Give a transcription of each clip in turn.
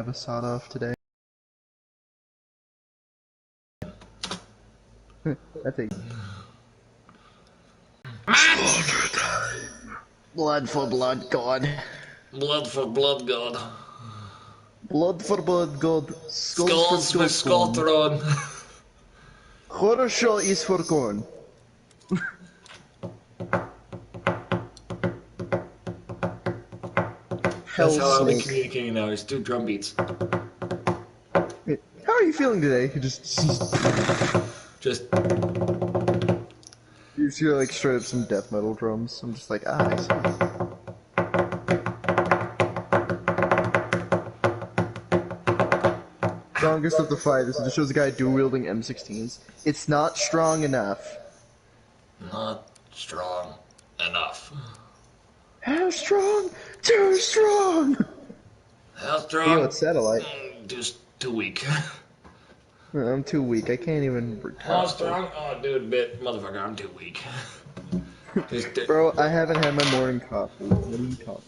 have a sawed off today. I think. Blood for blood god. Blood for blood god. Blood for blood god. Skulls for skull throne. Хорошо is for corn. That's how I'll be communicating now, is through drum beats. How are you feeling today? You just you just hear like straight up some death metal drums. I'm just like, I see. Strongest of the five. This just shows a guy dual wielding M16s. It's not strong enough. Not strong enough. How strong? Too strong! How strong? You know, it's satellite. Just too weak. I'm too weak. I can't even. How strong? Oh, dude, motherfucker, I'm too weak. Bro, I haven't had my morning coffee. What are you talking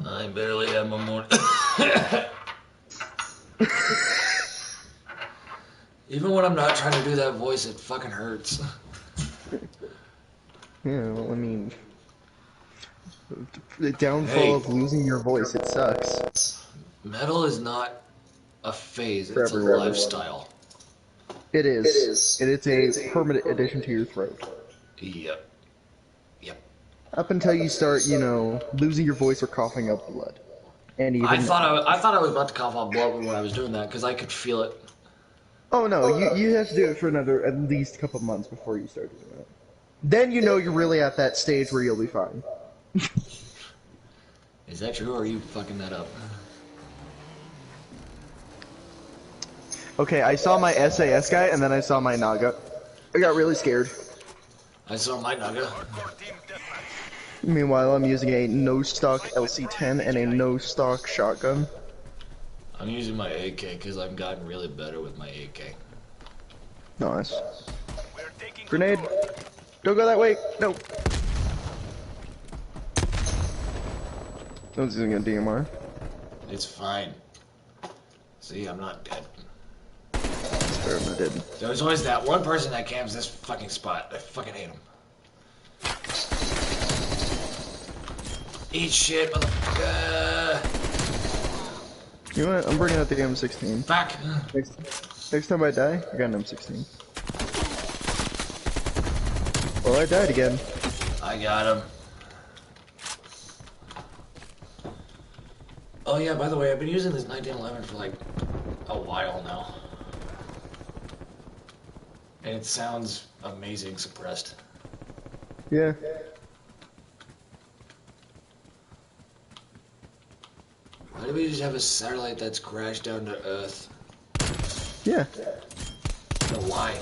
about? I barely have my morning. Even when I'm not trying to do that voice, it fucking hurts. Yeah, well, I mean, the downfall of losing your voice, it sucks. Metal is not a phase, For it's everyone. a lifestyle. It is. And it's a permanent addition to your throat. Yep. Up until you start, you know, losing your voice or coughing up blood. And even I thought I was about to cough up blood when I was doing that, because I could feel it. Oh no, you have to do it for another at least couple months before you start doing it. Then you know you're really at that stage where you'll be fine. Is that true, or are you fucking that up? Okay, I saw my SAS guy, and then I saw my Naga. I got really scared. I saw my Naga. Meanwhile, I'm using a no-stock LC-10 and a no-stock shotgun. I'm using my AK, because I've gotten really better with my AK. Nice. Grenade! Don't go that way! No! I was using a DMR. It's fine. See, I'm not dead. I did. There's always that one person that camps this fucking spot. I fucking hate him. Eat shit, motherfucker. You know what? I'm bringing out the M16. Fuck. Next time I die, I got an M16. Well, I died again. I got him. Oh yeah, by the way, I've been using this 1911 for like a while now. And it sounds amazing suppressed. Yeah. Why do we just have a satellite that's crashed down to Earth? Yeah. No, why?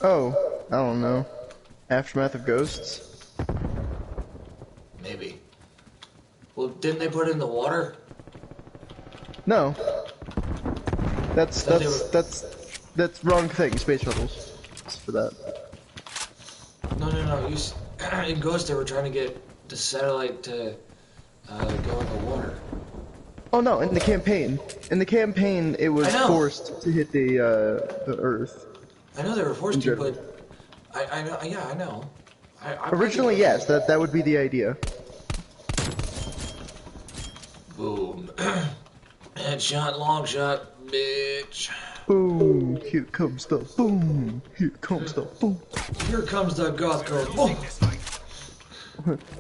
Oh, I don't know. Aftermath of Ghosts? Maybe. Well, didn't they put it in the water? No. That's wrong thing. Space shuttles. It's for that. No. In Ghost, they were trying to get the satellite to go in the water. Oh no! In the campaign, it was forced to hit the Earth. I know they were forced to, but I know. Yeah, I know. Originally, yes, that would be the idea. Boom. Headshot, long shot, bitch. Boom! Here comes the boom! Here comes the boom! Here comes the goth girl. Boom!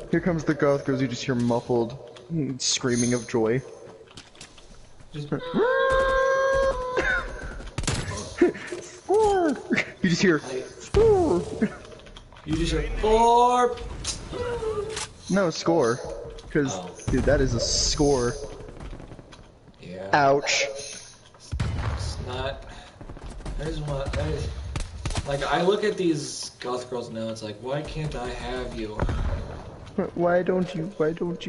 Here comes the goth girls. You just hear muffled screaming of joy. Just... You just hear. You just hear 4. No score, because dude, that is a score. Yeah. Ouch. It's not. Like, I look at these goth girls now. It's like, why can't I have you? Why don't you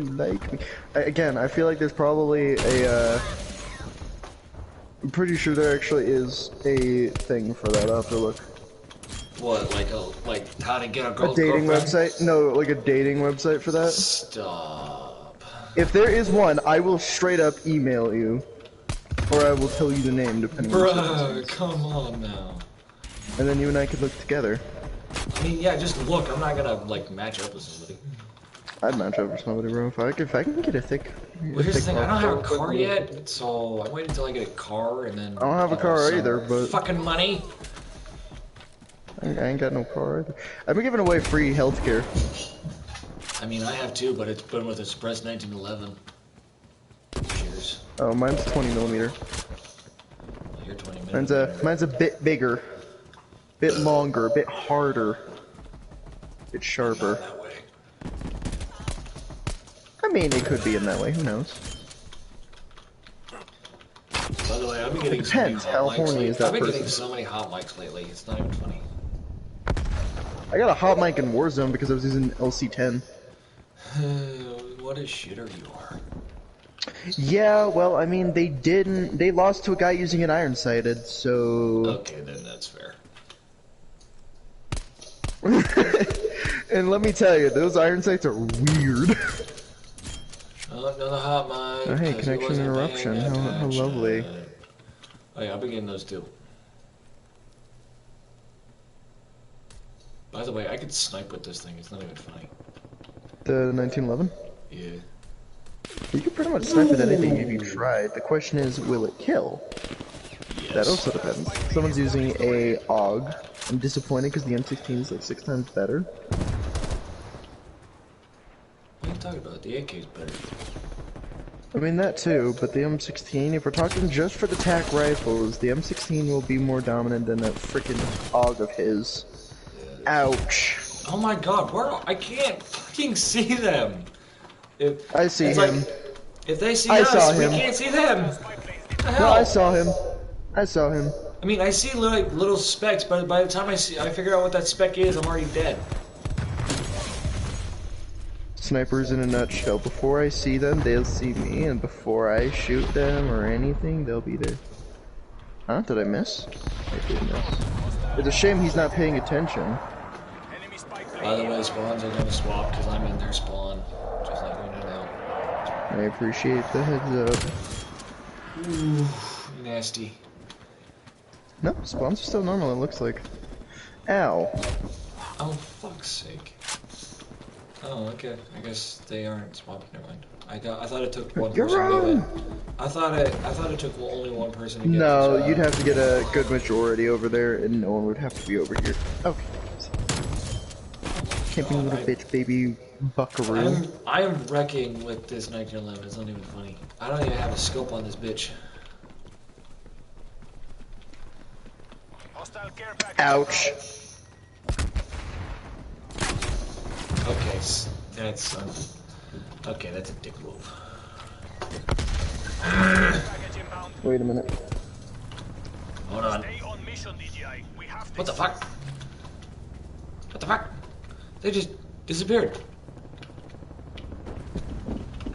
like me? Again, I feel like there's probably a. I'm pretty sure there actually is a thing for that. I'll have to look. What, like how to get a girl? A dating website? No, like a dating website for that. Stop. If there is one, I will straight up email you. Or I will tell you the name, depending on the Bruh, circumstance. come on now. And then you and I could look together. I mean, yeah, just look. I'm not gonna, like, match up with somebody. I'd match up with somebody, bro. If I can get a thick... Well, here's the thing. I don't have a car car yet, so I'm waiting until I get a car, and then... I don't have a car either, but... Fucking money! I ain't got no car either. I've been giving away free healthcare. I mean, I have too, but it's been with Express 1911. Cheers. Oh, mine's 20mm. Well, you're 20 minutes. Mine's a bit bigger. Bit longer, bit harder. Bit sharper. That way. I mean, it could be in that way, who knows? By the way, I've been getting Depends, so many how hot mics horny lately. is that I've been person? getting so many hot mics lately, it's not even funny. I got a hot mic in Warzone because I was using LC10. What a shitter you are. Yeah, well, I mean, they lost to a guy using an iron-sighted, so... Okay, then that's fair. And let me tell you, those iron sights are weird. Oh, another hot mic. Oh, hey, 'cause he connection wasn't interruption. paying How lovely. attention. Oh yeah, I've been getting those too. By the way, I could snipe with this thing. It's not even funny. The 1911? Yeah. You can pretty much snipe with anything if you tried. The question is, will it kill? Yes. That also depends. Someone's using a AUG. I'm disappointed because the M16 is like 6 times better. What are you talking about? The AK is better. I mean that too, but the M16, if we're talking just for the TAC rifles, the M16 will be more dominant than that frickin' AUG of his. Yeah, Ouch. oh my god, I can't fucking see them. I see him. Like, if they see I us, saw we him. can't see them. What the No, hell? I saw him. I saw him. I mean, I see like little specks, but by the time I figure out what that speck is, I'm already dead. Snipers in a nutshell. Before I see them, they'll see me, and before I shoot them or anything, they'll be there. Huh? Did I miss? I did miss. It's a shame he's not paying attention. By the way, spawns are gonna swap because I'm in their spawn. Just like you know. I appreciate the heads up. Ooh, nasty. No, spawns are still normal, it looks like. Ow. Oh, fuck's sake. Oh, okay. I guess they aren't swapping. Never mind. I thought it took one You're person to wrong. get it. I thought it took only one person to get it. No, so, you'd have to get a good majority over there, and no one would have to be over here. Okay. Camping little bitch, baby buckaroo. I am wrecking with this 1911. It's not even funny. I don't even have a scope on this bitch. Ouch. Okay, that's okay. That's a dick move. Wait a minute. Hold on. What the fuck? What the fuck? They just disappeared.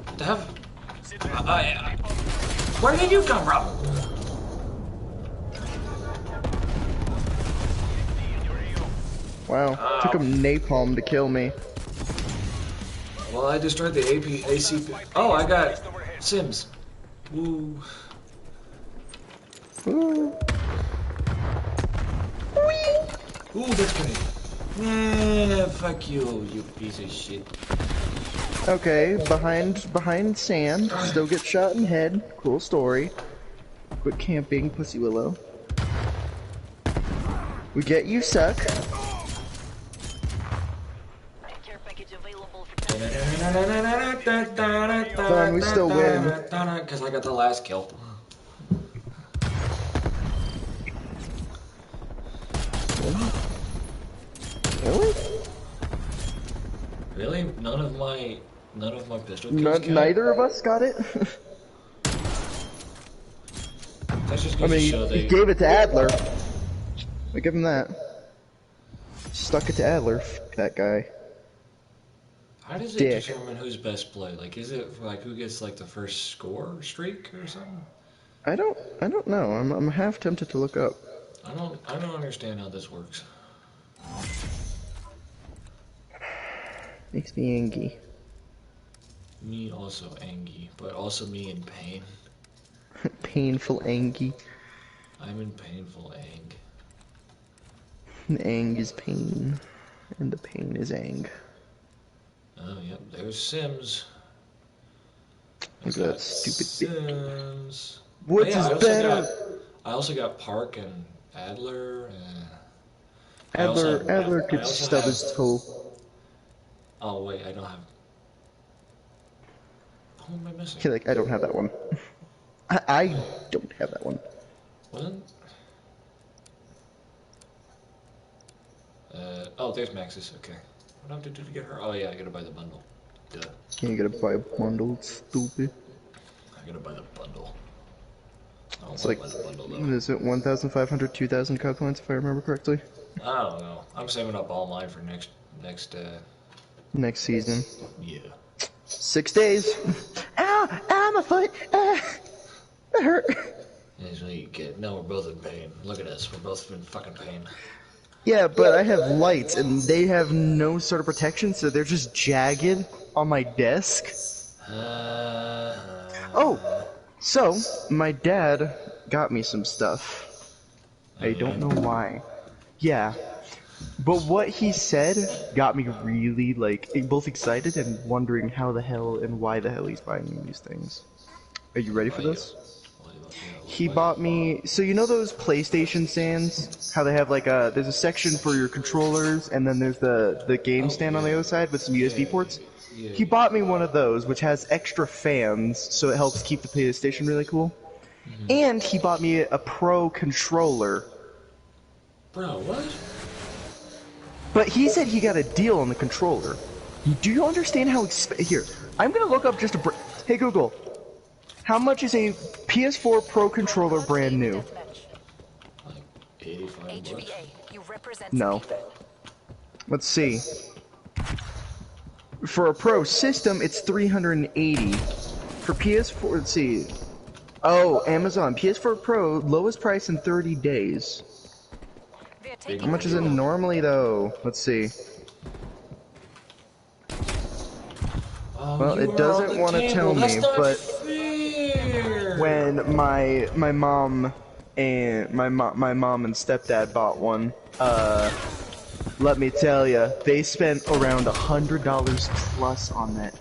What the hell? Where did you come from? Wow. Took him napalm to kill me. Well, I destroyed the ACP. Oh, I got Sims. Woo. Ooh. Ooh, that's great. Nah, fuck you, you piece of shit. Okay, behind sand, still get shot in head. Cool story. Quit camping, Pussy Willow. We get you suck. Fun, we still win. Because I got the last kill. Really? Really? None of my pistol kills count? Neither of us got it? That's just I goes to mean, show he they... gave it to Adler. I give him that. Stuck it to Adler, that guy. How does it Dick. determine who's best play? Like, is it like who gets like the first score streak or something? I don't know. I'm half tempted to look up. I don't understand how this works. Makes me angry. Me also angry, but also me in pain. Painful Angie. I'm in painful ang. Ang is pain, and the pain is Ang. Oh, yep, there's Sims. Look at that stupid bitch. Sims. Oh What's yeah, his better? I also got Park and Adler. And Adler I could also stub have. his toe. Oh wait, I don't have. Who am I missing? Okay, like, I don't have that one. I don't have that one. What? Oh, there's Maxis. Okay. What do I have to do to get her? Oh yeah, I gotta buy the bundle. Duh. You gotta buy a bundle, stupid. I gotta buy the bundle. I don't It's want like, to buy the bundle what though. is it, 1,500, 2,000 code points if I remember correctly? I don't know. I'm saving up all mine for next. Next season. Yeah. 6 days. Ow! Ow, my foot! That hurt. That's what you get. No, we're both in pain. Look at us. We're both in fucking pain. Yeah, but I have lights, and they have no sort of protection, so they're just jagged on my desk. Oh! So, my dad got me some stuff. I don't know why. Yeah. But what he said got me really, like, both excited and wondering how the hell and why the hell he's buying me these things. Are you ready for this? He bought me, so you know those PlayStation stands? How they have like there's a section for your controllers, and then there's the game stand on the other side with some USB ports? He bought me one of those, which has extra fans, so it helps keep the PlayStation really cool. And he bought me a Pro controller. Bro, what? But he said he got a deal on the controller. Do you understand how here, I'm gonna look up just a hey Google, how much is a PS4 Pro controller brand new? Like 85 bucks? No. Let's see. For a Pro system, it's 380. For PS4, let's see. Oh, Amazon. PS4 Pro, lowest price in 30 days. How much is it normally, though? Let's see. Well, it doesn't want to tell me, but when my mom and my mom and stepdad bought one, let me tell you, they spent around $100 plus on that.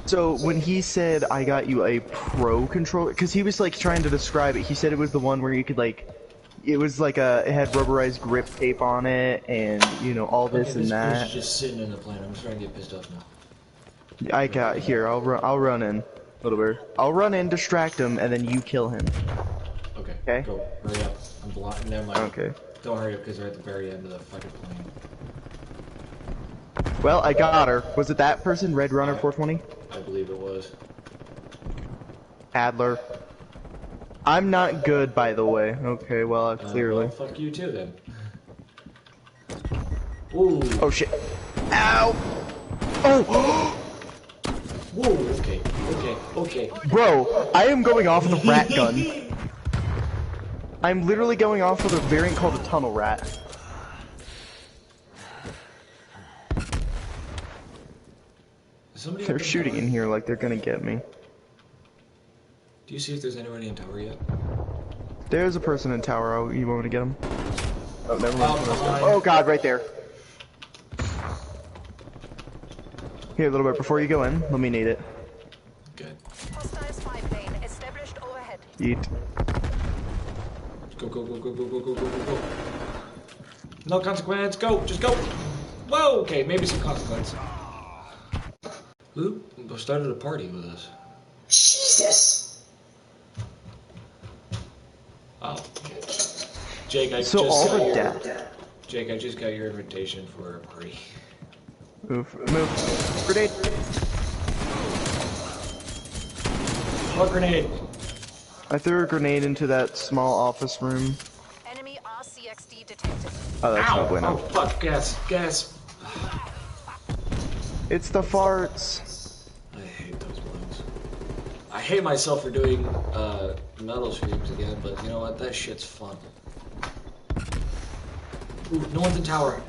So when he said I got you a Pro controller, because he was like trying to describe it, he said it was the one where you could like, it was like it had rubberized grip tape on it, and you know all this and that. This just sitting in the plane. I'm starting to get pissed off now. I got here. I'll run in, little bird. I'll run in, distract him, and then you kill him. Okay. Okay. Go. Hurry up. I'm blind. Never mind. Okay. Don't hurry up because they're at the very end of the fucking plane. Well, I got her. Was it that person, Red Runner 420? I believe it was. Adler. I'm not good, by the way. Okay, well, clearly. Well, fuck you too, then. Ooh. Oh, shit. Ow! Oh! Whoa, okay. Bro, I am going off with a rat gun. I'm literally going off with a variant called a tunnel rat. They're shooting in here like they're gonna get me. Do you see if there's anybody in tower yet? There's a person in tower. Oh, you want me to get him? Oh, never mind. Oh, Oh god, right there. Here, a little bit before you go in, let me nade it. Good. Eat. Go. No consequence, go, just go. Whoa, okay, maybe some consequence. Who started a party with us? Jesus! Oh, okay. Jake, I so just all got the your... death. Jake, I just got your invitation for a party. Move. Grenade. What grenade? I threw a grenade into that small office room. Enemy RCXD detected. Oh, that's no bueno. Oh, fuck, gas. It's the farts. I hate those ones. I hate myself for doing metal streams again, but you know what? That shit's fun. Ooh, no one's in tower,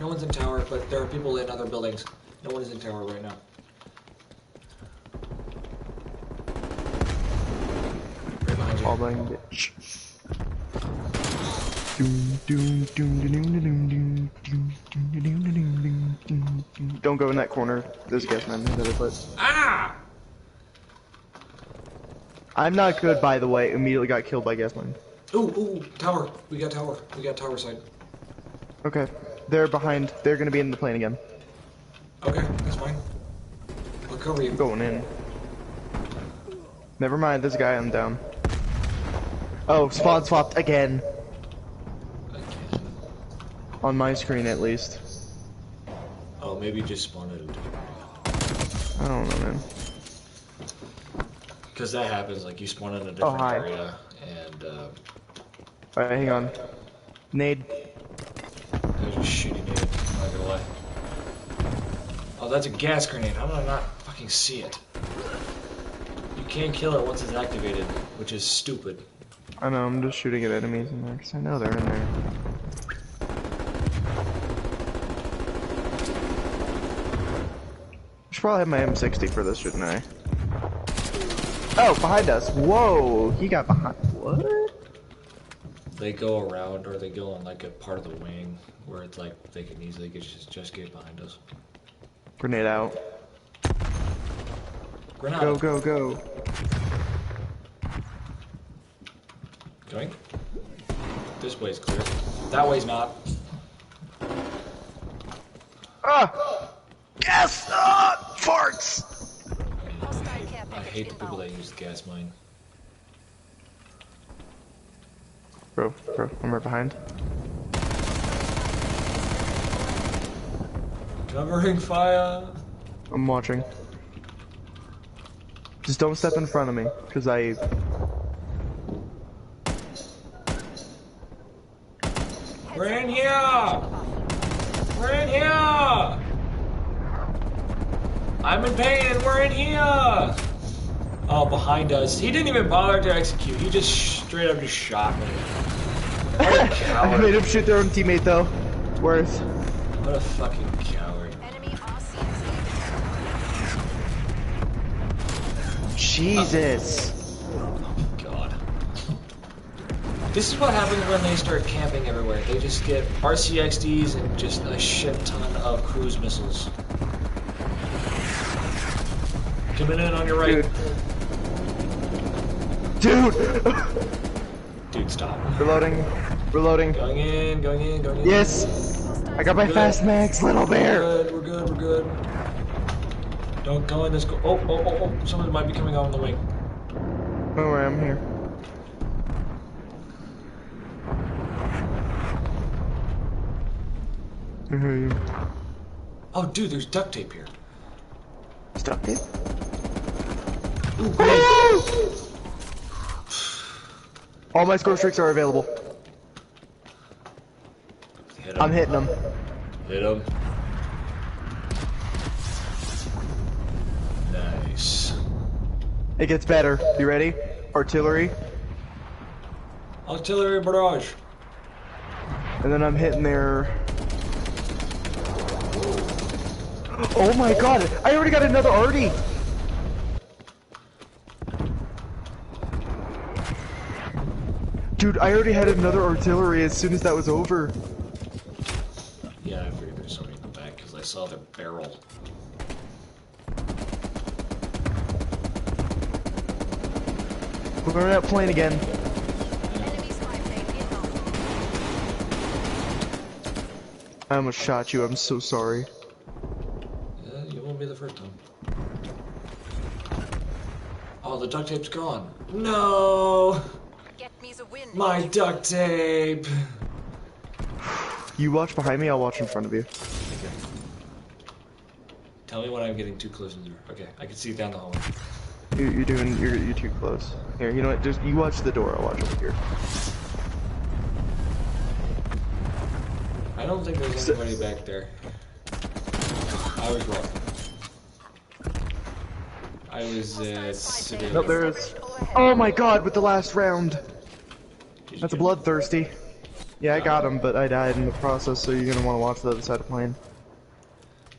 but there are people in other buildings. No one is in tower right now. Right behind you. All bang bitch. Don't go in that corner. There's a gas man in the other foot. Ah! I'm not good, by the way. Immediately got killed by gas man. Ooh, tower. We got tower. We got tower side. Okay. They're behind. They're gonna be in the plane again. Okay, that's fine. I'll cover you. I'm going in. Never mind, there's a guy on down. Oh, spawn swapped again. Again. On my screen, at least. Oh, maybe just spawn it. I don't know, man. Because that happens, like you spawn in a different hi. area, and Alright, hang on. Nade. they're just shooting you. I'm not gonna lie. Oh, that's a gas grenade. How did I not fucking see it? You can't kill it once it's activated, which is stupid. I know, I'm just shooting at enemies in there, because I know they're in there. I should probably have my M60 for this, shouldn't I? Oh, behind us. Whoa, he got behind. What? They go around, or they go on like a part of the wing where it's like they can easily just get behind us. Grenade out. Grenade. Go, go, go. Going. This way's clear. That way's not. Ah! Yes! Ah! Farts! Hostile care I package hate the people inbound. that use the gas mine. Bro, I'm right behind. Covering fire. I'm watching. Just don't step in front of me, because We're in here! We're in here! I'm in pain, we're in here! Oh, behind us. He didn't even bother to execute. He just straight up just shot me. What a I coward. made him shoot their own teammate, though. It's worth. What a fucking coward. Enemy RCXD. Jesus. Oh, God. This is what happens when they start camping everywhere. They just get RCXDs and just a shit ton of cruise missiles. Coming in on your right. Dude! Dude, stop. Reloading. Reloading. Going in, going in, going in. Yes! I got my Good. fast mags, little bear! We're good. Don't go in this. Oh. Somebody might be coming out on the wing. Don't worry, I'm here. I hear you. Oh, dude, there's duct tape here. Stop it. Ooh, grenade. All my score streaks are available. Hit him. I'm hitting them. Hit him. Nice. It gets better. You ready? Artillery. Artillery barrage. And then I'm hitting their... Oh my god! I already got another arty! Dude, I already had another artillery as soon as that was over. Yeah, I figured there's somebody in the back because I saw their barrel. We're on that plane again. Enemy spy plane inbound. I almost shot you, I'm so sorry. Yeah, you won't be the first time. Oh, the duct tape's gone. No! Get me the win. My duct tape! You watch behind me, I'll watch in front of you. Okay. Tell me when I'm getting too close to the door. Okay, I can see down the hallway. You're too close. Here, you know what, just, you watch the door, I'll watch over here. I don't think there's anybody back there. I was wrong. I was, severely Nope, there is. Oh my god, with the last round! Did you That's a get him? bloodthirsty. Yeah, I got him, but I died in the process, so you're gonna want to watch the other side of the plane.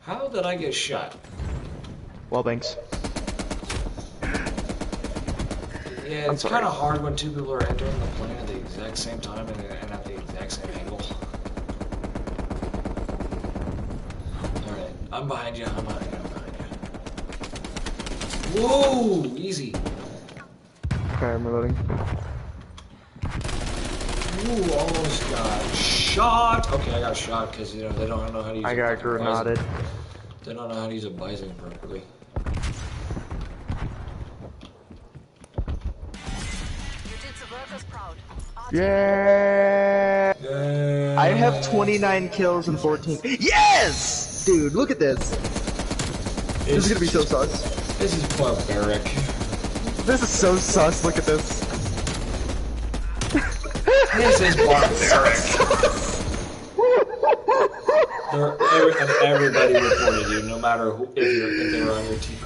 How did I get shot? Well, thanks. Yeah, I'm it's sorry. kind of hard when two people are entering the plane at the exact same time and at the exact same angle. Alright, I'm behind you, I'm behind you, I'm behind you. Whoa! Easy. Okay, I'm reloading. Ooh, almost got shot. Okay, I got shot because, you know, they don't know how to use I a got fucking bison. grenaded. They don't know how to use a bison properly. You did the workers proud. Our Yeah. Yeah. I have 29 kills and 14. Yes! Dude, look at this. This is gonna be so sus. This is barbaric. This is so sus. Look at this. This is barbaric. Everybody reported you, no matter who, if they were on your team.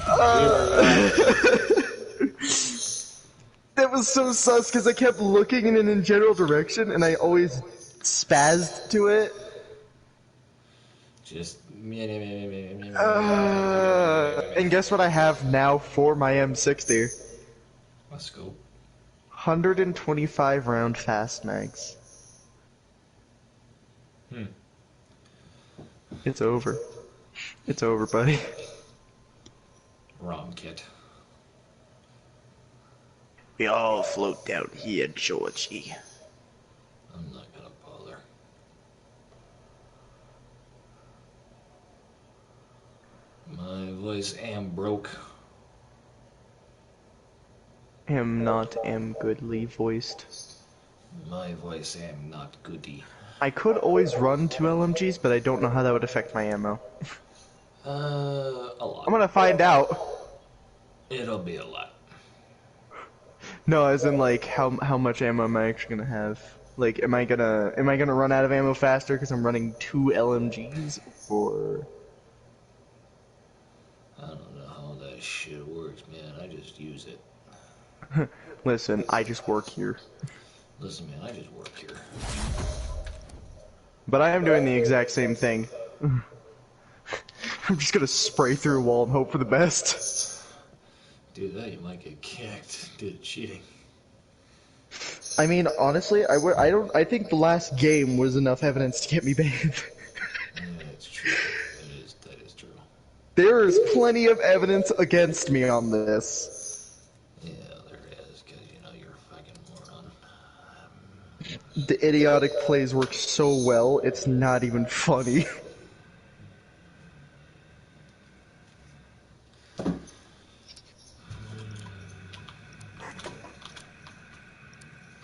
That was so sus because I kept looking in a general direction and I always spazzed to it. Just. And guess what I have now for my M60? Let's go. 125 round fast mags. It's over. It's over, buddy. ROM kit. We all float down here, Georgie. I'm not gonna bother. My voice am broke. Am not am goodly voiced. My voice am not goody. I could always run 2 LMGs, but I don't know how that would affect my ammo. A lot. I'm gonna find out. It'll be a lot. No, as in like how much ammo am I actually gonna have? Like, am I gonna run out of ammo faster because I'm running 2 LMGs, or? I don't know how that shit works, man. I just use it. Listen, I just work here. Listen, man, I just work here. But I am doing the exact same thing. I'm just gonna spray through a wall and hope for the best. Do that, you might get kicked. Dude, cheating. I mean, honestly, I think the last game was enough evidence to get me banned. Yeah, it's true. That is true. There is plenty of evidence against me on this. Yeah, there is, because, you know, you're a fucking moron. The idiotic plays work so well, it's not even funny.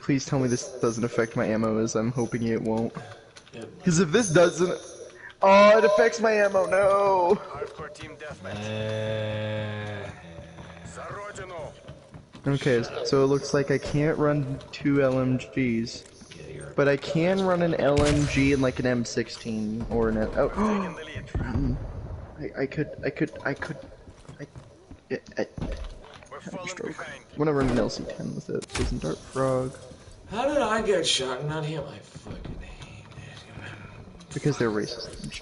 Please tell me this doesn't affect my ammo, as I'm hoping it won't. Because if this doesn't... Oh, it affects my ammo, no! Hardcore team deathmatch. За родину! Okay, so it looks like I can't run 2 LMGs. But I can run an LMG and like an M16 or an... Taking Oh, the lead. I could... We're falling Stroke. behind. I'm gonna run an LC10 with it. Poison Dart Frog. How did I get shot and not hit my fucking head? Because they're racist.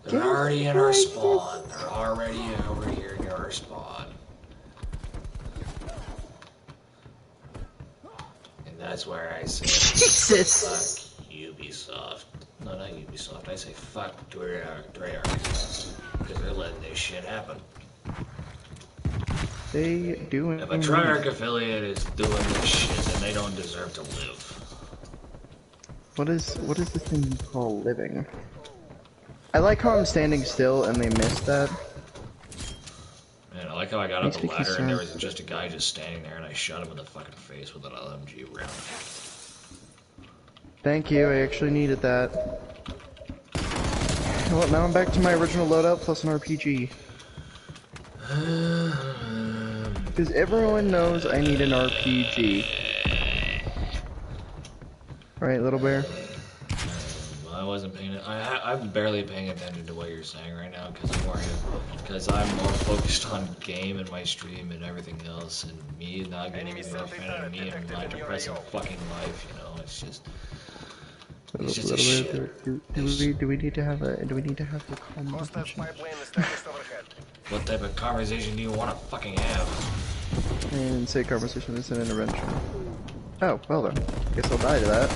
They're already in our spawn. They're already over here near our spawn. And that's where I say, Jesus! fuck Ubisoft. No, not Ubisoft. I say fuck Treyarch. Because they're letting this shit happen. They do If a Treyarch affiliate is doing this shit, then they don't deserve to live. What is the thing you call living? I like how I'm standing still and they missed that. Man, I like how I got up Makes the me ladder and there concerned. was just a guy just standing there and I shot him in the fucking face with an LMG round. Thank you, I actually needed that. Well, now I'm back to my original loadout plus an RPG. Because everyone knows I need an RPG. Right, little bear? I wasn't paying it. I'm barely paying attention to what you're saying right now because I'm more focused on game and my stream and everything else, and me not getting a fan of me and my depressing fucking life. You know, it's just A He's just a little bit. shit. Do we need to have a Hostile conversation? pipeline established overhead. What type of conversation do you want to fucking have? And say conversation is an intervention. Oh, well then. Guess I'll die to that.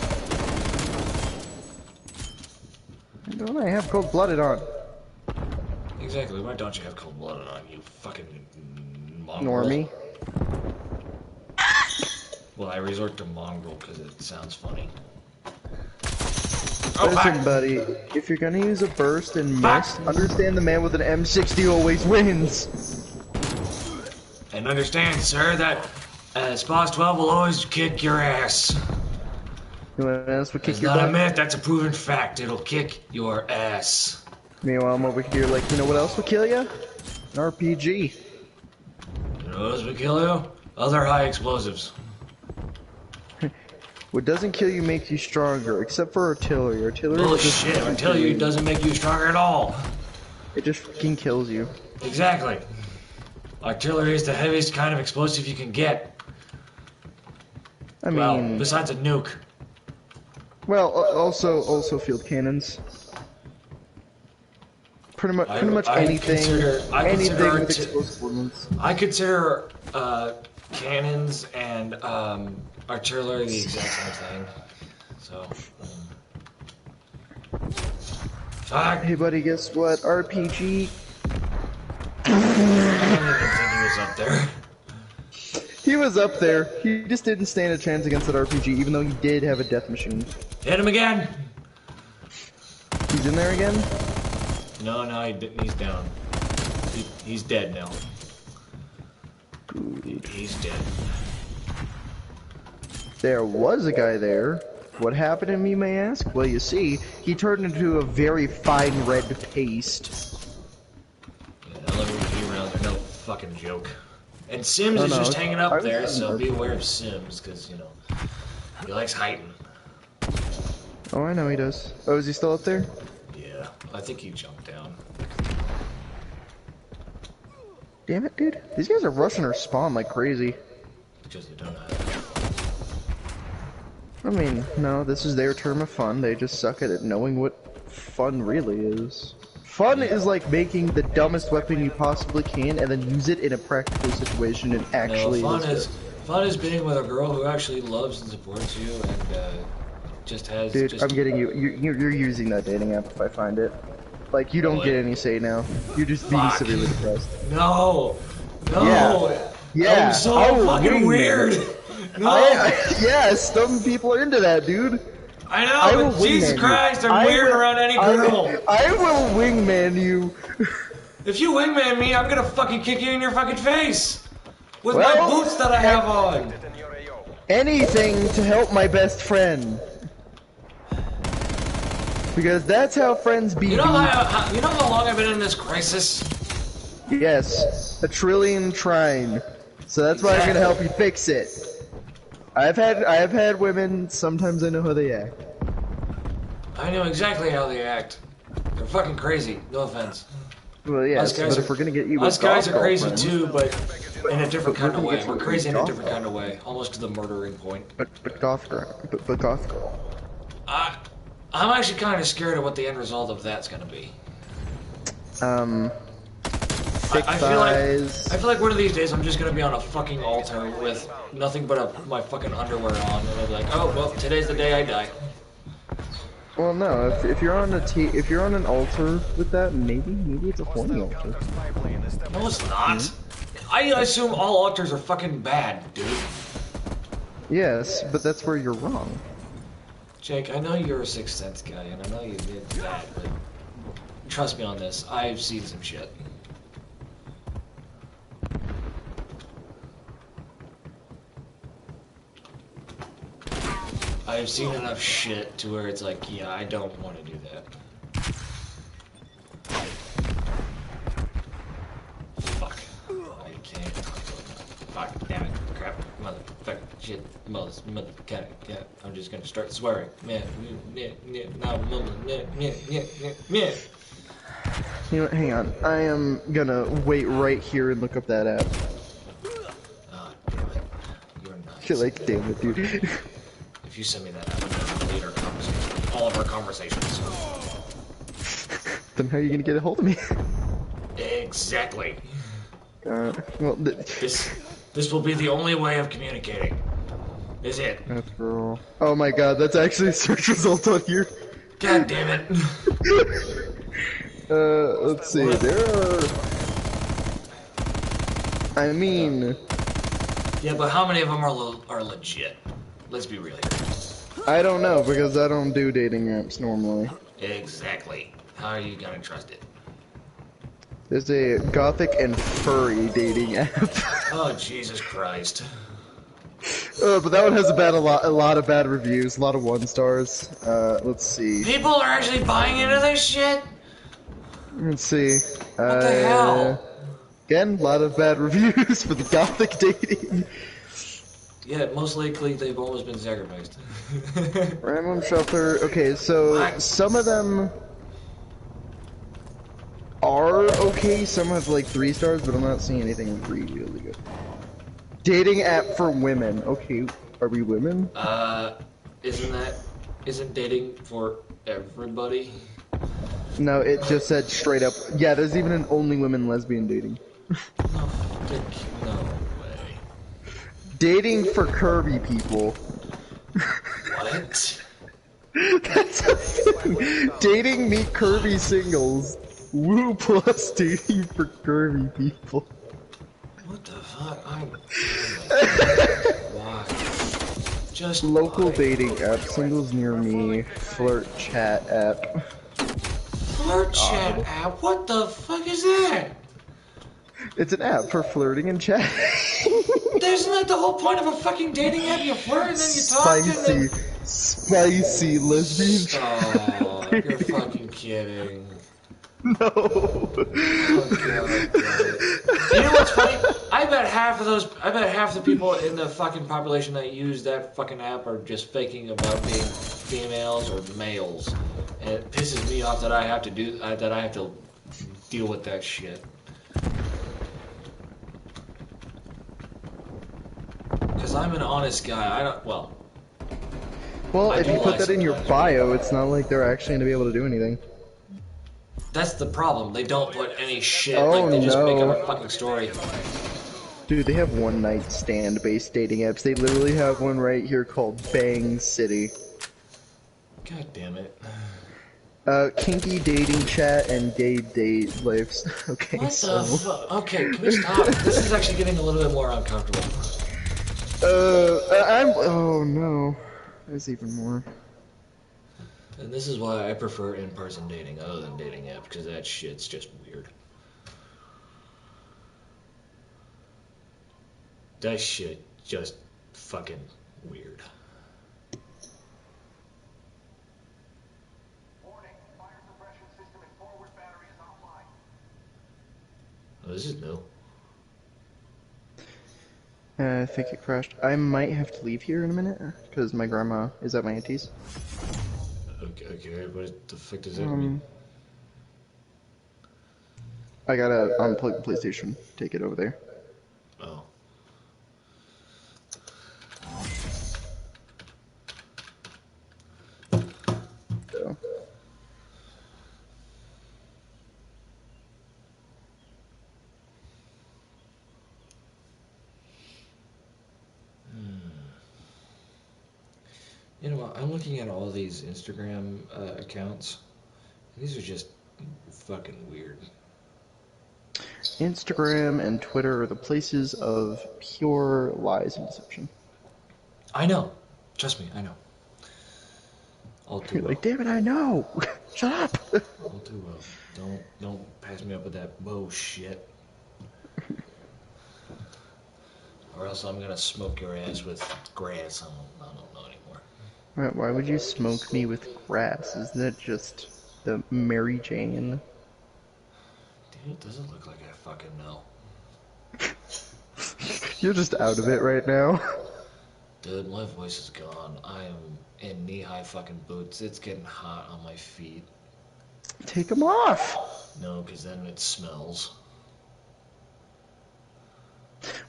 Don't I have cold-blooded on? Exactly. Why don't you have cold-blooded on, you fucking mongrel? Normie. Well, I resort to mongrel because it sounds funny. Listen, buddy, if you're gonna use a burst and miss, understand the man with an M60 always wins. And understand, sir, that Sposs 12 will always kick your ass. You want to ask what kick It's your not a butt? myth, that's a proven fact. It'll kick your ass. Meanwhile, I'm over here like, you know what else will kill you? An RPG. You know what else will kill you? Other high explosives. What doesn't kill you makes you stronger, except for artillery. Artillery is just Bullshit, until you doesn't make you stronger at all. it just fucking kills you. Exactly. Artillery is the heaviest kind of explosive you can get. I mean, Well, besides a nuke. also field cannons. Pretty much I anything. consider Anything with arti- explosive ordnance. I consider cannons and artillery the exact same thing. So, fuck. Hey, buddy, guess what? RPG. I don't even think he was up there. He was up there. He just didn't stand a chance against that RPG, even though he did have a death machine. Hit him again. He's in there again? No, he's down. He's dead now. He's dead. There was a guy there. What happened to him, you may ask? Well, you see, he turned into a very fine red paste. Yeah, LMG rounds are no fucking joke. And Sims Oh, is no, just hanging up there, was- so be aware of Sims, because, you know, he likes hiding. Oh, I know he does. Oh, is he still up there? Yeah, I think he jumped down. Damn it, dude. These guys are rushing our spawn like crazy. Because they don't know how to. I mean, no, this is their term of fun. They just suck at it knowing what fun really is. Fun is like making the dumbest weapon you possibly can and then use it in a practical situation and actually No, is fun is being with a girl who actually loves and supports you and just has. Dude, just, I'm getting you. You're using that dating app if I find it. Like, you don't What? get any say now. You're just being Fuck. severely depressed. No! Yeah. Yeah. I'm so Oh, fucking wingman. weird! No! Yes, some people are into that, dude. I I know, will but Jesus wingman you. Christ, I'm I weird will- around any girl! I will wingman you. If you wingman me, I'm gonna fucking kick you in your fucking face! With Well, my boots that I have on! In your AO. Anything to help my best friend. Because that's how friends be. You know how long I've been in this crisis? Yes, a trillion trine. So that's why I'm gonna help you fix it. I have had women. Sometimes I know how they act. I know exactly how they act. They're fucking crazy, no offense. Well, yes, Us guys but if we're gonna get you, Us a guys are golf crazy girlfriend- too, but in a different kind of gonna way. get you We're a crazy in a golf different kind of girl. way, almost to the murdering point. But goth girl. But goth girl. I'm actually kind of scared of what the end result of that's gonna be. Thick I thighs. feel like one of these days I'm just gonna be on a fucking altar with nothing but my fucking underwear on, and I'll be like, oh well, today's the day I die. Well, no. If you're on if you're on an altar with that, maybe it's a horny altar. Pipeline established. No, it's not. I assume all altars are fucking bad, dude. Yes, but that's where you're wrong. Jake, I know you're a Sixth Sense guy, and I know you did that, but trust me on this, I've seen some shit. I've seen enough shit to where it's like, yeah, I don't want to do that. Fuck. I can't. Fuck, damn it. Crap. Motherfucker. Shit. Mother. Yeah, I'm just gonna start swearing. Man. Now, man. You know what, hang on. I am gonna wait right here and look up that app. Oh, damn it. You're nuts. You're like, damn it, dude. If you send me that, I'm gonna delete our conversation. all of our conversations. Then how are you gonna get a hold of me? Exactly. Well, This will be the only way of communicating. Is it? after all. Oh my god, that's actually a search result on here. God damn it. Let's see, there are... I mean... Yeah, but how many of them are legit? Let's be real here. I don't know, because I don't do dating apps normally. Exactly. How are you gonna trust it? There's a gothic and furry dating app. Oh, Jesus Christ. But that one has a lot of bad reviews, a lot of 1 stars. Let's see. People are actually buying into this shit? Let's see. What the hell? Again, a lot of bad reviews for the gothic dating. Yeah, most likely they've almost been sacrificed. Random shuffler. Okay, so some of them are okay. Some have like 3 stars, but I'm not seeing anything really good. Dating app for women. Okay, are we women? Isn't dating for everybody? No, it just said straight up. Yeah, there's even an only women lesbian dating. No way. Dating for curvy people. What? That's a thing. Dating meet curvy singles. Woo plus dating for curvy people. What the fuck? Why? Just Local why? dating app. Singles near me. Flirt chat app. Flirt chat app? What the fuck is that? It's an app for flirting and chatting. Isn't that the whole point of a fucking dating app? You flirt and then you talk and then... Spicy lesbian Oh, you're fucking kidding. No. Oh, God. You know what's funny? I bet half the people in the fucking population that use that fucking app are just faking about being females or males. And it pisses me off that I have to deal with that shit. Because I'm an honest guy. Well, I if do you put like that in your bio, it's not like they're actually gonna be able to do anything. That's the problem. They don't put any shit. Oh, Like, they just make up no. a fucking story. Dude, they have one night stand based dating apps. They literally have one right here called Bang City. God damn it. Kinky dating chat and gay date lives. Okay, What so... the fuck? Okay, can we stop? This is actually getting a little bit more uncomfortable. oh no. There's even more. And this is why I prefer in-person dating other than dating apps, because that shit's just weird. That shit just fucking weird. Warning, fire suppression system and forward battery is offline. Oh, this is new. I think it crashed. I might have to leave here in a minute, because my grandma is at my auntie's. Okay, what the fuck does that mean? I gotta unplug the PlayStation, take it over there. Oh. So. You know what? I'm looking at all these Instagram accounts. These are just fucking weird. Instagram and Twitter are the places of pure lies and deception. I know. Trust me, I know. All too You're well. like, damn it, I know! Shut up! All too well. Don't pass me up with that bullshit. Or else I'm gonna smoke your ass with grass. I don't know anymore. Why would you smoke me with grass? Isn't that just the Mary Jane? Dude, it doesn't look like I fucking know. You're just out of it right now. Dude, my voice is gone. I am in knee-high fucking boots. It's getting hot on my feet. Take them off! No, because then it smells.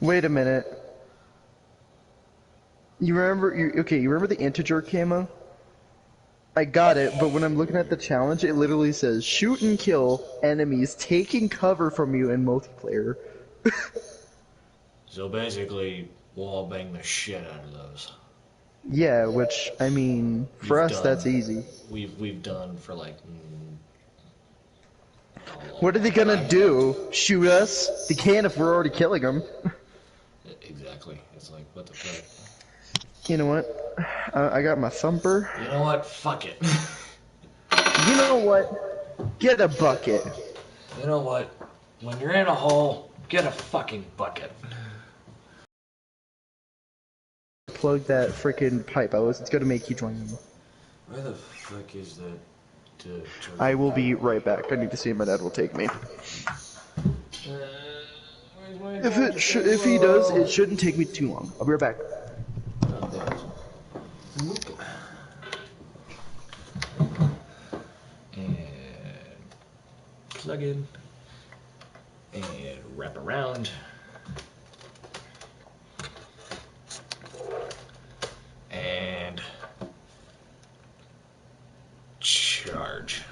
Wait a minute. You remember the integer camo? I got it, but when I'm looking at the challenge, it literally says shoot and kill enemies taking cover from you in multiplayer. So basically, wall bang the shit out of those. Yeah, which I mean, for You've us that's done. easy. We've done for like. How long? What are they gonna do? Shoot us? They can't if we're already killing them. Exactly. It's like, what the fuck? You know what? I got my thumper. You know what? Fuck it. You know what? Get a bucket. You know what? When you're in a hole, get a fucking bucket. Plug that freaking pipe. It's gonna make you join me. Where the fuck is that? I will be right back. I need to see if my dad will take me. If he does, it shouldn't take me too long. I'll be right back. And plug in. And wrap around. And charge.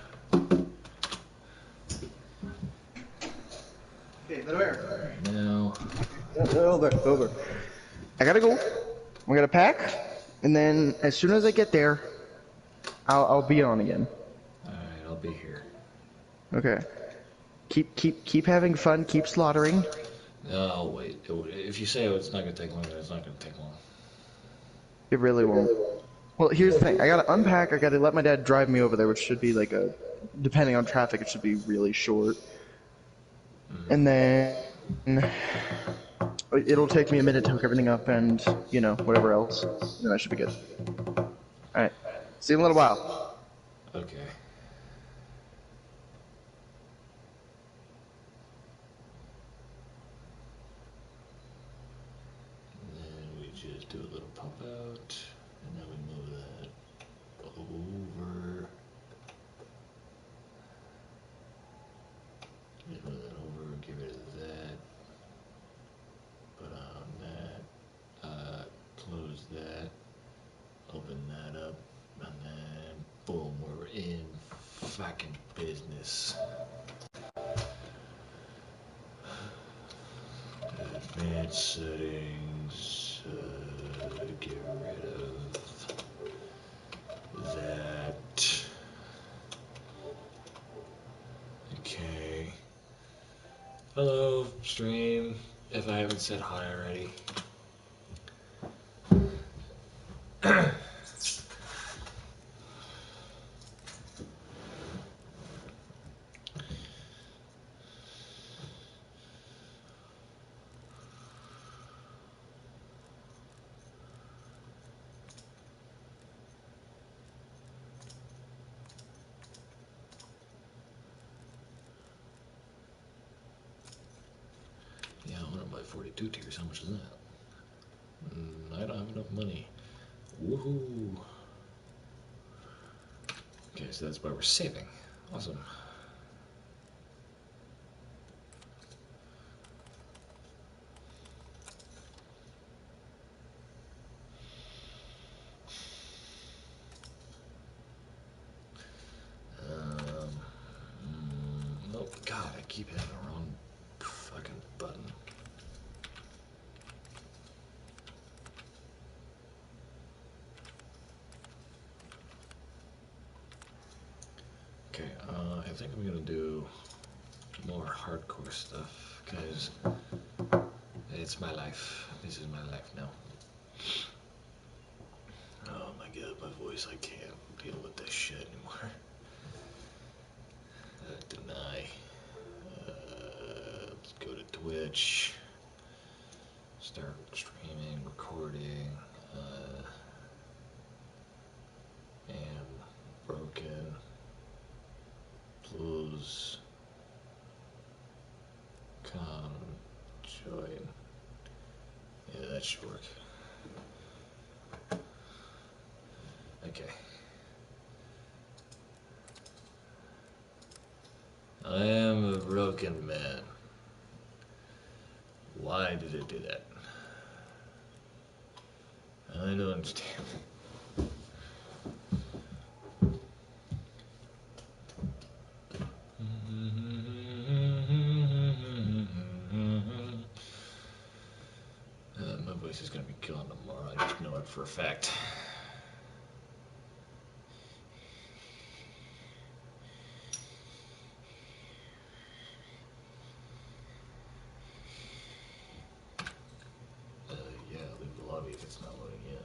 Okay, where? Now. Over. I gotta go. I'm gonna pack, and then as soon as I get there, I'll be on again. Alright, I'll be here. Okay. Keep having fun. Keep slaughtering. Oh, wait. If you say it's not going to take long, then it's not going to take long. It really won't. Well, here's the thing. I gotta unpack. I gotta let my dad drive me over there, which should be like depending on traffic, it should be really short. And then it'll take me a minute to hook everything up and, you know, whatever else. Then I should be good. Alright. See you in a little while. Okay. And then we just do a little pump out, and then we move that over. Just move that over, get rid of that. Put on that. Close that. Open that up, and then boom, we're in fucking business. Advanced settings, get rid of that. Okay. Hello, stream, if I haven't said hi already. Yeah, I want to buy 42 tiers. How much is that? I don't have enough money. Woohoo! Okay, so that's why we're saving. Awesome. Oh God, I keep hitting the wrong fucking button. Okay, I think I'm gonna do more hardcore stuff, guys. It's my life. This is my life now. Oh my God, my voice, I can't deal with this shit anymore. Deny. Let's go to Twitch. Start streaming, recording. Am broken. Close. Come. Join. Yeah, that should work. Okay. I am a broken man. Why did it do that? I don't understand. voice is gonna be gone tomorrow. I just know it for a fact. Yeah, leave the lobby if it's not loading in.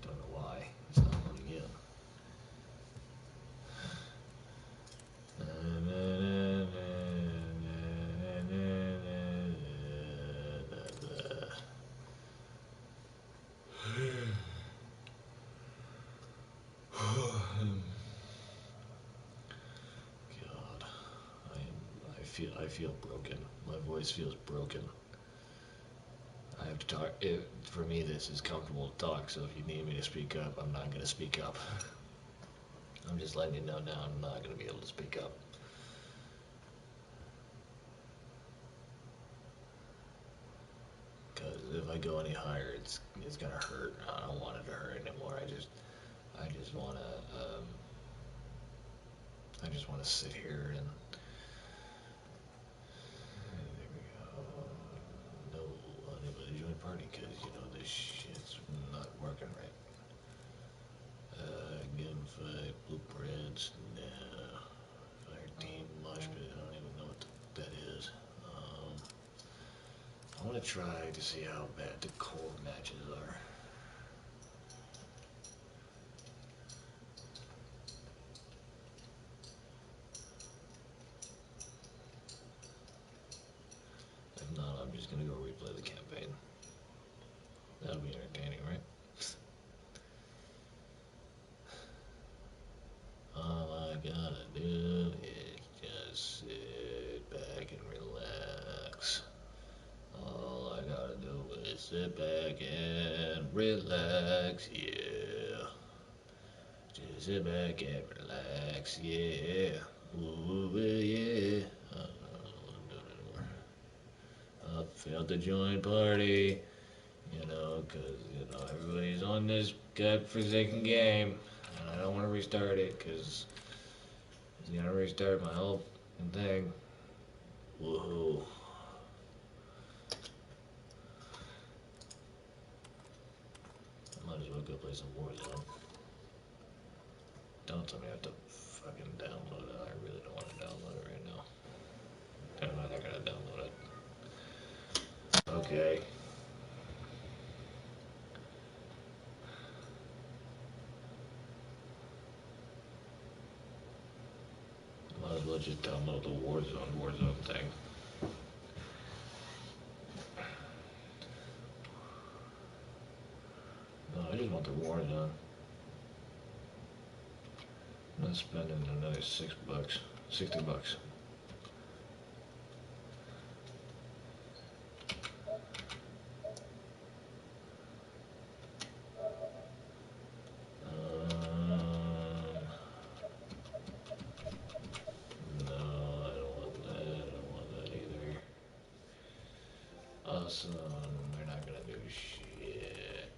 Don't know why it's not loading in. God, I feel broken. My voice feels broken. I have to talk. For me, this is comfortable to talk. So if you need me to speak up, I'm not gonna speak up. I'm just letting you know now. I'm not gonna be able to speak up. Because if I go any higher, it's gonna hurt. I don't want it to hurt anymore. I just wanna sit here and there we go. No anybody join party because this shit's not working right. Gunfight, blueprints, no. Fire team, mosh pit. I don't even know what that is. I want to try to see how bad the core matches are. If not, I'm just gonna go replay the campaign. That'll be entertaining, right? All I gotta do is just sit back and relax. All I gotta do is sit back and relax, yeah. Just sit back and relax, yeah. Ooh, yeah. I don't want to do it anymore. I failed to join party, because, everybody's on this godforsaken game, and I don't want to restart it, because it's gonna restart my whole thing. Woohoo. I might as well go play some Warzone. Don't tell me I have to fucking download it. I really don't want to download it right now. I'm not gonna download it. Okay. Might as well just download the Warzone thing. No, I just want the Warzone. I'm not spending another $60. $60. No, I don't want that. I don't want that either. Awesome. They're not gonna do shit.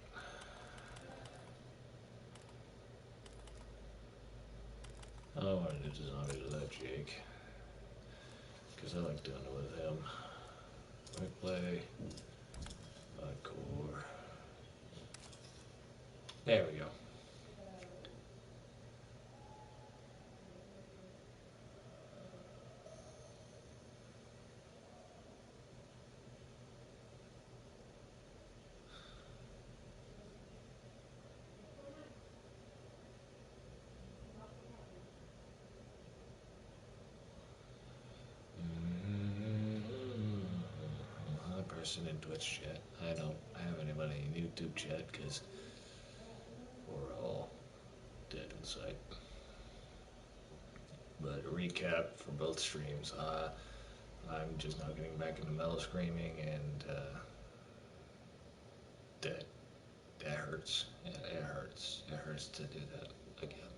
I want to do zombies with that Jake. Because I like doing it with him. Quick play. Core. There we go. Person in Twitch chat. I don't have anybody in YouTube chat because we're all dead inside. But a recap for both streams. I'm just now getting back into Metal Screaming, and that hurts. It hurts. It hurts to do that again.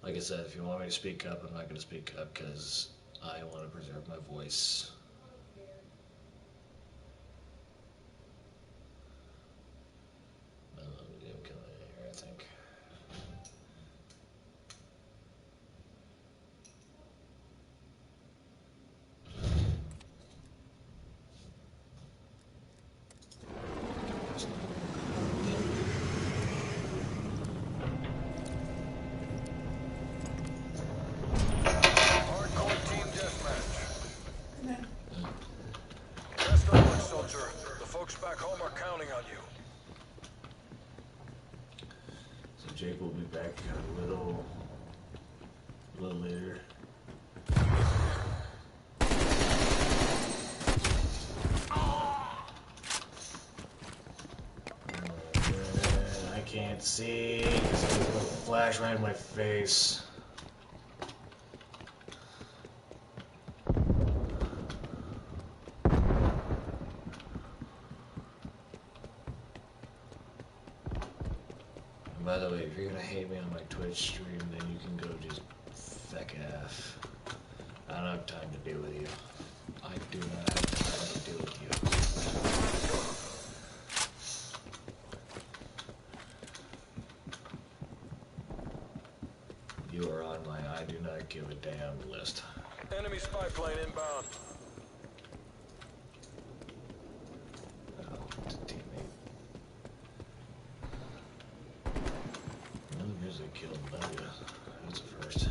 Like I said, if you want me to speak up, I'm not going to speak up because I want to preserve my voice. I'm coming in here, I think. Folks back home are counting on you. So Jake will be back a little later. I can't see because there's a flash right in my face. And by the way, if you're gonna hate me on my Twitch stream, then you can go just feck off. I don't have time to deal with you. I do not have time to deal with you. You are on my I do not give a damn list. Enemy spy plane inbound. Oh, it's a teammate. Well, here's a kill Noga. That's a first.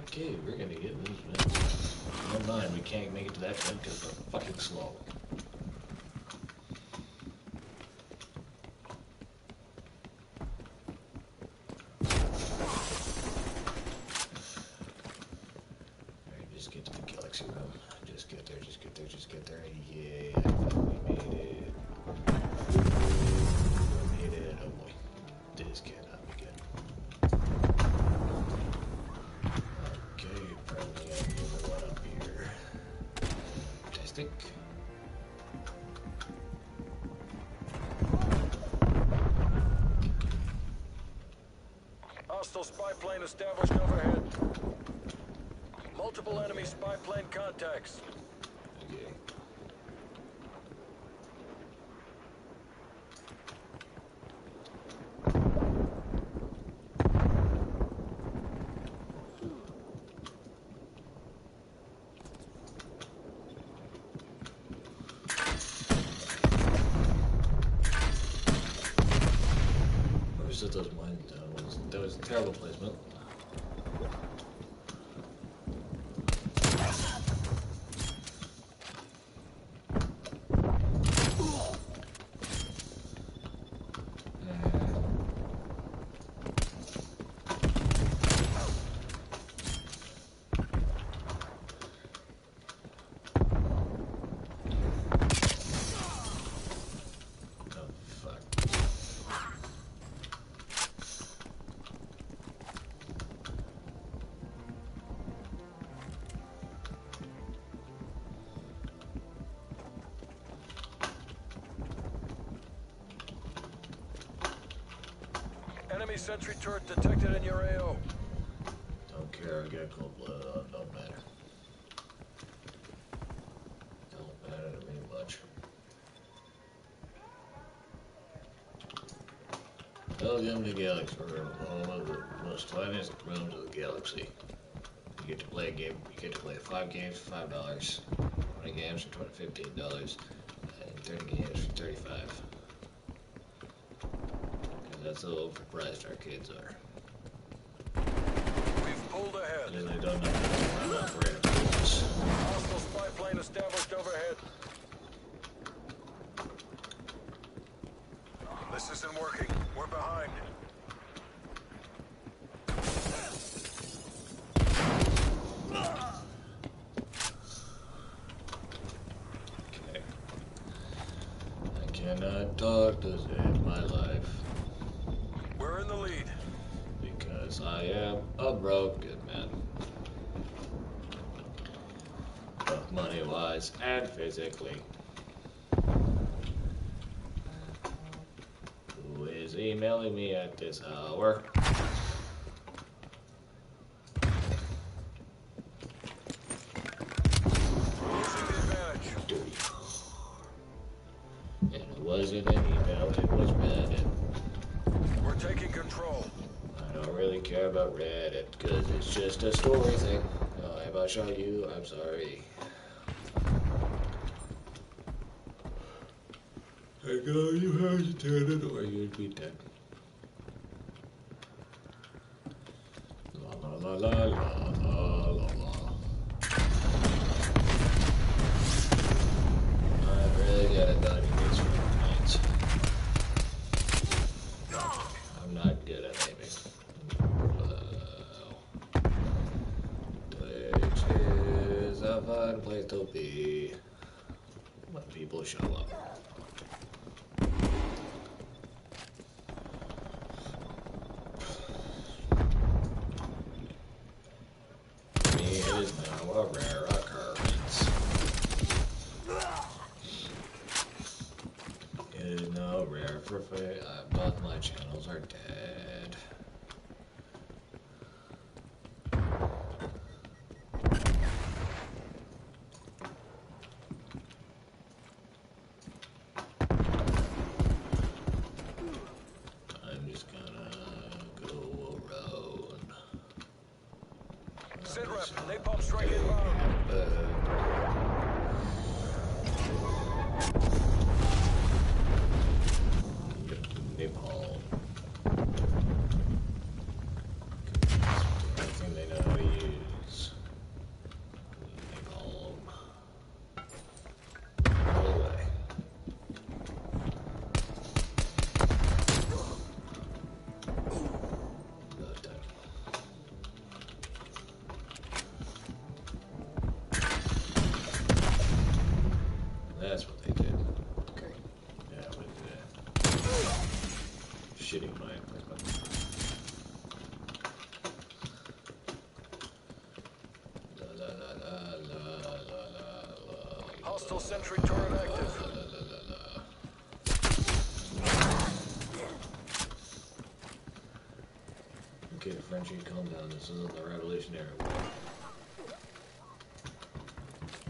Okay, we're gonna get this one. Never mind, we can't make it to that one because we're fucking slow. Alright, just get to the galaxy room. Just get there, just get there, just get there. Yay, I finally made it. We made it. Oh boy. This cannot be good. Okay, apparently I'm the only one up here. Fantastic. Hostile spy plane established overhead. Multiple enemy spy plane contacts. Okay. Whoever set those mines down that was a terrible placement. Oh, fuck. Enemy sentry turret detected in your AO. Don't care, I got cold blood on, don't matter. Don't matter to me much. Welcome to Galaxy Room, home of the most finest rooms of the galaxy. You get to play a game, you get to play 5 games for $5, 20 games for $15, and 30 games for $35. Because that's how overpriced arcades are. We've pulled ahead. And I don't know how to operate a business. Hostile spy plane established overhead. This isn't working. We're behind. Okay. I cannot talk to save my life We're in the lead. because I am a broken man. Both money-wise and physically. Who is emailing me at this hour? Losing the advantage. Dirty. And it wasn't an email, it was Reddit. We're taking control. I don't really care about Reddit because it's just a story thing. If I shot you, I'm sorry. I know you hesitated or you'd be dead. La la la la la la la la. I really gotta dive in these grenades. I'm not good at aiming. Which is a fun place to be when people show up. It is now a rare occurrence. It is now rare for both my channels are dead. I'm just gonna go around. Sit rep. Napalm strike inbound. Napalm. I think they know how to use napalm. All the way. About time. That's what they did. Okay. Yeah, with shitting my equipment. La la la la la la la. Hostile sentry turret active. La la la la. Okay, Frenchie, calm down. This isn't the Revolutionary War.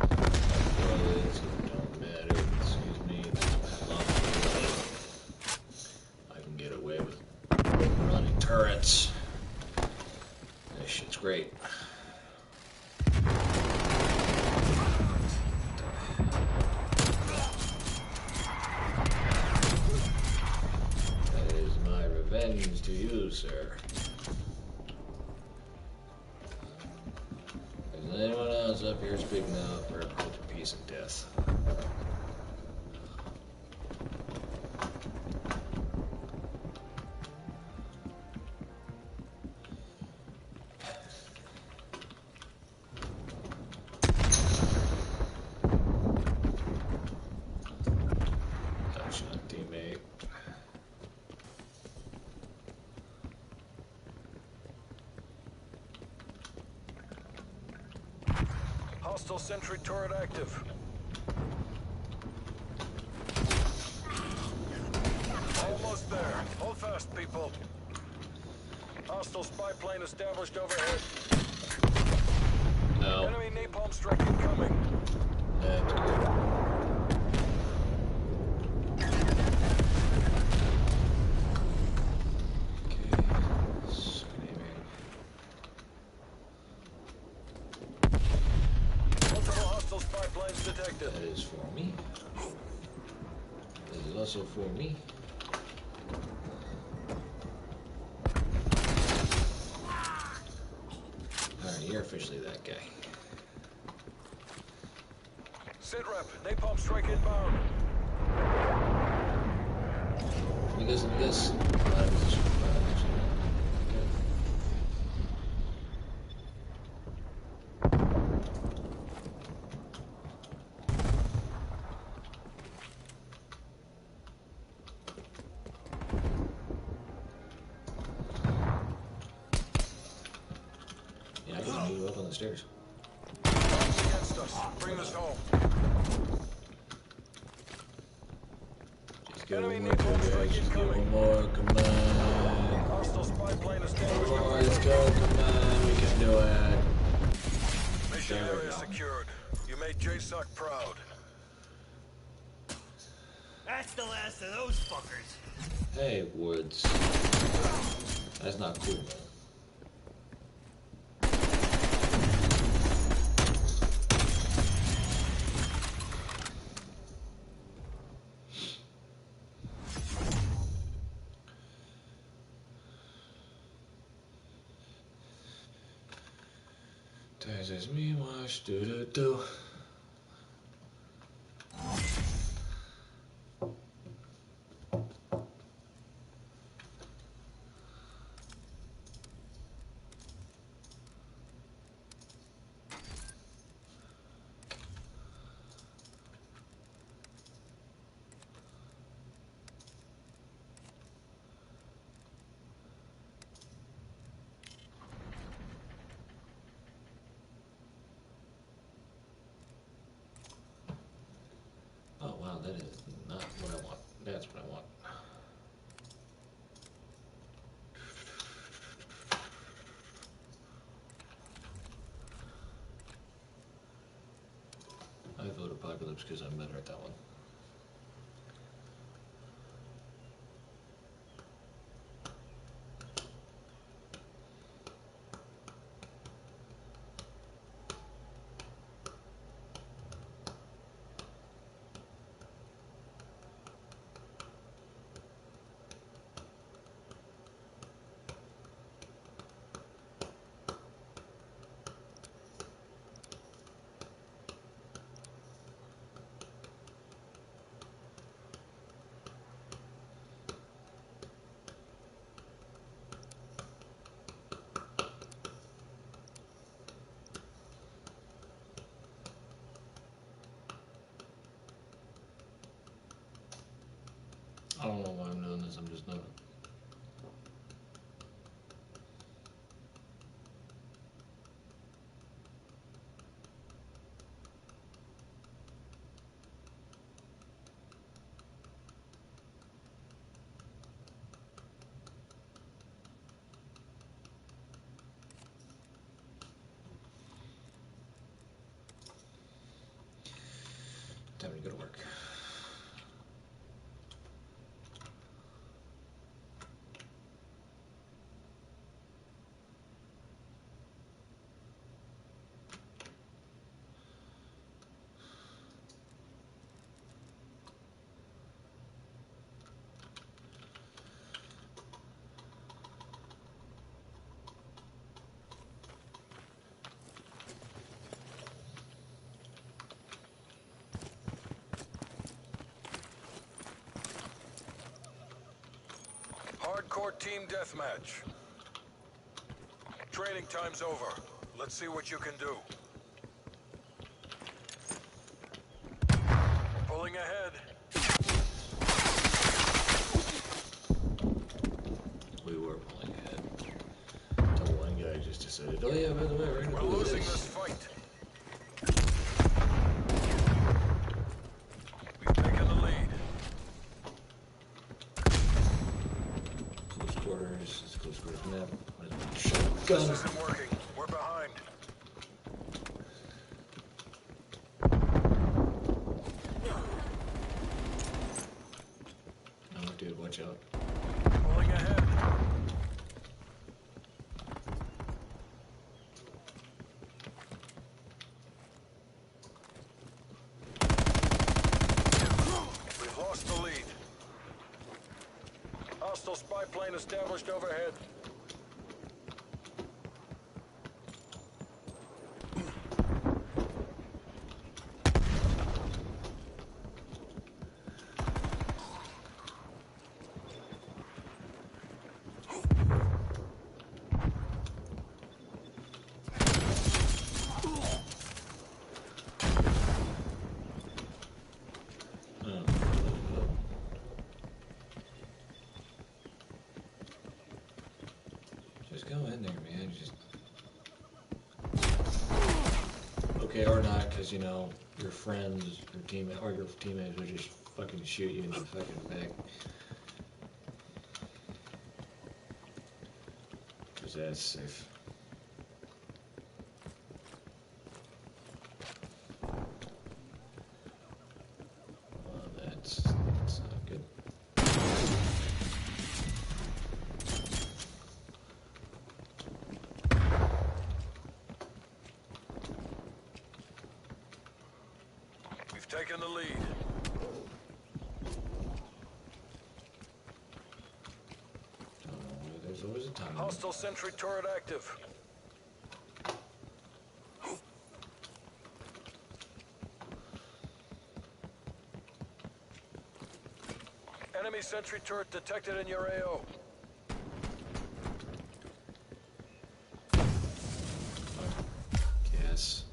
Bullets don't matter. Excuse me. I can get away with running turrets. This shit's great. That is my revenge to you, sir. Is anyone else up here speaking out for a cult of peace and death? Nice shot, teammate. Hostile sentry turret active. Almost there. Hold fast, people. Hostile spy plane established overhead. No. Enemy napalm strike incoming. That's good. Okay. Screaming. Multiple hostile spy planes detected. That is for me. That is also for me. Alright, you're officially that guy. Sit rep. Napalm strike inbound. Because yeah, I can meet you up on the stairs. Odds against us. Bring this home. Just go Enemy one more, napalm strike guys. Just go incoming. one more. Come on. Hostile spy plane established Come on, let's overhead. go. Come on. We can do it. Mission There we area go. secured. You made JSOC proud. That's the last of those fuckers. Hey, Woods. That's not cool, man. Fast as me wash, do do do. Oh wow, that is not what I want. That's what I want. I vote Apocalypse because I'm better at that one. I don't know why I'm doing this, I'm just doing it. Time to go to work. Hardcore team deathmatch. Training time's over. Let's see what you can do. Pulling ahead. We were pulling ahead. Until one guy just decided, oh yeah, by the way, we're gonna We're do losing this. this fight. We've taken the lead. Close quarters, it's close quarters map. This Shotgun. isn't working. We're behind. Oh dude, watch out. Pulling ahead. We've lost the lead. Hostile spy plane established overhead. Just go in there, man. Just okay, or not, because you know your friends, your teammate, or your teammates would just fucking shoot you in the fucking back. Because that's safe. Well, that's not good. We've taken the lead. Don't know, there's always a time. Hostile sentry turret active. Enemy sentry turret detected in your AO. Yes.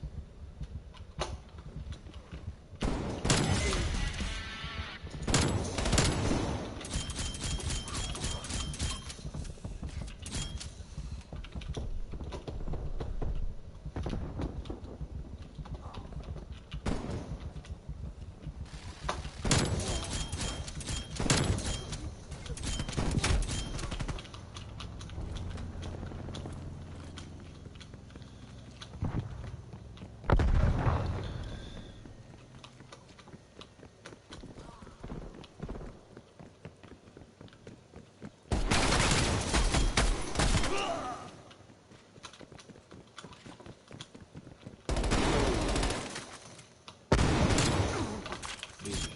Easy.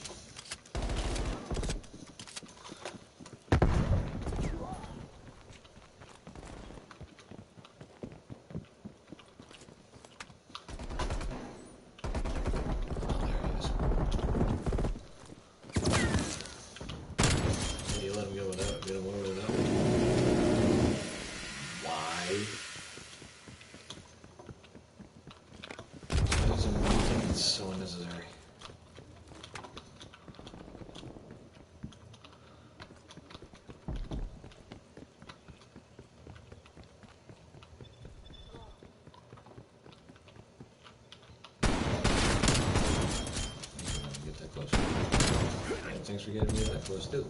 Oh, there he is. Yeah, you let him go without, get him over without. Why? That is a meeting that's so unnecessary. Get that close. And thanks for getting me that close too.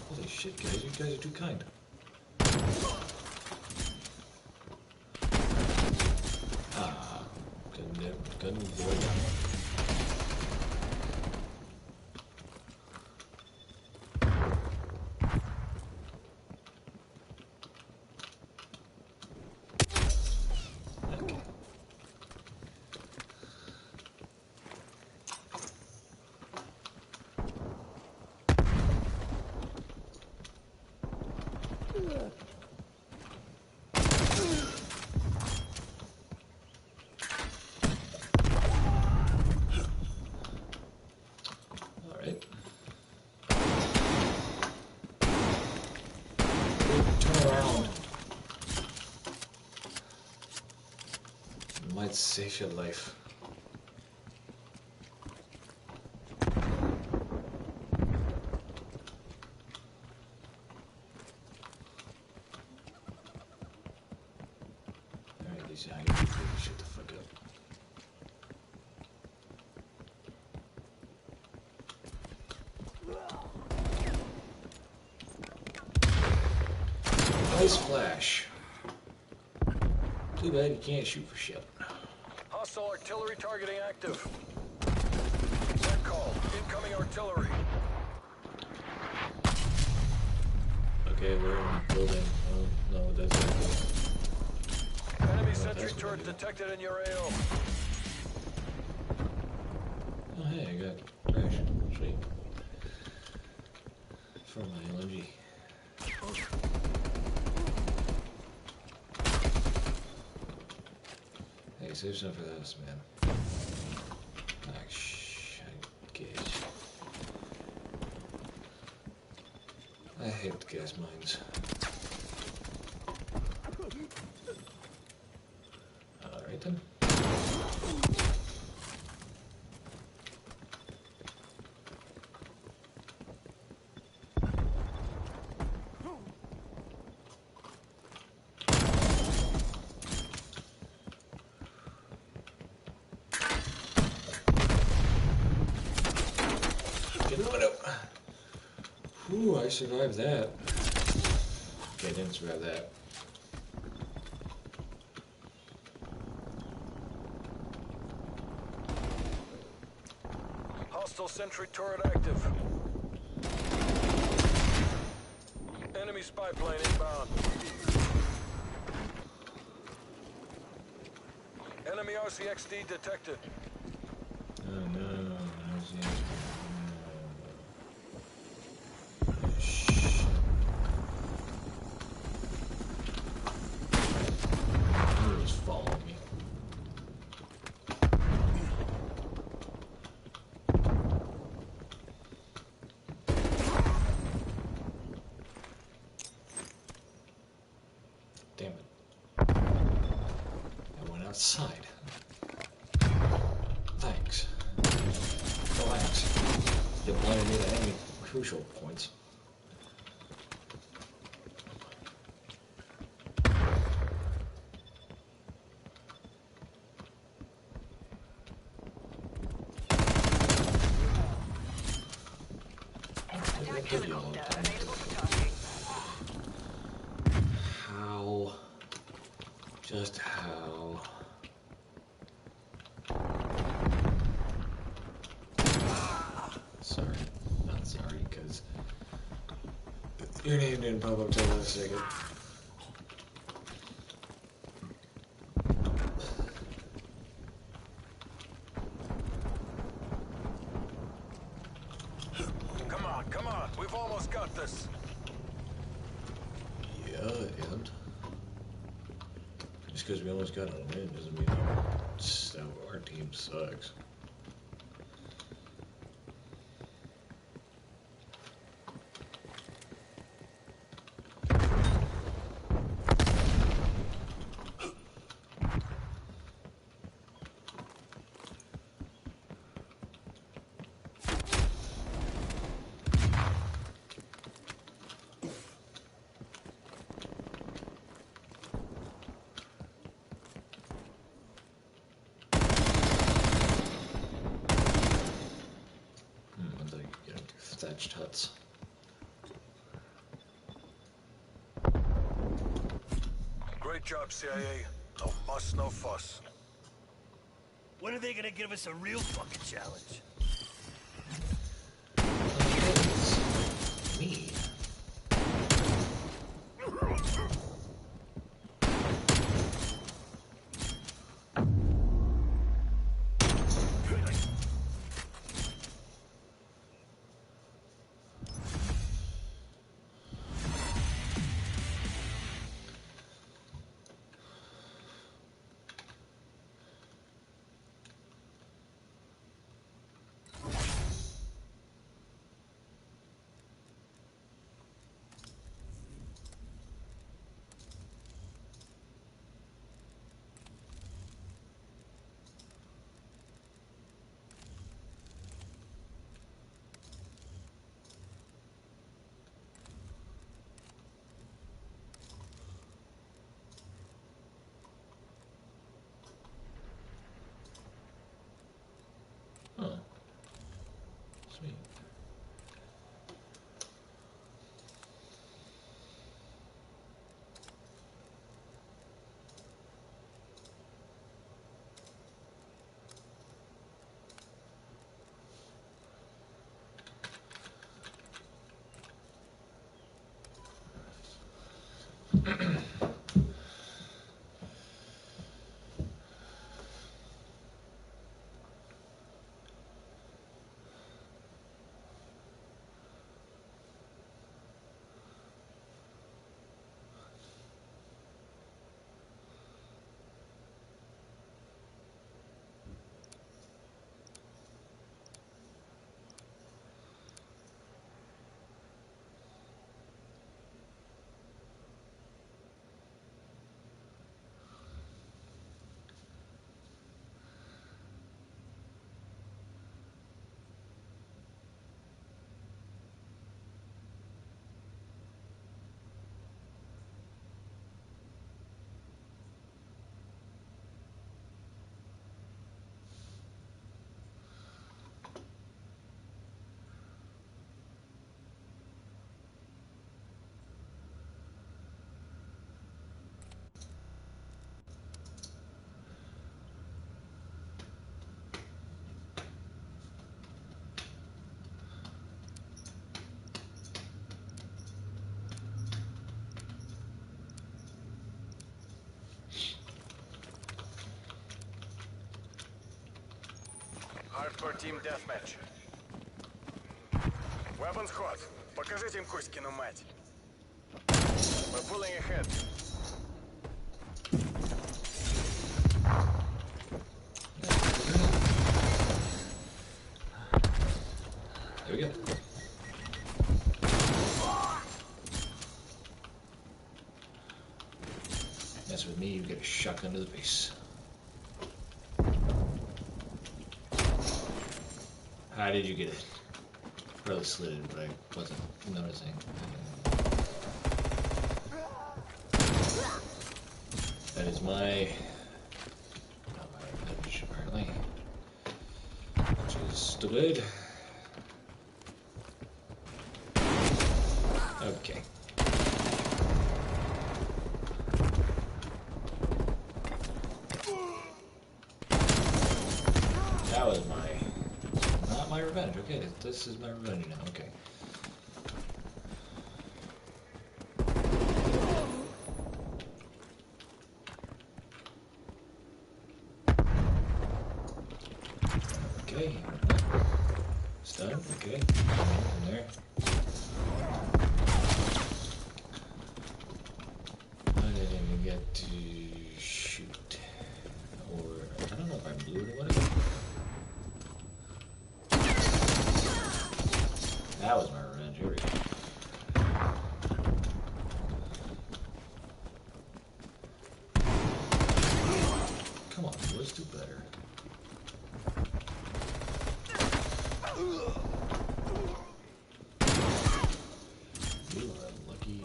Holy shit, guys, you guys are too kind. Ah, couldn't avoid that one. Okay. All right. Turn around. It might save your life. Alright, these are how you shut the fuck up. Nice flash. Too bad you can't shoot for shit. Hostile artillery targeting active. Red call. Incoming artillery. Okay, we're in the building. Oh, no, that's not good. Enemy Oh, sentry that's what turret I do. detected in your AO. Oh, hey, I got trash. Sweet. For my LMG. Hey, save some for this, man. Ah, guess. I hate gas mines. Alright then. Get moving up. Whew, I survived that. Okay, I didn't survive that. Hostile sentry turret active. Enemy spy plane inbound. Enemy RCXD detected. Oh no, he was following me. outside. Thanks. Relax. You blinded me at any crucial points. Attack helicopter available for tasking. How? Just how? Sorry. Not sorry, because your name didn't pop up till last second. Come on, we've almost got this. Yeah, and just because we almost got a win doesn't mean our team sucks. Thatched huts. Great job, CIA. No muss, no fuss. When are they gonna give us a real fucking challenge? Me. Huh. Sweet. Hardcore team deathmatch. Weapons hot. Покажите им Кузькину мать. We're pulling ahead. There we go. Mess with me, you get a shotgun to the face. How did you get it? Probably slid it, but I wasn't noticing. That is my... not my advantage, apparently. Which is stupid. Okay. That was not my revenge. Okay, this is my revenge now. Okay. Okay. Stun. Okay. In there. I didn't even get to shoot. Or I don't know if I blew it or whatever. That was my revenge. Here we go. Come on, let's do better. You are lucky.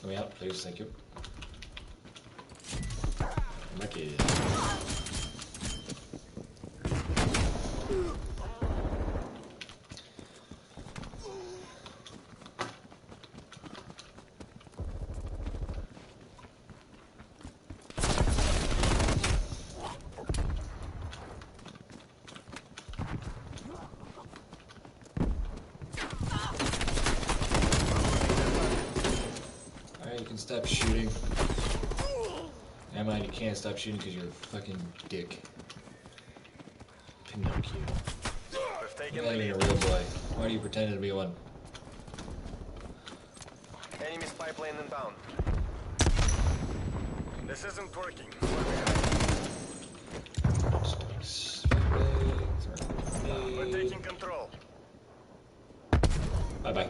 Let me out, please. Thank you. Lucky. Alright, you can stop shooting. Never mind, you can't stop shooting because you're a fucking dick. Pinocchio. We've taken You're the not even lead. a real boy. Why do you pretend to be one? Enemy spy plane inbound. This isn't working. We're taking control. Bye bye.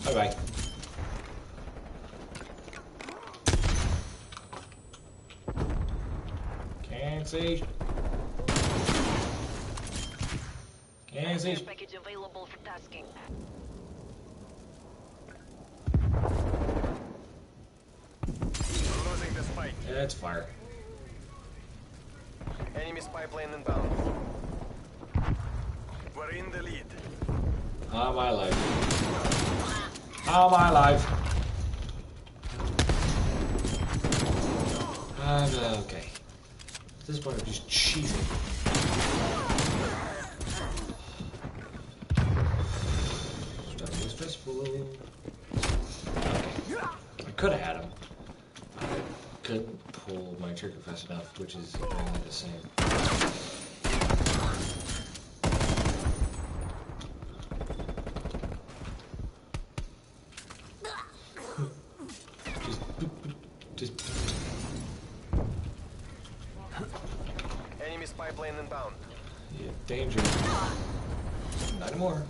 Bye bye. Can't see. Can't see. Care package available for tasking. We're losing this fight. Yeah, it's fire. Enemy spy plane inbound. We're in the lead. How am I alive? How am I alive? Okay. At this point, I'm just cheating. Starting to get stressful. Okay. I could have had him. I couldn't pull my trigger fast enough, which is apparently the same. Just Enemy spy plane inbound. yeah, danger. Not anymore.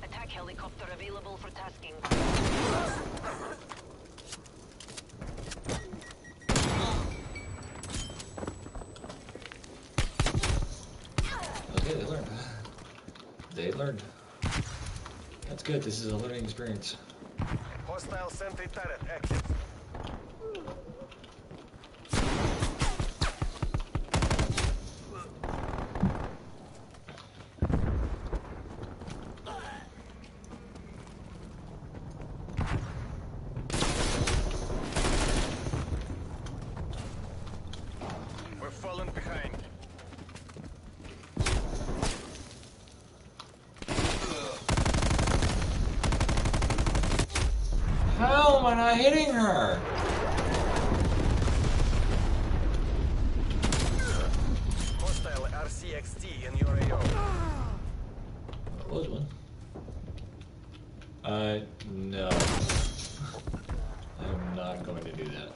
Attack helicopter available for tasking. Okay, they learned. They learned. That's good. This is a learning experience. Hostile sentry turret active. We're falling behind. How am I not hitting her? Hostile RCXT in your AO. That was one. No. I'm not going to do that.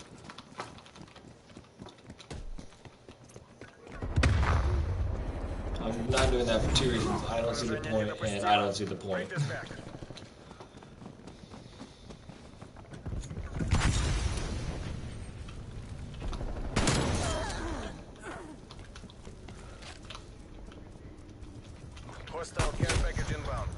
I'm not doing that for two reasons. I don't see the point, and I don't see the point. Bring this back. Hostile care package inbound.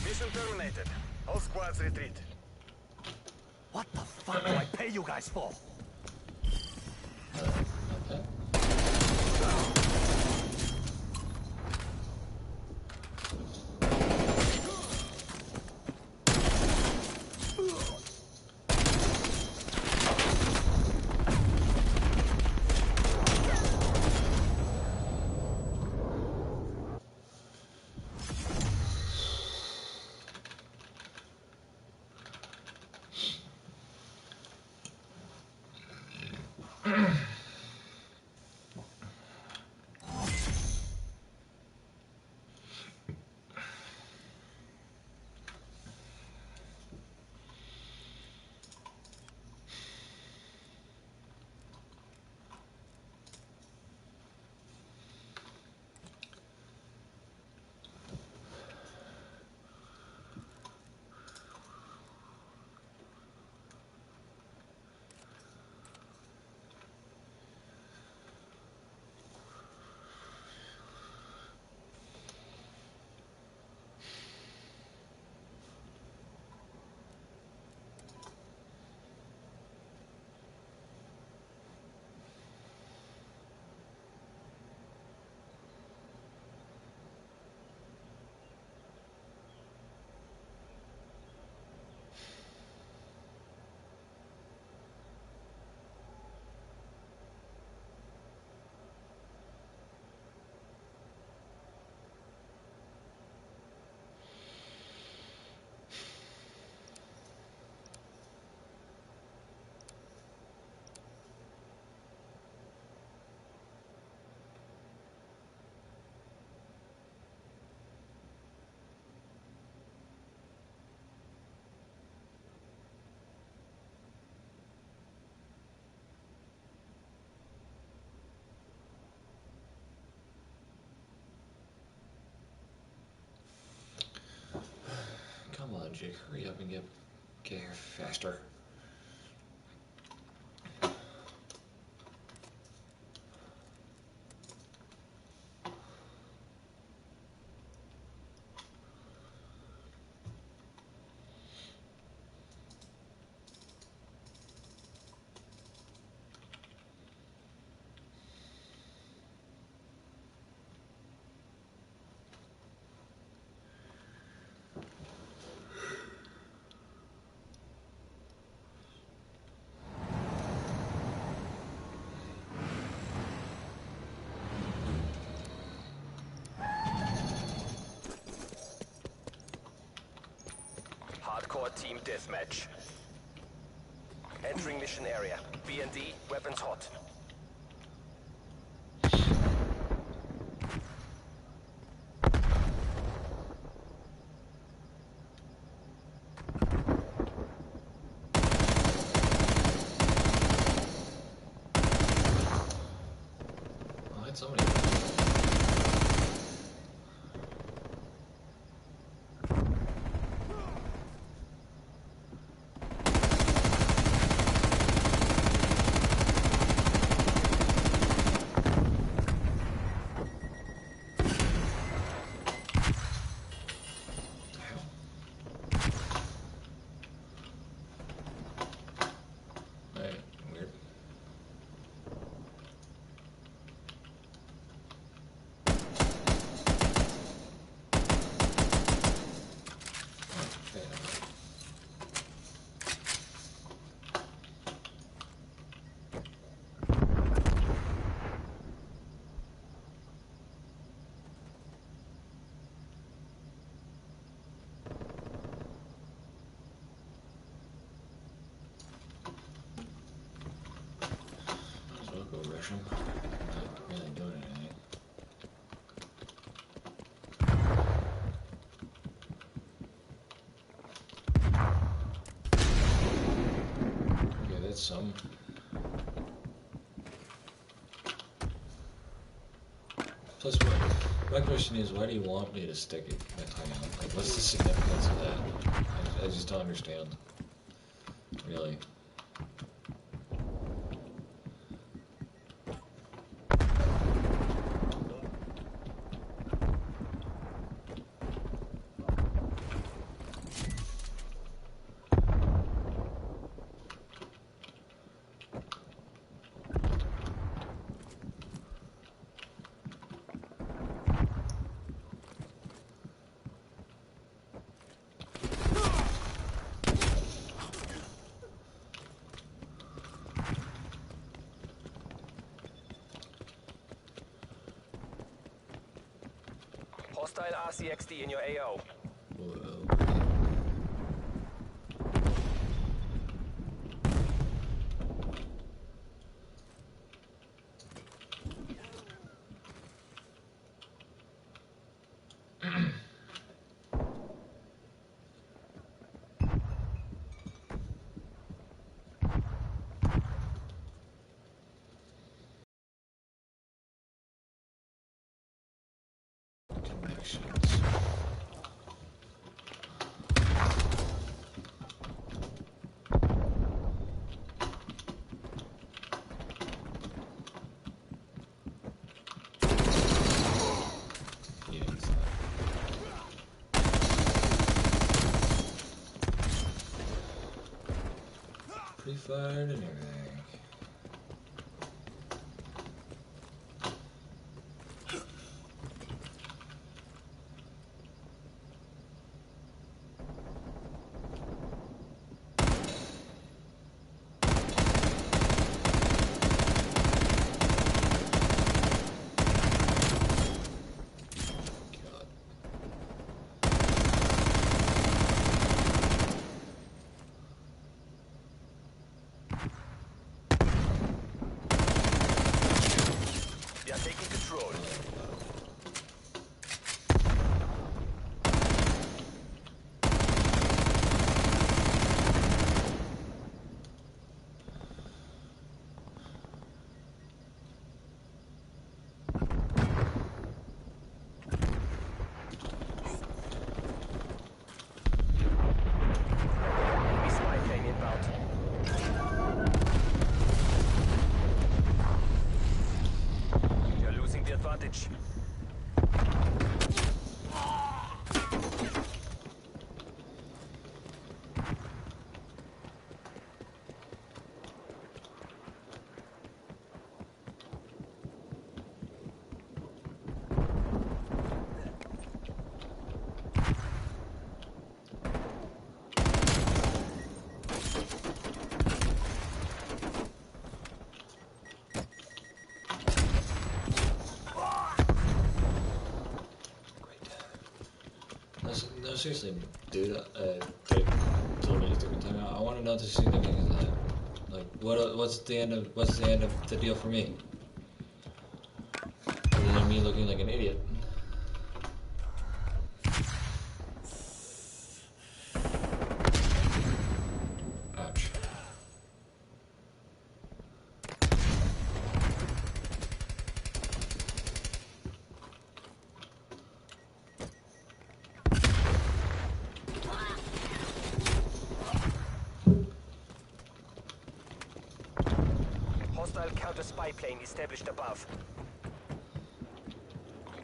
Mission terminated. All squads retreat. What the fuck do I pay you guys for? Okay. Come on, Jake, hurry up and get here faster. Hardcore team deathmatch. Entering mission area. B&D, weapons hot. I hit somebody. Alright, weird. Might as well go rush him. Not really doing anything. Okay. some. Plus, my question is, why do you want me to stick it my tongue out? Like, what's the significance of that? I just don't understand. Really. Hostile RCXD in your AO. Connections. Yeah, he's pre-fired and everything. God. We are taking control. Enemy spy plane inbound. You're losing the advantage. No, seriously, dude. They told me to take time out. I want to know the significance of that. Like, what's the end of the deal for me? Other than me looking like an idiot. Ouch. Hostile counter spy plane established above.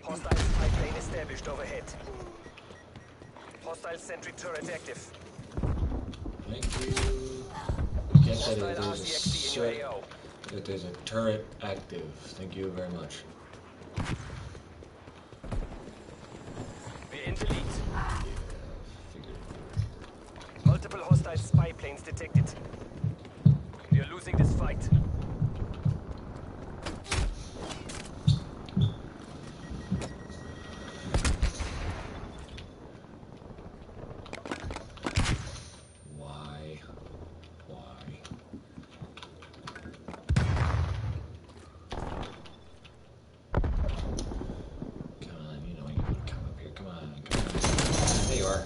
Hostile spy plane established overhead. Hostile sentry turret active. Thank you. Get Hostile that RCXD in your AO. that there's a turret active. Thank you very much. We're in the lead. Yeah, figured. Multiple hostile spy planes detected. We are losing this fight. Why? Come on, you know you want to come up here. Come on. There you are.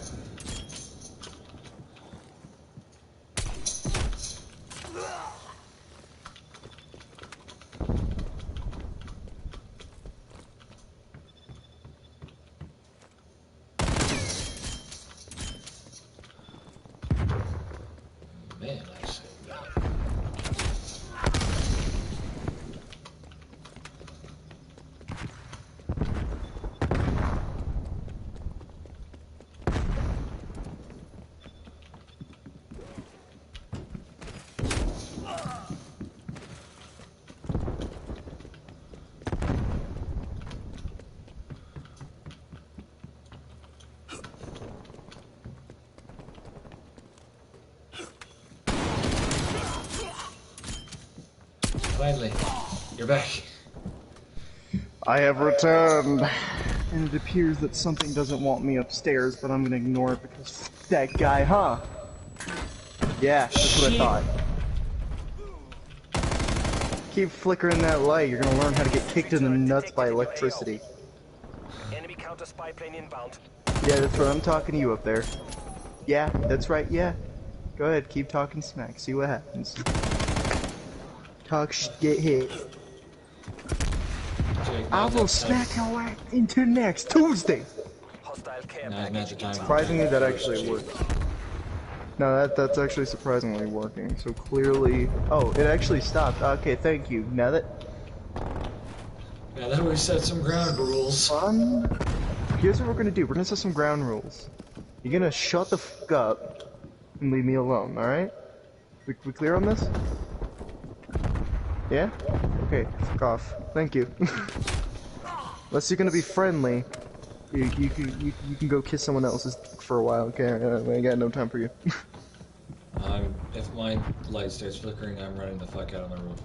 Man, I say. Finally, you're back. I have returned. And it appears that something doesn't want me upstairs, but I'm gonna ignore it because f that guy, huh? Yeah, that's what I thought. Keep flickering that light, you're gonna learn how to get kicked in the nuts by electricity. Enemy counter spy plane inbound. Yeah, that's what I'm talking to you up there. Yeah, that's right, yeah. Go ahead, keep talking smack, see what happens. Talk get hit. I will smack your ass into next Tuesday! Hostile care Now, package. magic time. Surprisingly, that actually worked. No, that's actually surprisingly working. So clearly... Oh, it actually stopped. Okay, thank you. Now that... Yeah, then we set some ground rules. Fun. Here's what we're gonna do. We're gonna set some ground rules. You're gonna shut the fuck up and leave me alone, alright? We clear on this? Yeah? Okay, fuck off. Thank you. Unless you're gonna be friendly, you can go kiss someone else's for a while, okay? I got no time for you. If my light starts flickering, I'm running the fuck out of my room.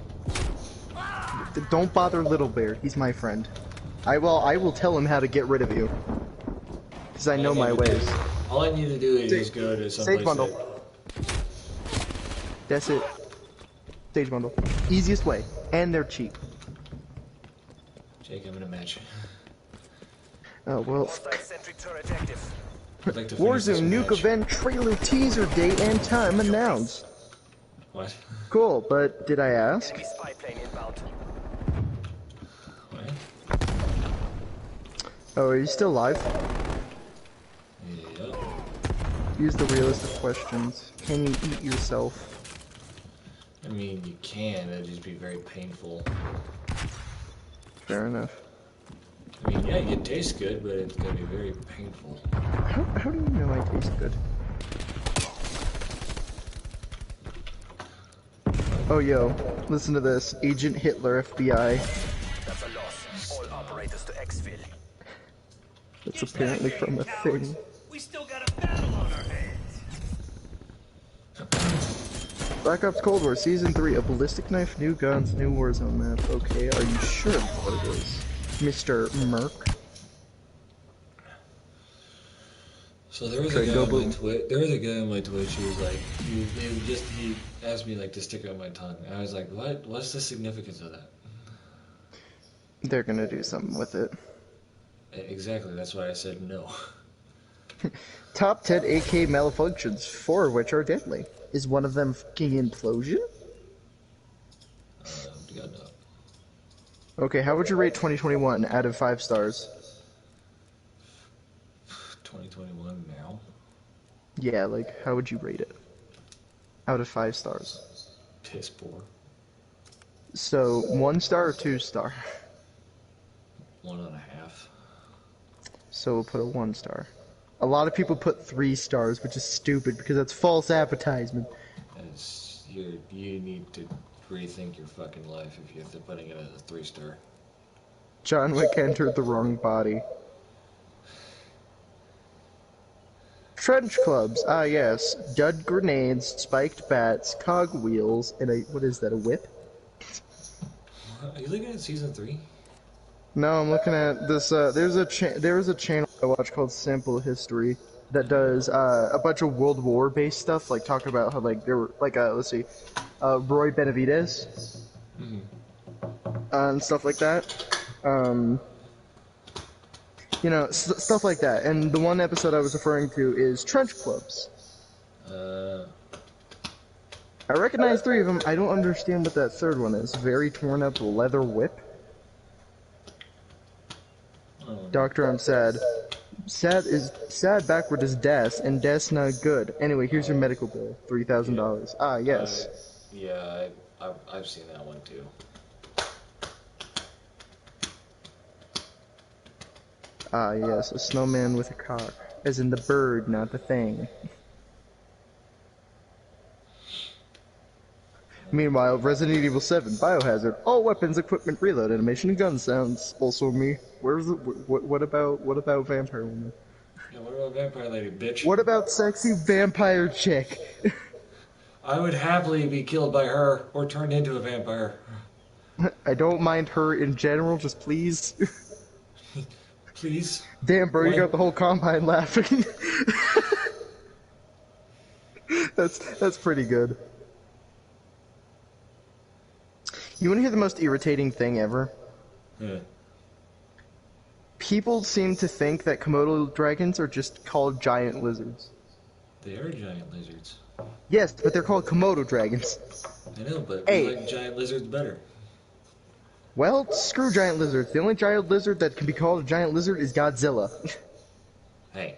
Don't bother Little Bear, he's my friend. I will tell him how to get rid of you. Because I know my ways. All I need to do is just go to someplace. Stage bundle. That's it. Stage bundle. Easiest way. And they're cheap. Jake, I'm in a match. Oh, well. Hostile sentry turret active. I'd like to finish this Warzone Nuke match. event trailer teaser date and time announced. What? Cool, but did I ask? Enemy spy plane inbound. What? Oh, are you still live? Yep. Use the realistic questions. Can you eat yourself? I mean, you can, it'd just be very painful. Fair enough. I mean, yeah, it tastes good, but it's gonna be very painful. How do you know I taste good? Oh, yo, listen to this. Agent Hitler, FBI. That's a loss. All operators to exfil. That's apparently from a thing. We still got a battle on our hands. Black Ops Cold War Season 3, a ballistic knife, new guns, new Warzone map. Okay, are you sure that's what it is? Mr. Merc? So there was Okay, a guy go on my boom. Twitch. There was a guy on my Twitch who was like, he asked me like to stick out my tongue. And I was like, what? What's the significance of that? They're gonna do something with it. Exactly. That's why I said no. Top 10 AK malfunctions, 4 of which are deadly. Is one of them fucking implosion? God no. Okay, how would you rate 2021 out of 5 stars? 2021 now. Yeah, like, how would you rate it? Out of 5 stars. Piss poor. So, 1 star or 2 star? 1.5. So we'll put a 1 star. A lot of people put 3 stars, which is stupid because that's false advertisement. You need to rethink your fucking life if you're putting it as a 3-star. John Wick entered the wrong body. Trench clubs, ah yes. Dud grenades, spiked bats, cog wheels, and a, what is that, a whip? Are you looking at season 3? No, I'm looking at this, there's a channel I watch called Sample History that does, a bunch of World War based stuff, like talk about how, like, there were, like, let's see, Roy Benavides, and stuff like that. You know, stuff like that. And the one episode I was referring to is trench clubs. I recognize 3 of them. I don't understand what that 3rd one is. Very torn up leather whip. Doctor, I'm sad. Sad backward is das, and das not good. Anyway, here's your medical bill, $3,000. Ah, yes. Yeah, I've seen that one too. Ah, yes, a snowman with a cock. As in the bird, not the thing. Meanwhile, Resident Evil 7, Biohazard, all weapons, equipment, reload, animation, and gun sounds. Also me. Where's the, what about Vampire Woman? Yeah, what about Vampire Lady, bitch? What about sexy vampire chick? I would happily be killed by her or turned into a vampire. I don't mind her in general, just please. Please? Damn, bro, you got the whole combine laughing. That's pretty good. You want to hear the most irritating thing ever? Yeah. People seem to think that Komodo dragons are just called giant lizards. They are giant lizards. Yes, but they're called Komodo dragons. I know, but Hey. we like giant lizards better. Well, screw giant lizards. The only giant lizard that can be called a giant lizard is Godzilla. Hey.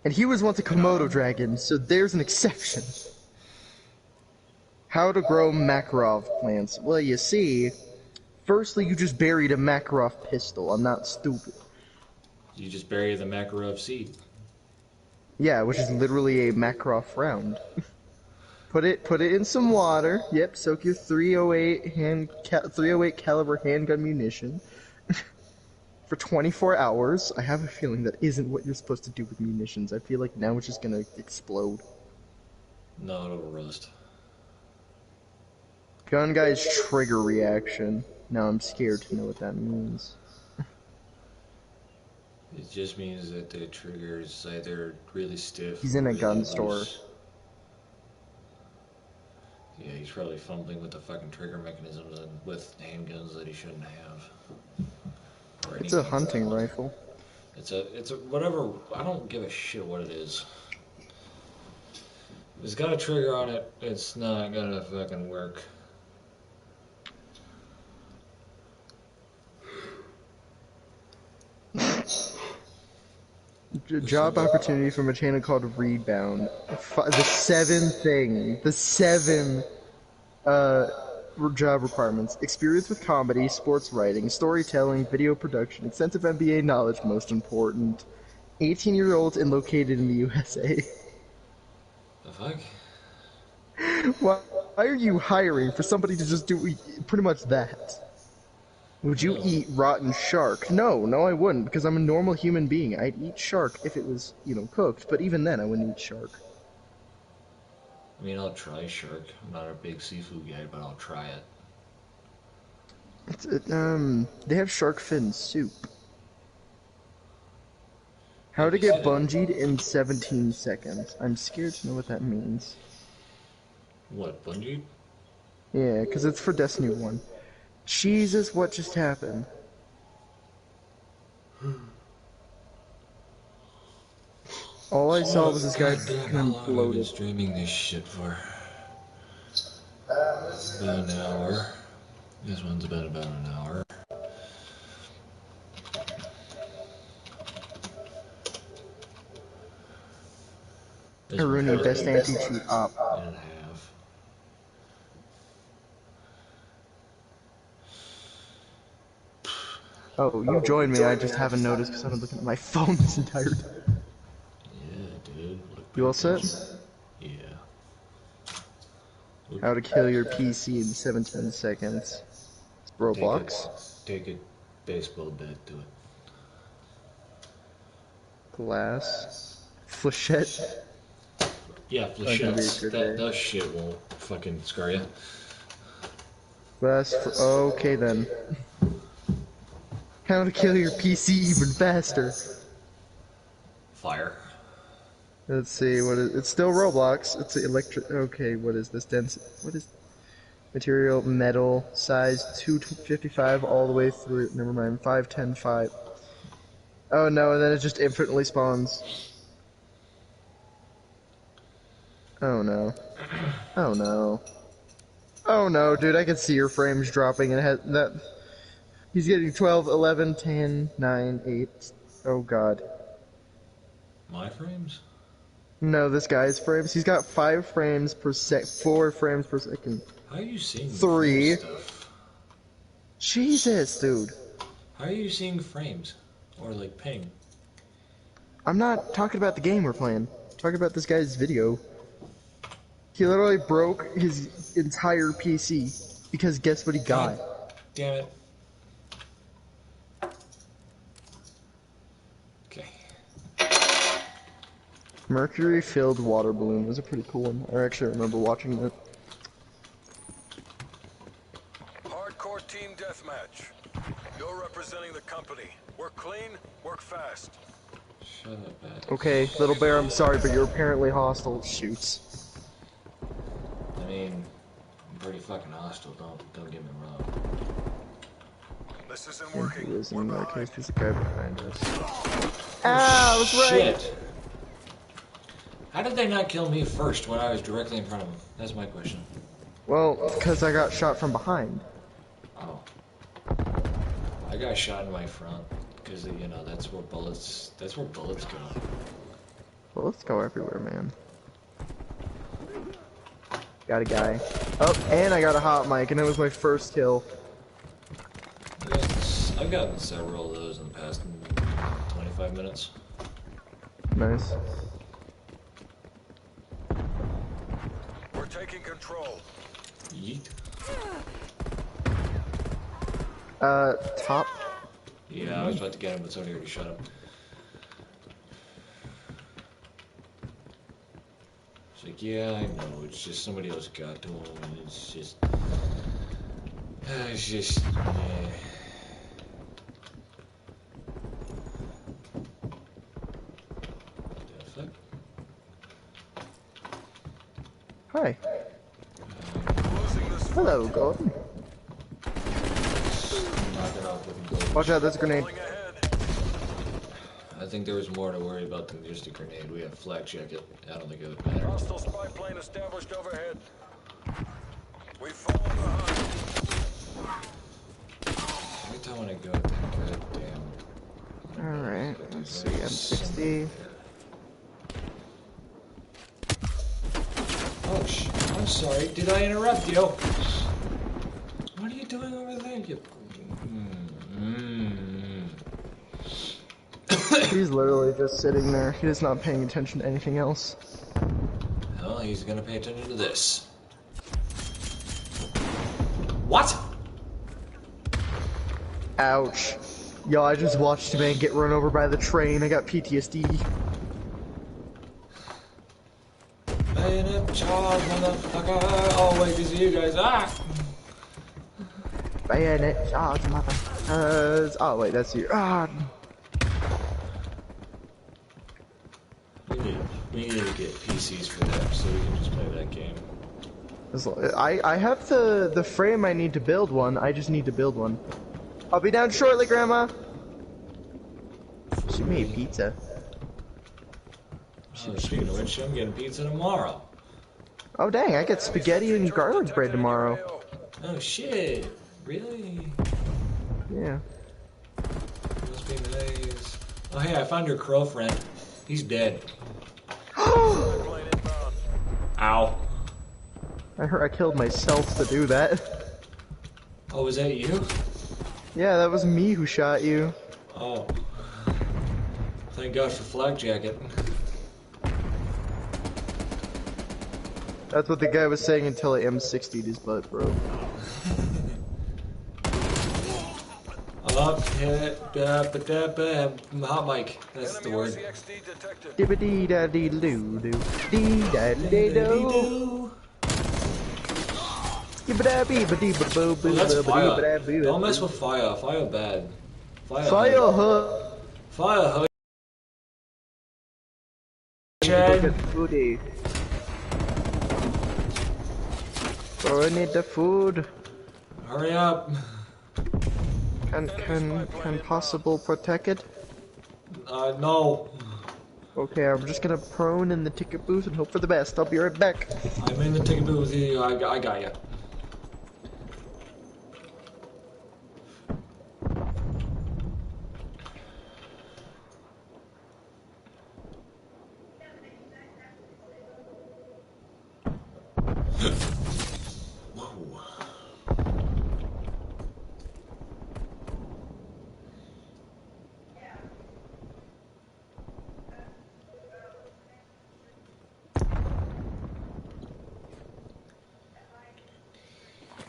And he was once a Komodo dragon, so there's an exception. How to grow Makarov plants. Well, you see, firstly, you just buried a Makarov pistol. I'm not stupid. You just bury the Makarov seed. Yeah, which is literally a Makarov round. Put it in some water. Yep, soak your 308 caliber handgun munition for 24 hours. I have a feeling that isn't what you're supposed to do with munitions. I feel like now it's just gonna explode. No, it'll rust. Gun guy's trigger reaction. Now I'm scared to know what that means. It just means that the trigger is either really stiff. He's in a or really gun loose. store. Yeah, he's probably fumbling with the fucking trigger mechanisms and with handguns that he shouldn't have. Or It's a anything. hunting rifle. It's a whatever. I don't give a shit what it is. If it's got a trigger on it, it's not gonna fucking work. Job opportunity from a channel called Rebound. The seven job requirements: experience with comedy, sports writing, storytelling, video production, extensive MBA knowledge, most important, 18-year-olds and located in the USA. The fuck? Why are you hiring for somebody to just do pretty much that? Would you eat rotten shark? No, I wouldn't, because I'm a normal human being. I'd eat shark if it was, cooked, but even then I wouldn't eat shark. I mean, I'll try shark. I'm not a big seafood guy, but I'll try it. They have shark fin soup. How to get bungeed in 17 seconds. I'm scared to know what that means. What, bungee? Yeah, because it's for Destiny 1. Jesus, what just happened? All I saw was this guy How long have I been imploded. streaming this shit for? About an hour. This one's been about an hour. Haruni, best anti-cheat op. And a half. Oh, you joined me, I just haven't noticed because I've been looking at my phone this entire time. Yeah, dude. Look You all back set? at- Yeah. How to kill your PC in 17 seconds. It's Roblox. Take a baseball bat to it. Glass. Flechette. Yeah, gonna be a flechettes. good day. That shit won't fucking scar you. Glass. Okay then. How to kill your PC even faster. Fire. Let's see, what is it's still Roblox. It's electric. Okay, what is this? What is material? Metal size 255 all the way through. Never mind. 5, 10, 5. Oh no, and then it just infinitely spawns. Oh no. Oh no. Oh no, dude, I can see your frames dropping and it has that. He's getting 12, 11, 10, 9, 8. Oh god. My frames? No, this guy's frames. He's got 5 frames per sec, 4 frames per second. How are you seeing the 3. frame stuff? Jesus, dude. How are you seeing frames? Or like ping? I'm not talking about the game we're playing. I'm talking about this guy's video. He literally broke his entire PC because guess what he got? God damn it. Okay. Mercury-filled water balloon was a pretty cool one. I actually remember watching that. Hardcore team deathmatch. You're representing the company. Work clean, work fast. Shut up, Matt. Okay, Little Bear, I'm sorry, but you're apparently hostile. Shoots. I mean, I'm pretty fucking hostile, don't get me wrong. This isn't And working. who is We're in that behind. case? There's a guy behind us. Ah, I was right! Shit! How did they not kill me first when I was directly in front of them? That's my question. Well, because I got shot from behind. Oh. I got shot in my front. Because, you know, that's where bullets go. Well, let's go everywhere, man. Got a guy. Oh, and I got a hot mic, and it was my first kill. I've gotten several of those in the past 25 minutes. Nice. We're taking control. Yeet. Top. Yeah, I was about to get him, but somebody already shot him. It's like, yeah, I know, it's just somebody else got to him, and it's just... yeah. The fuck? Hi. Losing this Hello, Golden. Knock it off with a gold. Watch out, that's a grenade. pulling ahead. I think there was more to worry about than just a grenade. We have flak jacket. I don't think it would matter. Hostile spy plane established overhead. We fall behind. Every time when I go at that goddamn... Alright, let's see, M60. Oh, I'm sorry. Did I interrupt you? What are you doing over there? You... He's literally just sitting there. He's not paying attention to anything else. Well, he's gonna pay attention to this. What? Ouch. Yo, I just watched a man get run over by the train. I got PTSD. Bayonet charge, motherfucker! Oh wait, these are you guys. Ah! Bayonet charge, motherfuckers. Oh, wait, that's you. Ah. We need to get PCs for that so we can just play that game. I have the frame I need to build one. I just need to build one. I'll be down shortly, Grandma. She made pizza. Oh, speaking of which, I'm getting pizza tomorrow. Oh, dang, I get spaghetti and garlic bread tomorrow. Oh shit! Really? Yeah. Must be nice. Oh hey, I found your crow friend. He's dead. Plane inbound. Ow. I killed myself to do that. Oh, was that you? Yeah, that was me who shot you. Oh. Thank God for flak jacket. That's what the guy was saying until I M60'd his butt, bro. Up, hit, hot mic. That's the Enemy word. RCXD detected. Dibbity da dee doo doo. Dee da dee doo. Gibbida bee ba dee ba boo boo Oh, that's ba fire. dee ba boo. Don't mess with fire. Fire bad. Fire. Fire hood. hood. Fire hood. Go Chad. get foodie. Oh, I need the food. Hurry up. Can possible protect it? No. Okay, I'm just gonna prone in the ticket booth and hope for the best. I'll be right back. I'm in the ticket booth with you. I got you. Whoa.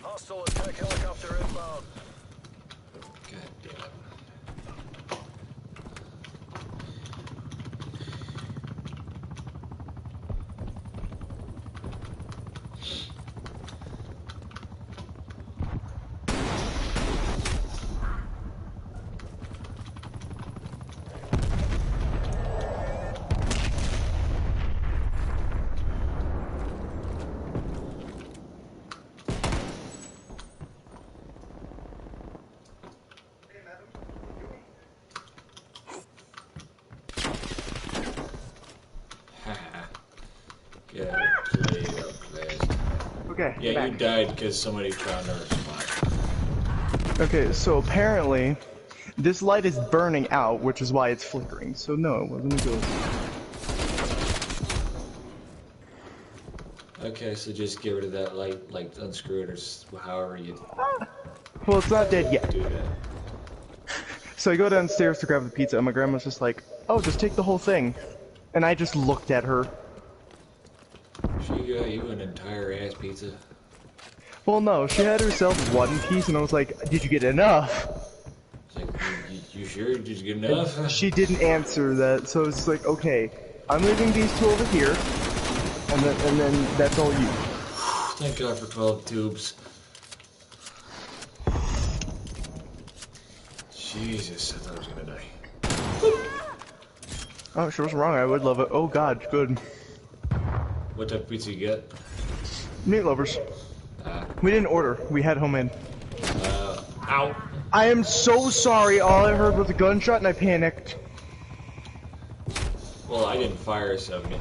Hostile attack helicopter inbound. God damn it. Get outplayed. Okay. Yeah, back. you died because somebody found our spot. Okay, so apparently, this light is burning out, which is why it's flickering. So no, it wasn't a ghost. Okay, so just get rid of that light, like unscrew it or however you Well, it's not dead yet. do that. So I go downstairs to grab the pizza, and my grandma's just like, "Oh, just take the whole thing." And I just looked at her. She got you an entire ass pizza. Well, no, she had herself one piece, and I was like, "Did you get enough?" It's like, you sure? Did you get enough? She didn't answer that, so it's like, "Okay, I'm leaving these two over here, and then that's all you." Thank God for 12 tubes. Jesus, I thought I was gonna die. Oh, she was wrong. I would love it. Oh God, good. What type of pizza you get? Meat lovers. We didn't order. We had homemade. Ow! I am so sorry. All I heard was a gunshot, and I panicked. Well, I didn't fire, so yeah.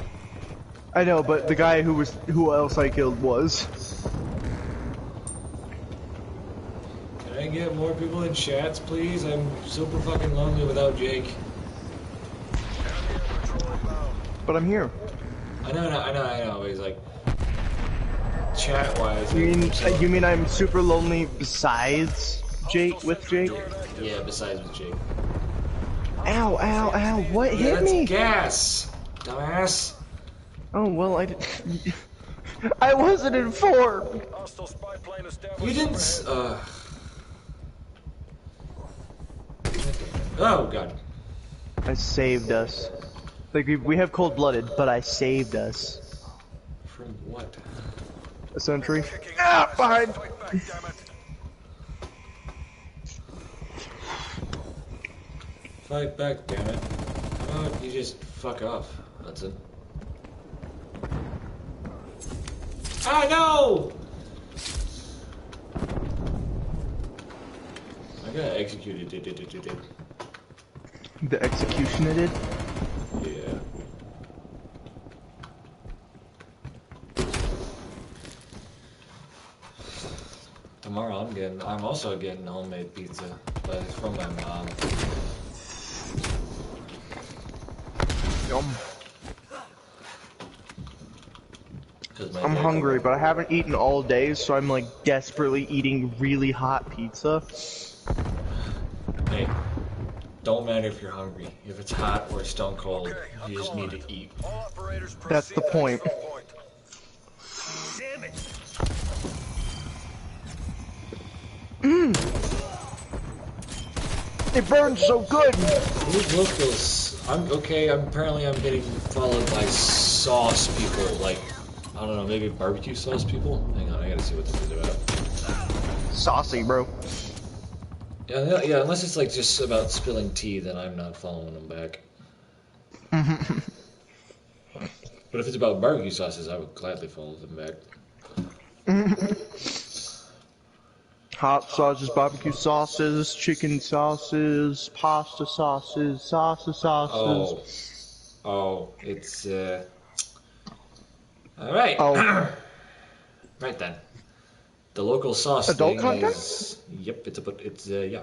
I know, but the guy who else I killed was. Can I get more people in chats, please? I'm super fucking lonely without Jake. But I'm here. I know. But he's like, chat-wise. You mean I'm super lonely besides Jake, with Jake? Yeah, besides with Jake. Ow, ow, ow, what Yeah, hit that's me? gas, dumbass. Oh, well, I didn't... I wasn't informed! Hostile spy plane established. You didn't. Oh god. I saved us. Like, we have cold-blooded, but I saved us. From what? A sentry. Ah, behind! Fight back, damn it. Fight back, damn it. How about you just fuck off, Hudson? Ah, no! I got executed. The execution it did? Yeah. Tomorrow I'm also getting homemade pizza, but it's from my mom. Yum. I'm dad- hungry, but I haven't eaten all day, so I'm like desperately eating really hot pizza. Hey, don't matter if you're hungry. If it's hot or stone cold, Okay, you just come need on. to eat. All operators That's the proceed to point. exfil point. Damn it! It burns so good! Who's locals? Apparently I'm getting followed by sauce people, like, I don't know, maybe barbecue sauce people? Hang on, I gotta see what this is about. Saucy, bro. Yeah, unless it's like just about spilling tea, then I'm not following them back. But if it's about barbecue sauces, I would gladly follow them back. Hot sauces, barbecue sauces, chicken sauces, pasta sauces, sauces. Oh, it's, Alright. Oh. Right then. The local sauce Adult thing content? is... Yep, yeah.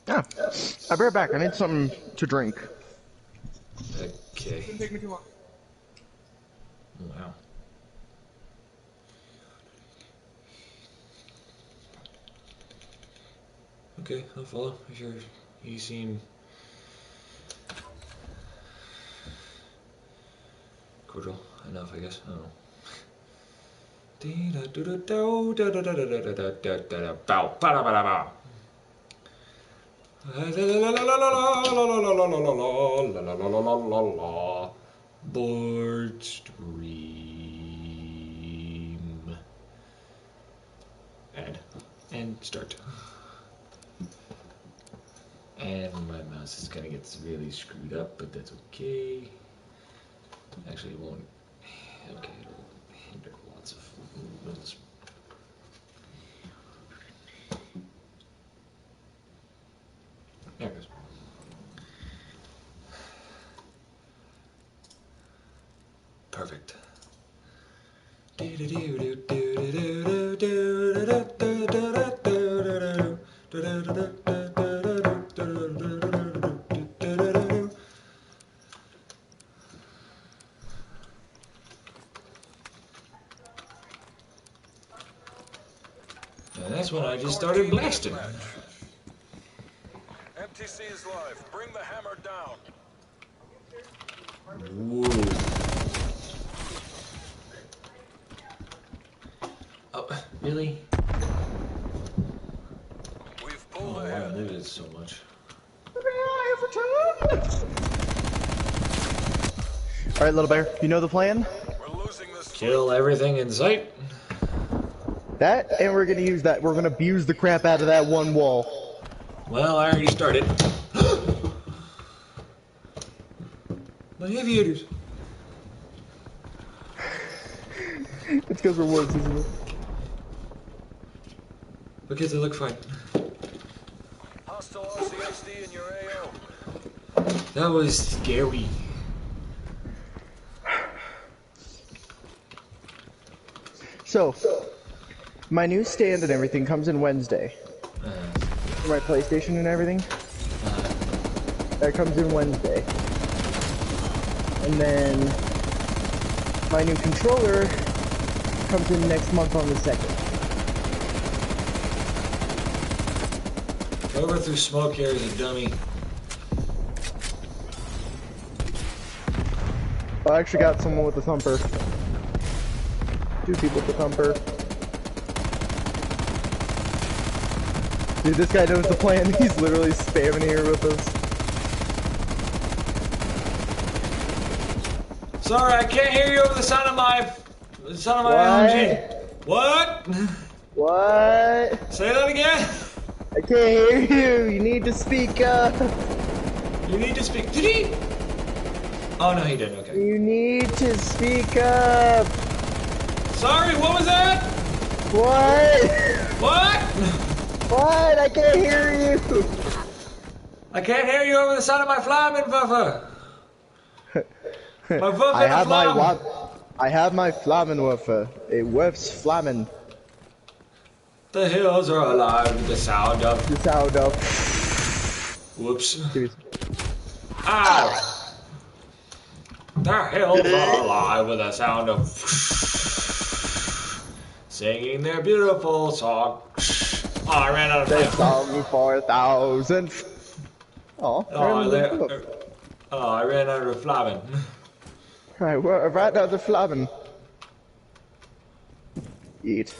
Yeah. I'll be right back. I need something to drink. Okay. Take me too long. Wow. Okay, I'll follow. If you seem cordial enough, I guess. I don't know. Board stream. Add. And start. And my mouse is gonna get really screwed up, but that's okay. Actually, it won't. Okay, it'll hinder lots of movements. There it goes. Perfect. And that's when I just started blasting. MTC is live. Bring the hammer down. Whoa. Oh, really? We've Oh, pulled I ahead. moved it so much. Alright, little bear, you know the plan? We're losing this. Kill everything in sight. That, and we're gonna use that. We're gonna abuse the crap out of that one wall. Well, I already started. My aviators. It's because we're woods, isn't it? Because they look fine. Hostile RCXD in your AO. That was scary. So, my new stand and everything comes in Wednesday. For my PlayStation and everything. That comes in Wednesday. And then my new controller comes in next month on the 2nd. Whoever threw smoke here is a dummy. I actually got someone with a thumper. 2 people with a thumper. Dude, this guy knows the plan. He's literally spamming here with us. Sorry, I can't hear you over the sound of my LMG. What? What? Say that again. I can't hear you. You need to speak up. You need to speak. Did he? Oh no, he didn't. Okay. You need to speak up. Sorry, what was that? What? What? What? I can't hear you. I can't hear you over the sound of my Flammenwerfer. My Wurf I and have the Flam. I have my Flammenwerfer. It works Flammen. The hills are alive with the sound of. The sound of. Whoops. Dude. Ow! The hills are alive with the sound of. Singing their beautiful song. Oh, I ran out of They time. song 4,000. Oh, I ran out of Flamen. Right, we're right now the Flamen. Eat.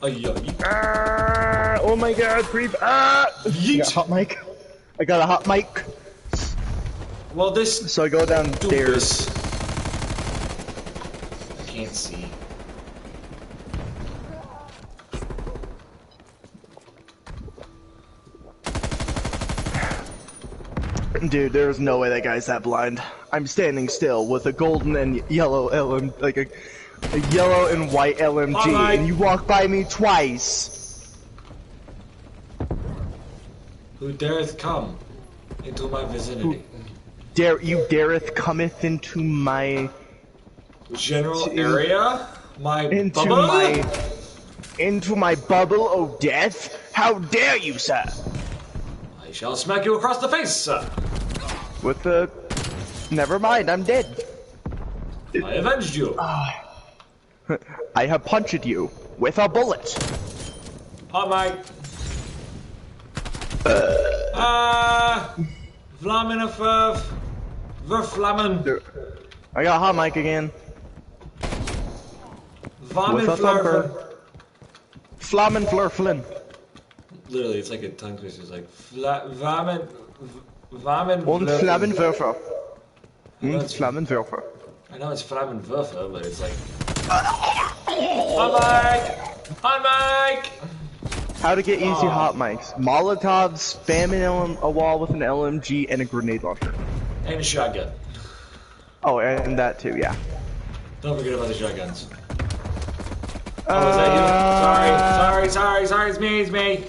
Oh, yeah. Ah, oh my god, creep. Ah! I got a Yeet. hot mic. I got a hot mic. Well, this. So I go downstairs. I can't see. Dude, there's no way that guy's that blind. I'm standing still with a golden and yellow like a yellow and white LMG, Alright. and you walk by me twice. Who dareth come into my vicinity? You dareth cometh into my General area? My into bubble? into my bubble, oh death! How dare you, sir? I shall smack you across the face, sir. With the never mind, I'm dead. I avenged you. I have punched you with a bullet. Hot mic. Vlammen of Vervlammen. I got hot mic again. Vlammen With a thumper. Flurfen. Flammen Flurflin. Literally, it's like a tongue twister. It's like Vlammen. Vlammen. Und Flammenwerfer. know Und it's- Flammenwerfer. I know it's Flammenwerfer, but it's like. Hot mic! Hot mic! How to get easy hot mics. Molotov, spamming a wall with an LMG and a grenade launcher. And a shotgun. Oh, and that too, yeah. Don't forget about the shotguns. Oh, is that you? Sorry, it's me.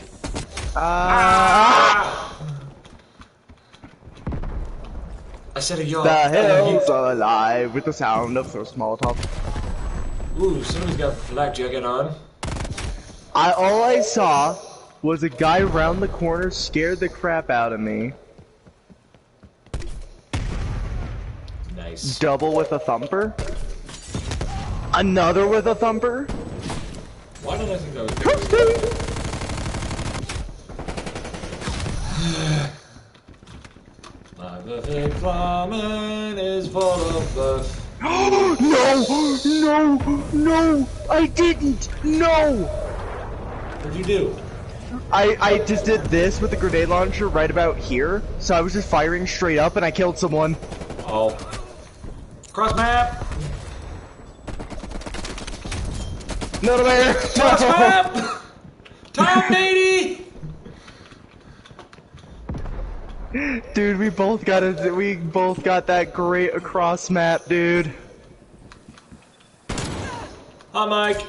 I said a yo. The hills are alive with the sound of first Molotov. Ooh, somebody's got a flak jacket on. All I saw was a guy round the corner scared the crap out of me. Nice. Double with a thumper. Another with a thumper. Why did I think that was Toasty! My perfect Flammen is full of birth. No! I didn't! No! What'd you do? I just did this with the grenade launcher right about here, so I was just firing straight up and I killed someone. Oh. Cross map! No, where? Cross map! Tom 80! Dude, we both got that great across map, dude. Hot mic.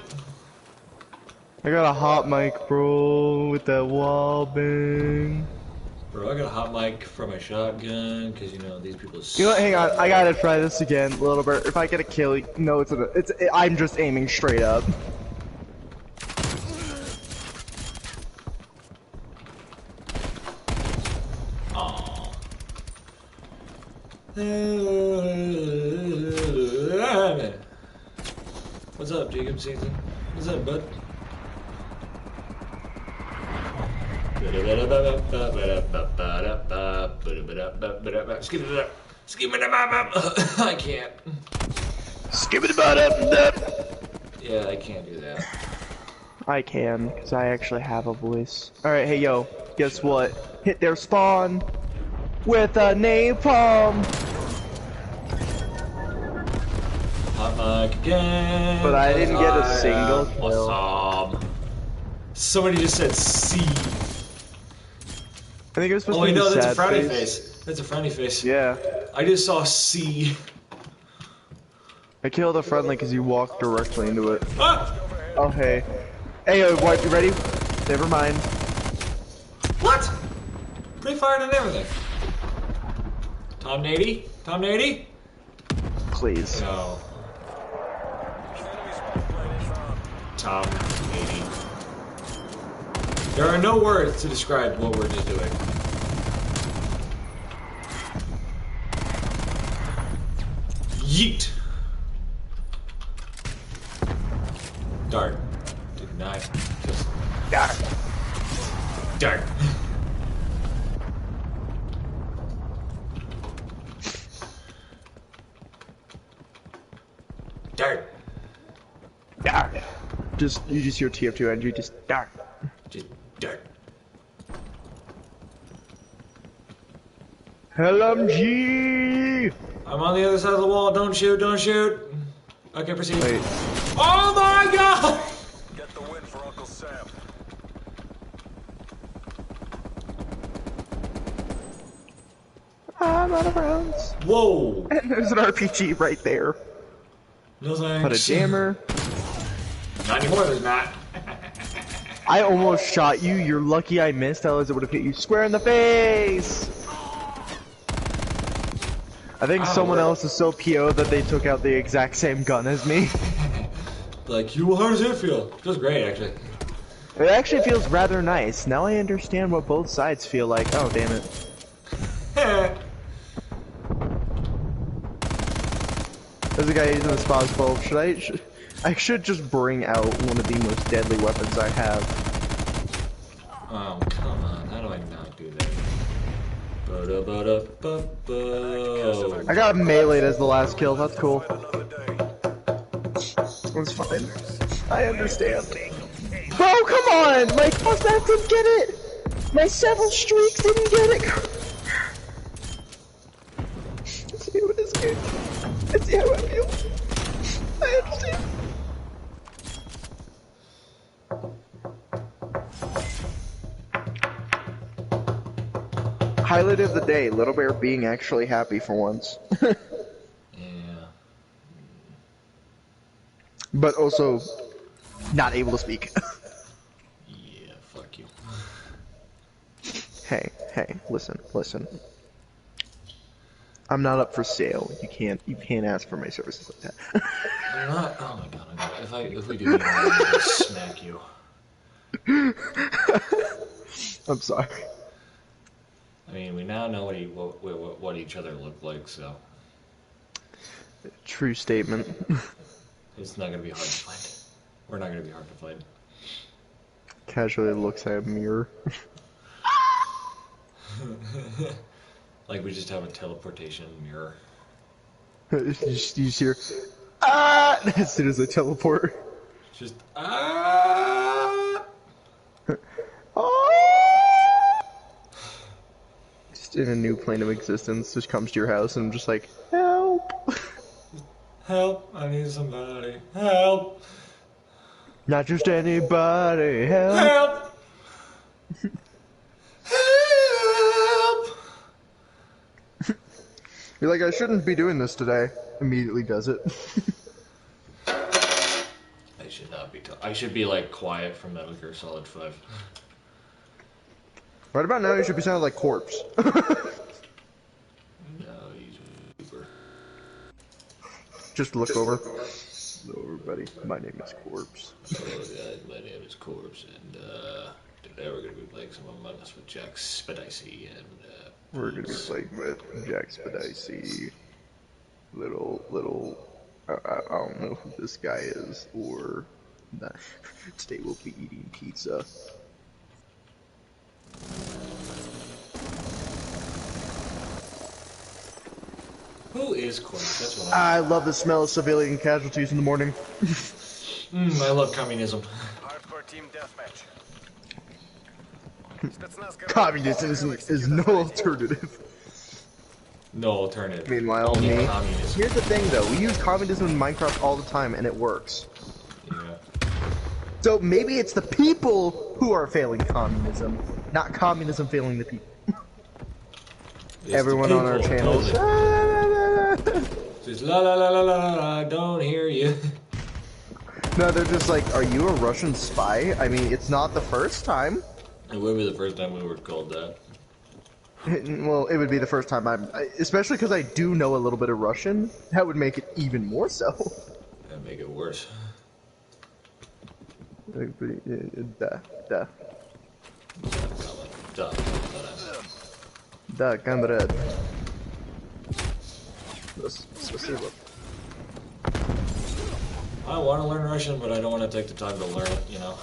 I got a hot mic, bro, with that wall bang. Bro, I got a hot mic for my shotgun, cause you know, these people You know what, hang on, I gotta try this again a little bit. If I get a kill, no, I'm just aiming straight up. Aww. What's up, Jacob Season? What's up, bud? Skip it up. Skip it up. I can't. Skip it about it. Yeah, I can't do that. I can, because I actually have a voice. Alright, hey yo, guess what? Hit their spawn with a napalm! Hot mic again. But I didn't get a single am kill. Awesome. Somebody just said C. I think it was supposed Oh to wait, be no, that's a sad frowny face. That's a frowny face. Yeah. I just saw C. I killed a friendly because you walked directly into it. Ah! Oh, hey. Hey, yo, what, you ready? Never mind. What? Pre-fired and everything. Tom Nady? Tom Nady? Please. No. Enemy spy plane is on. Tom Nady. There are no words to describe what we're just doing. Yeet. Dart. Did not just Dart. dart. Dart. Dart. You just hear TF2 NG, just dart. Just dart. LMG! I'm on the other side of the wall. Don't shoot. Don't shoot. Okay, proceed. Wait. Oh my god! Get the win for Uncle Sam. I'm out of rounds. Whoa. And there's an RPG right there. No thanks. Put a jammer. Not anymore, there's not. I almost shot you. You're lucky I missed, otherwise it would have hit you square in the face. I think someone else is so PO that they took out the exact same gun as me. Like, how does it feel? It feels great, actually. It actually feels rather nice. Now I understand what both sides feel like. Oh, damn it. There's a guy using the Spaz 12. I should just bring out one of the most deadly weapons I have. Oh, come on. How do I not do I got meleeed as the last kill. That's cool. Another day. It's fine. I understand. Bro, come on! My first half didn't get it! My several streaks didn't get it! Let's see what this game. Let's see how I feel. I understand. Highlight of the day, Little Bear being actually happy for once. Yeah. But also, not able to speak. Yeah, fuck you. Hey, listen. I'm not up for sale. You can't ask for my services like that. I'm not. Oh my god! If we do, I'm gonna smack you. I'm sorry. I mean, we now know what each other look like, so True statement. it's not gonna be hard to find. We're not gonna be hard to find. Casually looks at a mirror. Like we just have a teleportation mirror. you just hear, ah! As soon as I teleport. Just Ah! Just in a new plane of existence, just comes to your house and I'm just like, help! help! I need somebody. Help! Not just anybody, help! Help! Help! You're like, I shouldn't be doing this today. Immediately does it. I should not be. I should be like quiet from Metal Gear Solid 5. Right about now, you should be sounding like Corpse. No, he's a Uber. Just look over. Hello, everybody. My name is Corpse. Hello guys, my name is Corpse, and today we're gonna be playing some Among Us with Jack Spadicy and We're gonna be playing with Jack Spadicy. Little. I don't know who this guy is, or not. Today we'll be eating pizza. Who is Corpse? That's what I love the smell of civilian casualties in the morning. I love communism. Hardcore team deathmatch. Communism is no alternative. No alternative. Meanwhile, Only me. communism. Here's the thing though, we use communism in Minecraft all the time and it works. Yeah. So maybe it's the people who are failing communism, not communism failing the people. It's Everyone the on our people, channels. totally. Just la la la la la la, I don't hear you. No, they're just like, are you a Russian spy? I mean, it's not the first time. It would be the first time we were called that. Well, it would be the first time especially because I do know a little bit of Russian. That would make it even more so. That'd make it worse. Да, Duh. да, камрад. Спасибо. I want to learn Russian, but I don't want to take the time to learn it, you know?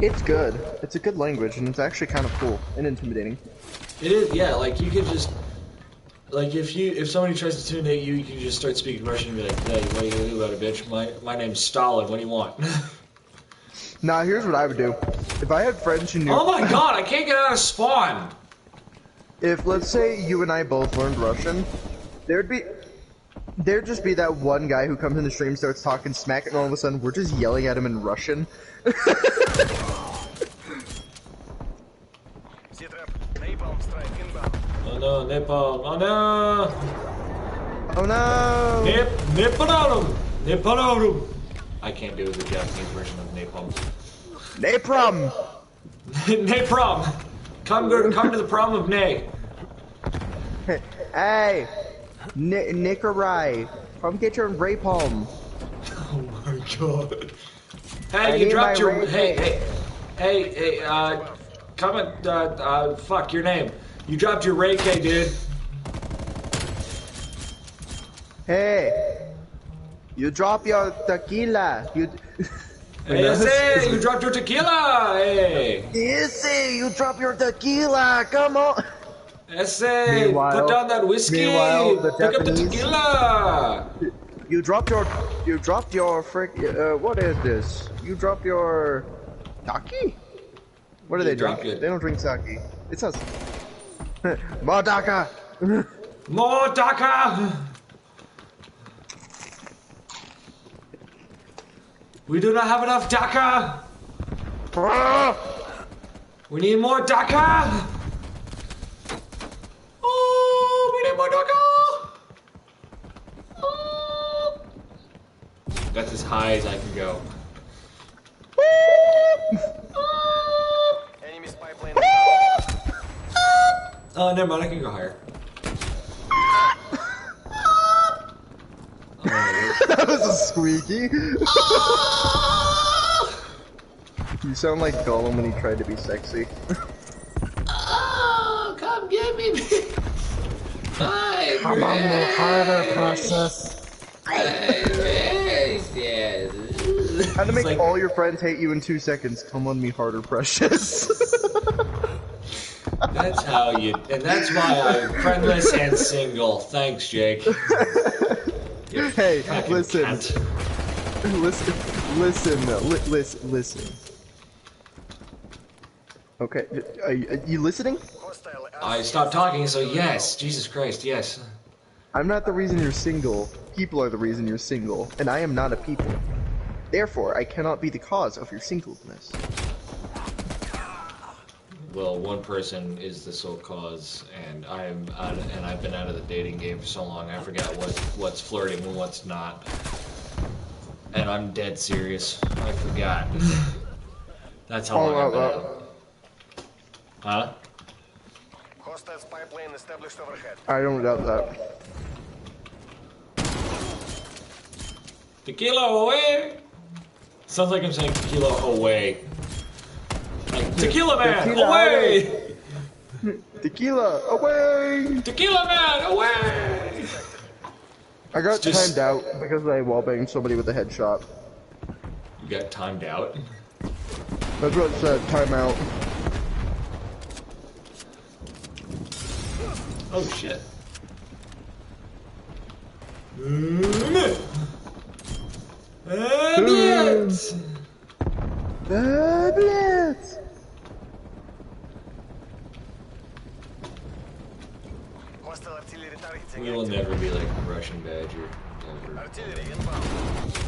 It's good. It's a good language, and it's actually kind of cool and intimidating. It is, yeah, like, you could just... Like, if somebody tries to intimidate you, you can just start speaking Russian and be like, hey, what are you gonna do about it, bitch? My name's Stalin, what do you want? Nah, here's what I would do. If I had friends who knew... Oh my god, I can't get out of spawn! If, let's say, you and I both learned Russian, there'd just be that one guy who comes in the stream, starts talking smack, and all of a sudden we're just yelling at him in Russian. Oh no, Nepal, oh no! Oh no! Nepal! I can't do the Japanese version of napalm. Napalm! Napalm! Come to the prom of Nay. Hey! Nikolai! Come get your napalm! Oh my god. I Hey, you need dropped my your... ray- Hey, come and, fuck your name. You dropped your Ray K, dude. Hey! You drop your tequila! You... Hey, yes, you dropped your tequila! Hey! Easy! You drop your tequila! Come on! Essay, Meanwhile- put down that whiskey. meanwhile, the Pick up the Japanese- tequila. You dropped your frick. What is this? You dropped your sake? What do they drink? dropped it. They don't drink sake. It says Madaka. More Daka. We do not have enough Daka. We need more Daka. Oh, we need more Daka. Oh. That's as high as I can go. Enemy spy plane. Oh, never mind. I can go higher. That was a squeaky. You sound like Gollum when he tried to be sexy. Oh, come get me. Come on, the harder process. How to make Like- all your friends hate you in 2 seconds. Come on me harder, precious. That's how you, and that's why I'm friendless and single. Thanks, Jake. You Hey, fucking listen. cunt. Listen. Okay, are you listening? Hostile. I stopped talking, so yes. Jesus Christ, yes. I'm not the reason you're single. People are the reason you're single, and I am not a people. Therefore, I cannot be the cause of your singleness. Well, one person is the sole cause, and I've been out of the dating game for so long. I forgot what's flirting and what's not. And I'm dead serious. I forgot. That's how long I've been out. Huh? Hostile spy plane established overhead. I don't doubt that. Tequila away! Sounds like I'm saying tequila away. Like, tequila man, Tequila away! Tequila, away! Tequila man, away! I got It's just- timed out because I wallbanged somebody with a headshot. You got timed out? That's what it said, timeout. Oh shit. Blitz! Blitz! Hostile artillery targeting. We will never be like Russian Badger. Never. Artillery inbound.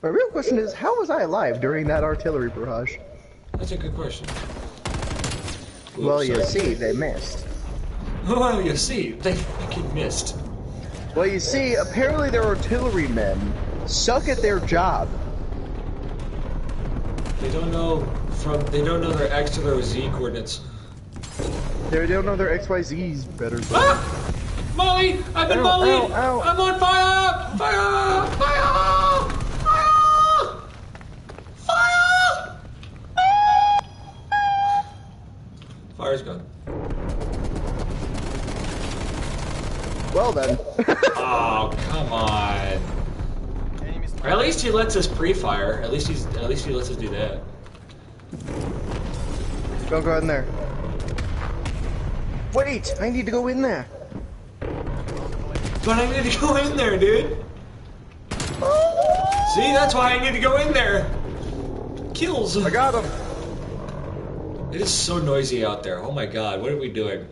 My real question is, how was I alive during that artillery barrage? That's a good question. Well, Oops, you sorry. see, they missed. Well, you see, they fucking missed. Well, you see, apparently their artillerymen suck at their job. They don't know their X to their Z coordinates. They don't know their XYZs better. So. Ah! Molly! I've been Ow, mollied! ow, ow. I'm on fire! Fire! Fire! Fire! Fire! Fire's gone. Well then. Oh, come on. Enemy spy Or at least he lets us pre-fire. At least he lets us do that. Don't go in there. Wait, I need to go in there. But I need to go in there, dude. See, that's why I need to go in there. Kills. I got him. It is so noisy out there. Oh my god, what are we doing?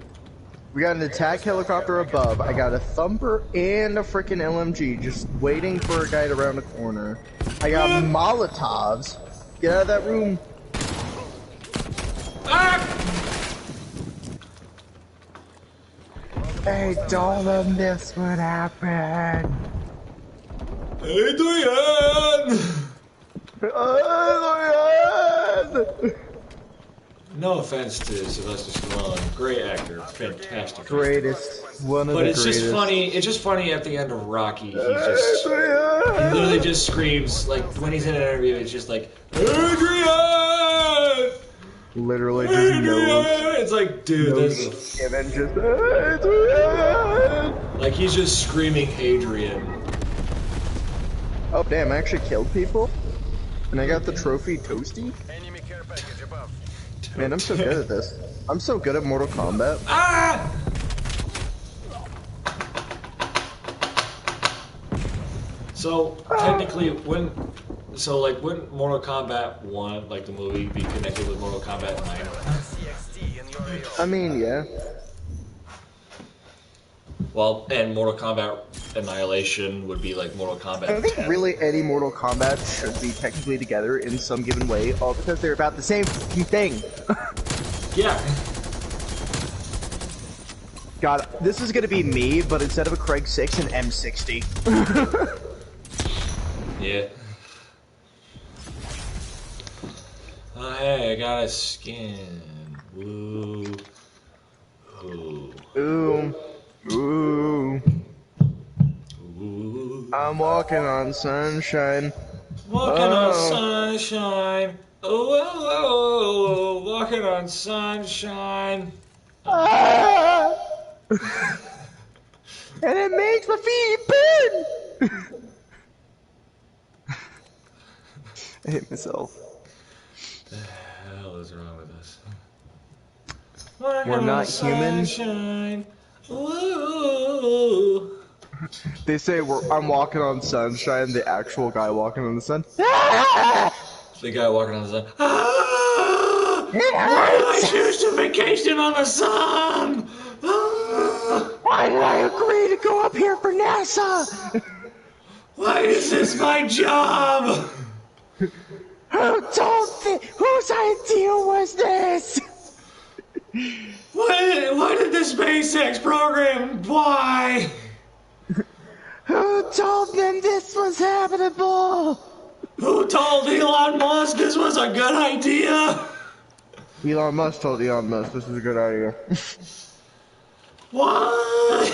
We got an attack helicopter above. I got a thumper and a freaking LMG just waiting for a guy to round the corner. I got Molotovs. Get out of that room. Ah! I told them this would happen. Adrian! Adrian! No offense to Sylvester Stallone, great actor, fantastic. Greatest. One of But the it's greatest. just funny. It's just funny at the end of Rocky. He literally just screams like when he's in an interview. It's just like Adrian, Literally just knows. Adrian. It's like, dude, No that's and then just Adrian! a, like he's just screaming Adrian. Oh damn, I actually killed people? And I got the trophy Toasty? Enemy care package above. Man, I'm so good at this. I'm so good at Mortal Kombat. Ah! So technically, wouldn't Mortal Kombat 1, like the movie, be connected with Mortal Kombat 9? CXT in your AO. I mean, yeah. Well, and Mortal Kombat Annihilation would be like Mortal Kombat I think 10. really any Mortal Kombat should be technically together in some given way, all because they're about the same fucking thing. Yeah. God, this is gonna be me, but instead of a Craig 6, an M60. Yeah. Oh, hey, I got a skin. Woo. Ooh. Ooh. Ooh. Ooh. I'm walking on sunshine. Walking on sunshine. Oh, oh, oh, oh, walking on sunshine. Ah! And it makes my feet burn! I hit myself. The hell is wrong with us? We're not human. Sunshine. Ooh. They say I'm walking on sunshine, the actual guy walking on the sun. The guy walking on the sun. Ah! Why did I choose to vacation on the sun? Ah! Why did I agree to go up here for NASA? Why is this my job? Whose idea was this? Why did the SpaceX program? Why? Who told them this was habitable? Who told Elon Musk this was a good idea? Elon Musk told Elon Musk this is a good idea. Why?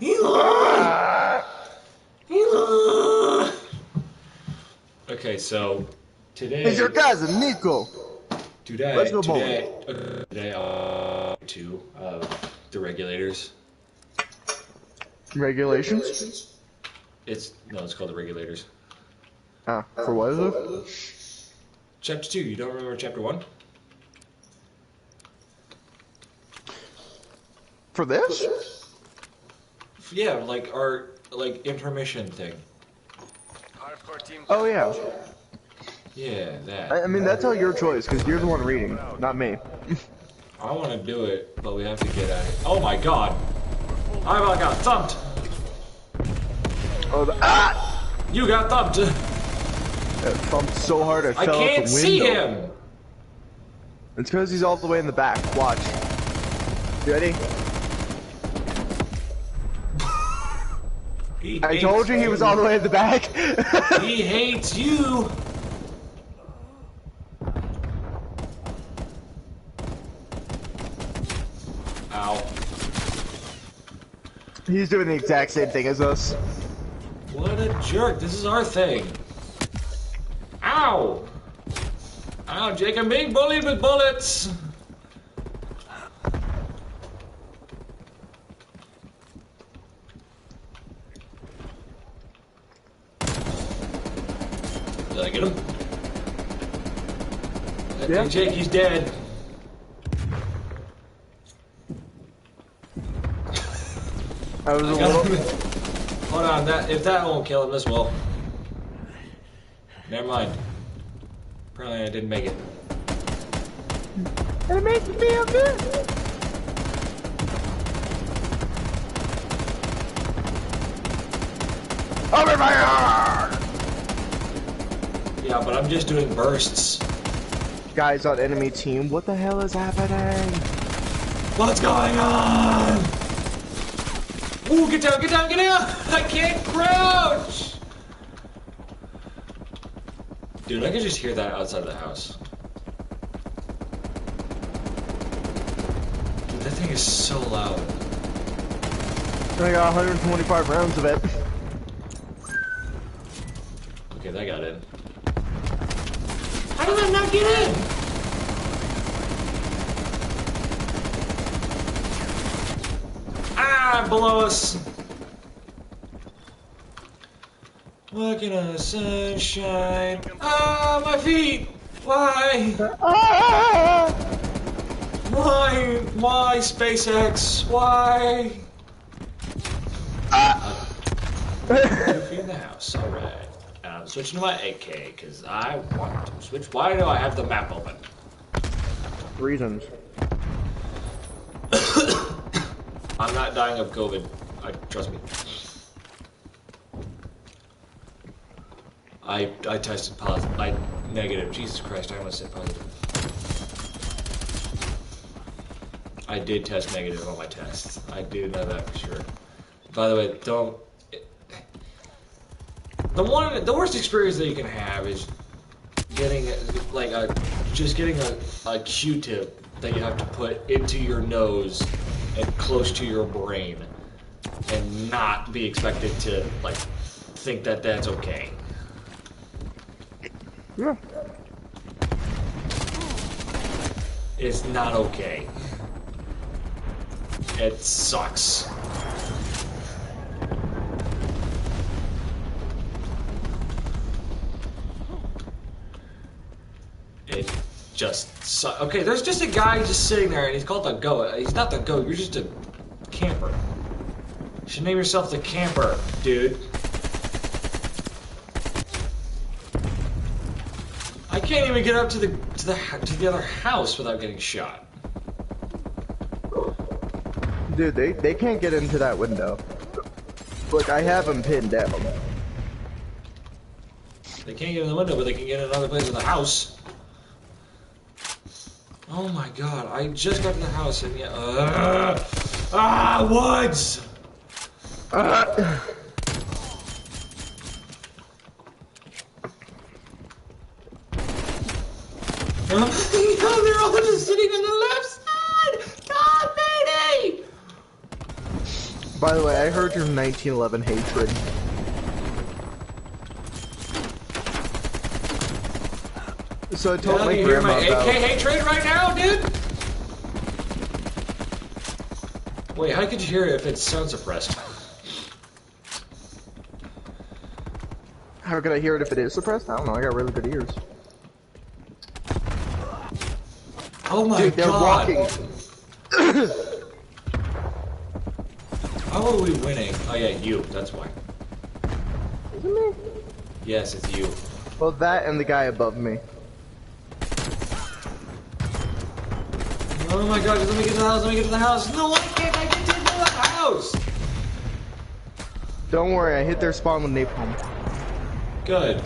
Elon! Okay, so today. It's your cousin, Nico. Let's go Today, two of the regulators. Regulations? It's called the regulators. Ah, for what is it? Chapter 2. You don't remember Chapter 1? For this? Yeah, like our intermission thing. Hardcore team. Oh yeah. Yeah, that. I mean, that's all your choice, because you're the one reading, not me. I want to do it, but we have to get at it. Oh my god! I got thumped! Oh, ah! You got thumped! That thumped so hard I fell out the window. I can't see him! It's because he's all the way in the back. Watch. You ready? I told you he was all the way in the back. He hates you! Ow. He's doing the exact same thing as us. What a jerk. This is our thing. Ow! Ow, Jake, I'm being bullied with bullets! Did I get him? Yeah. Hey, Jake, he's dead. I was a I got little... him. Hold on, if that won't kill him, this will. Never mind. Apparently I didn't make it. It makes me feel good. Over fire! Yeah, but I'm just doing bursts. Guys on enemy team, what the hell is happening? What's going on? Ooh, get down, get down, get down! I can't crouch! Dude, I can just hear that outside of the house. Dude, that thing is so loud. I got 125 rounds of it. Okay, that got in. How did that not get in? Ah, below us. Walking on the sunshine. Ah, my feet! Why? Why, SpaceX? Why? Goofy in the house, alright. I'm switching to my AK, because I want to switch. Why do I have the map open? Reasons. I'm not dying of COVID. Trust me. I tested positive. Negative. Jesus Christ, I almost said positive. I did test negative on my tests. I do know that for sure. By the way, don't... The worst experience that you can have is getting, like, just getting a Q-tip that you have to put into your nose and close to your brain and not be expected to, like, think that that's okay. Yeah. It's not okay. It sucks. It just sucks. Okay, there's just a guy just sitting there and he's called the goat. He's not the goat, you're just a camper. You should name yourself the camper, dude. I can't even get up to the other house without getting shot. Dude, they can't get into that window. Look, I have them pinned down. They can't get in the window, but they can get in another place in the house. Oh my god, I just got to the house and yeah. Woods! Oh my god, they're all just sitting on the left side! God, Mayday! By the way, I heard your 1911 hatred. So I told my you hear grandma my about... AK hatred right now, dude? Wait, how could you hear it if it's sound suppressed? How could I hear it if it is suppressed? I don't know, I got really good ears. Oh my Dude, they're god! walking. How are we winning? Oh yeah, you, that's why. Is it me? Yes, it's you. Well, that and the guy above me. Oh my god, let me get to the house, let me get to the house! No, why can't I get to the house? Don't worry, I hit their spawn with napalm. Good.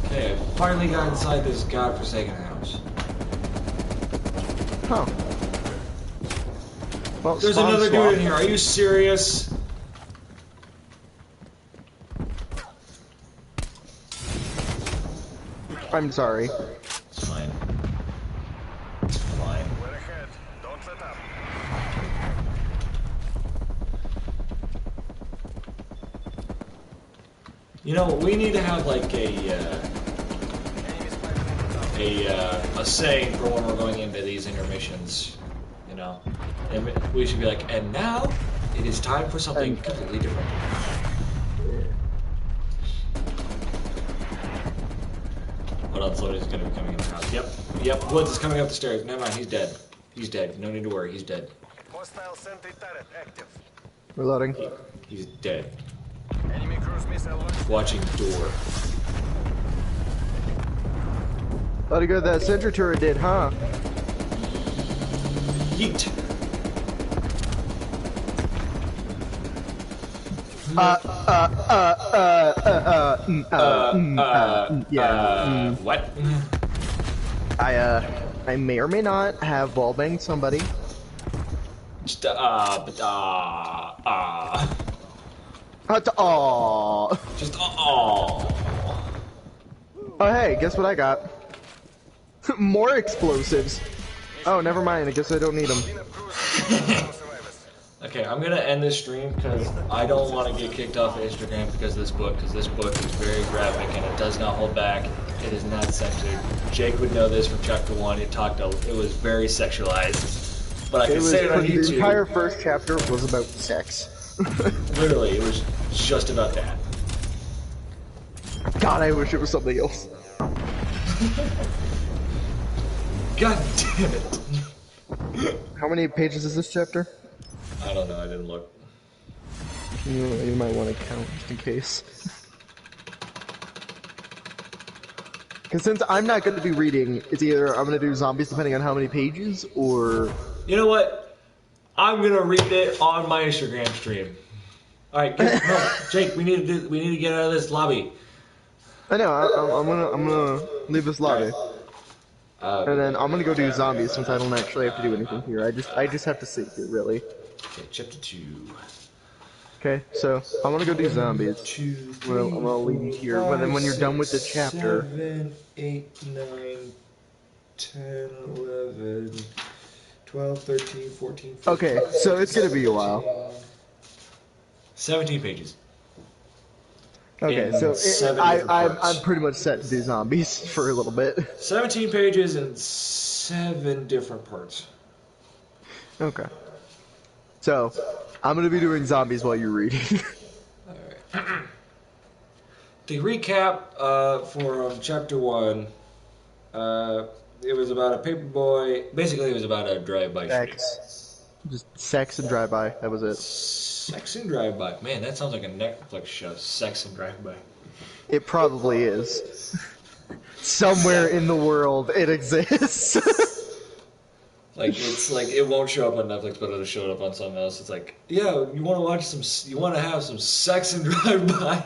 Okay, I finally got inside this godforsaken house. Huh. Well, There's spawn another swap. dude in here, are you serious? I'm sorry. It's fine. It's fine. We're ahead. Don't let up. You know, we need to have like a saying for when we're going into these intermissions, you know? And we should be like, and now, it is time for something completely different. Hold on, somebody's gonna be coming in the house. Yep, Woods is coming up the stairs. Never mind, he's dead. He's dead. No need to worry, he's dead. Hostile sentry turret active. Reloading. He's dead. Enemy cruise missile launched. Watching door. Bloody good that sentry turret did, huh? Yeet. What? I may or may not have wallbanged somebody. Just, Just, Oh, hey, guess what I got? More explosives. Oh, never mind. I guess I don't need them. Okay, I'm gonna end this stream because I don't want to get kicked off of Instagram because of this book is very graphic and it does not hold back. It is not censored. Jake would know this from chapter 1. It was very sexualized. But I can say it on YouTube. The entire first chapter was about sex. Literally, it was just about that. God, I wish it was something else. God damn it. How many pages is this chapter? I don't know, I didn't look. You might want to count just in case. Because since I'm not going to be reading, it's either I'm going to do zombies depending on how many pages, or... You know what? I'm gonna read it on my Instagram stream. Alright, no, Jake, we need to get out of this lobby. I know, I'm gonna leave this lobby. And then I'm gonna go do zombies since I don't actually have to do anything here. I just have to sit here, really. Okay, chapter 2. Okay, so I'm gonna go do zombies. 2, 3, I'm gonna leave you here. But then when you're done with the chapter... 7, 8, 9, 10, 11, 12, 13, 14, 15. Okay, so it's gonna be a while. 17 pages. Okay, In so seven different I'm parts. pretty much set to do zombies for a little bit. 17 pages and 7 different parts. Okay. So, I'm gonna be doing zombies while you're reading. Alright. To recap for chapter 1, it was about a paper boy. Basically, it was about a drive-by shooting. Sex. Just sex and drive-by, that was it. Sex and drive-by. Man, that sounds like a Netflix show. Sex and drive-by. It probably is. Somewhere in the world, it exists. Like it's like it won't show up on Netflix, but it'll show up on something else. It's like, yeah, you want to watch some, you want to have some sex and drive-by.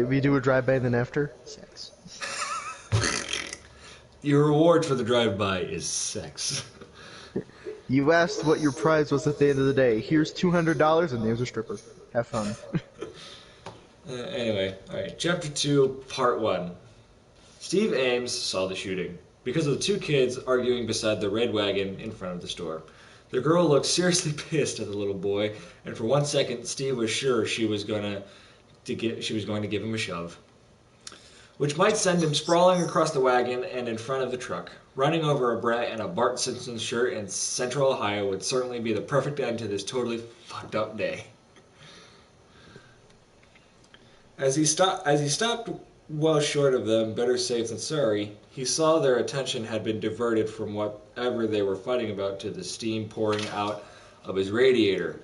We do a drive-by then after? Sex. Your reward for the drive-by is sex. You asked what your prize was at the end of the day. Here's $200 and there's a stripper. Have fun. Anyway, alright, chapter 2, part 1. Steve Ames saw the shooting because of the two kids arguing beside the red wagon in front of the store. The girl looked seriously pissed at the little boy, and for 1 second, Steve was sure she was going to give him a shove, which might send him sprawling across the wagon and in front of the truck. Running over a brat in a Bart Simpson shirt in Central Ohio would certainly be the perfect end to this totally fucked up day. As he stopped well short of them, better safe than sorry, he saw their attention had been diverted from whatever they were fighting about to the steam pouring out of his radiator.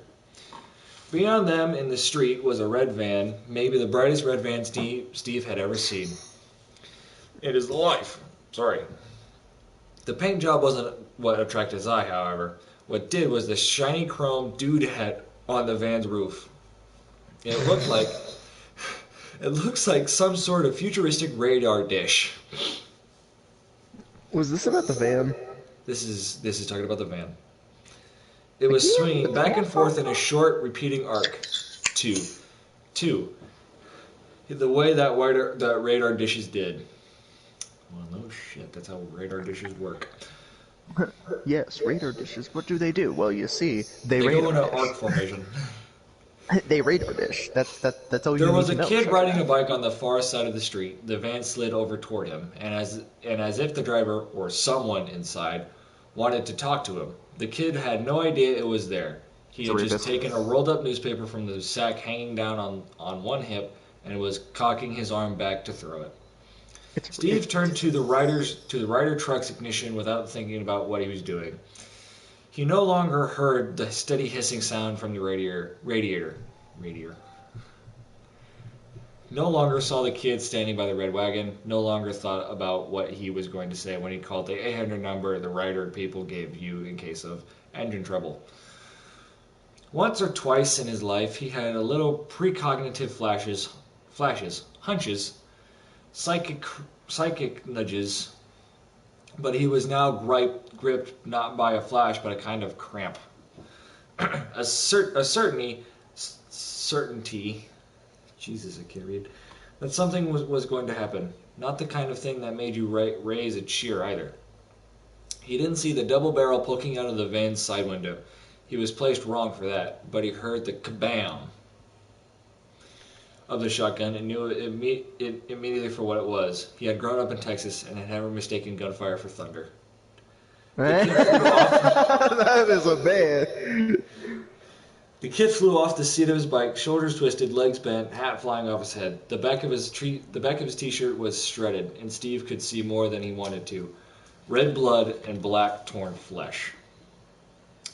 Beyond them in the street was a red van, maybe the brightest red van Steve had ever seen in his life. Sorry. The paint job wasn't what attracted his eye, however. What did was the shiny chrome doodad on the van's roof. It looks like some sort of futuristic radar dish. Was this about the van? This is talking about the van. It was swinging back and forth in a short, repeating arc. Two. The way that radar dishes did. Well, no shit. That's how radar dishes work. Yes, radar dishes. What do they do? Well, you see, they They go in radar an arc dish. formation. They radar dish. That's all you There need was to a know. kid riding a bike on the far side of the street. The van slid over toward him, and as if the driver or someone inside wanted to talk to him. The kid had no idea it was there. He had just taken a rolled up newspaper from the sack hanging down on one hip and was cocking his arm back to throw it. Steve turned to the rider truck's ignition without thinking about what he was doing. He no longer heard the steady hissing sound from the radiator. No longer saw the kid standing by the red wagon. No longer thought about what he was going to say when he called the 800 number the rider people gave you in case of engine trouble. Once or twice in his life, he had a little precognitive flashes, hunches, psychic nudges, but he was now gripped not by a flash, but a kind of cramp. a certainty, Jesus, I can't read, that something was going to happen. Not the kind of thing that made you raise a cheer either. He didn't see the double barrel poking out of the van's side window. He was placed wrong for that, but he heard the kabam of the shotgun and knew it immediately for what it was. He had grown up in Texas and had never mistaken gunfire for thunder. That is a bad. The kid flew off the seat of his bike, shoulders twisted, legs bent, hat flying off his head. The back of his t-shirt was shredded, and Steve could see more than he wanted to. Red blood and black torn flesh.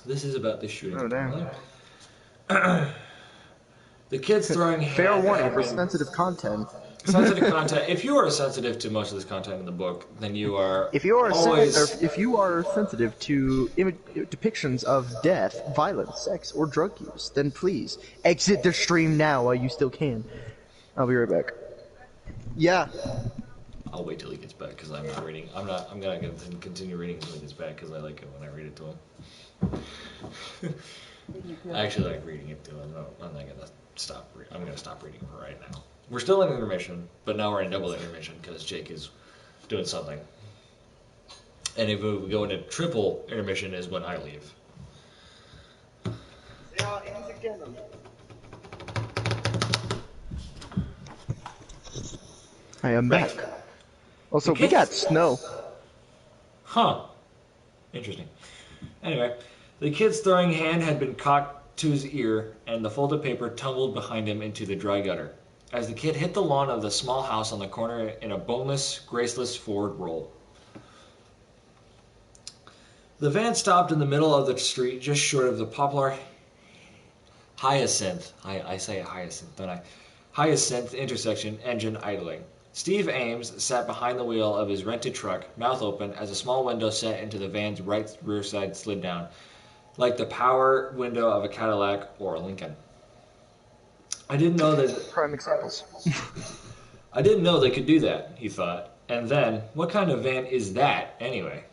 This is about the shooting. Oh, damn. The kid's throwing Fair hand warning had for been- sensitive content. sensitive content. If you are sensitive to most of this content in the book, then you are If you are always if you are sensitive to depictions of death, violence, sex, or drug use, then please exit the stream now while you still can. I'll be right back. Yeah. I'll wait till he gets back because I'm not reading. I'm gonna continue reading until he gets back because I like it when I read it to him. I actually like reading it to him. I'm not gonna stop. I'm gonna stop reading for right now. We're still in intermission, but now we're in double intermission because Jake is doing something. And if we go into triple intermission is when I leave. I am back. Also, we Okay. got snow. Huh. Interesting. Anyway, the kid's throwing hand had been cocked to his ear, and the folded paper tumbled behind him into the dry gutter. As the kid hit the lawn of the small house on the corner in a boneless, graceless forward roll. The van stopped in the middle of the street just short of the poplar Hyacinth. I say Hyacinth, don't I? Hyacinth intersection, engine idling. Steve Ames sat behind the wheel of his rented truck, mouth open, as a small window set into the van's right rear side slid down, like the power window of a Cadillac or a Lincoln. I didn't know Prime examples. I didn't know they could do that, he thought. And then, what kind of van is that, anyway?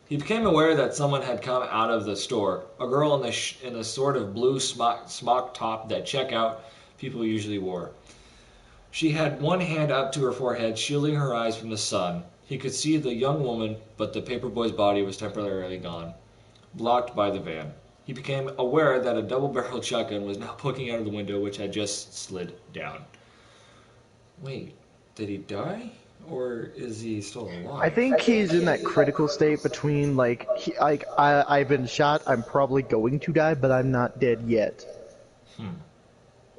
He became aware that someone had come out of the store, a girl in the sort of blue smock top that checkout people usually wore. She had one hand up to her forehead, shielding her eyes from the sun. He could see the young woman, but the paperboy's body was temporarily gone, blocked by the van. He became aware that a double-barreled shotgun was now poking out of the window, which had just slid down. Wait, did he die? Or is he still alive? I think he's in that critical state between, like, I've been shot, I'm probably going to die, but I'm not dead yet.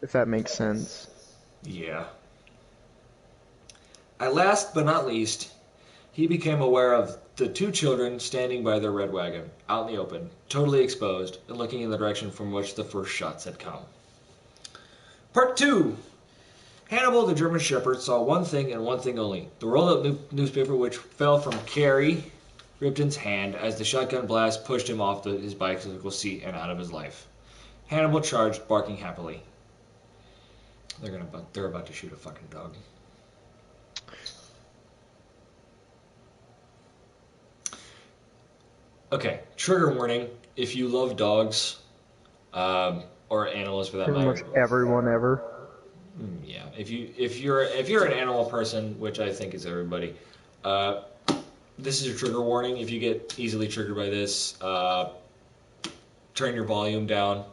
If that makes sense. Yeah. At last, but not least, he became aware of the two children standing by their red wagon, out in the open, totally exposed, and looking in the direction from which the first shots had come. Part 2! Hannibal, the German Shepherd, saw one thing and one thing only. The rolled-up newspaper which fell from Carrie Ripton's hand as the shotgun blast pushed him off his bicycle seat and out of his life. Hannibal charged, barking happily. They're about to shoot a fucking dog. Okay, trigger warning. If you love dogs, or animals for that Pretty matter. much everyone ever. Yeah, if you're an animal person, which I think is everybody, this is a trigger warning. If you get easily triggered by this, turn your volume down.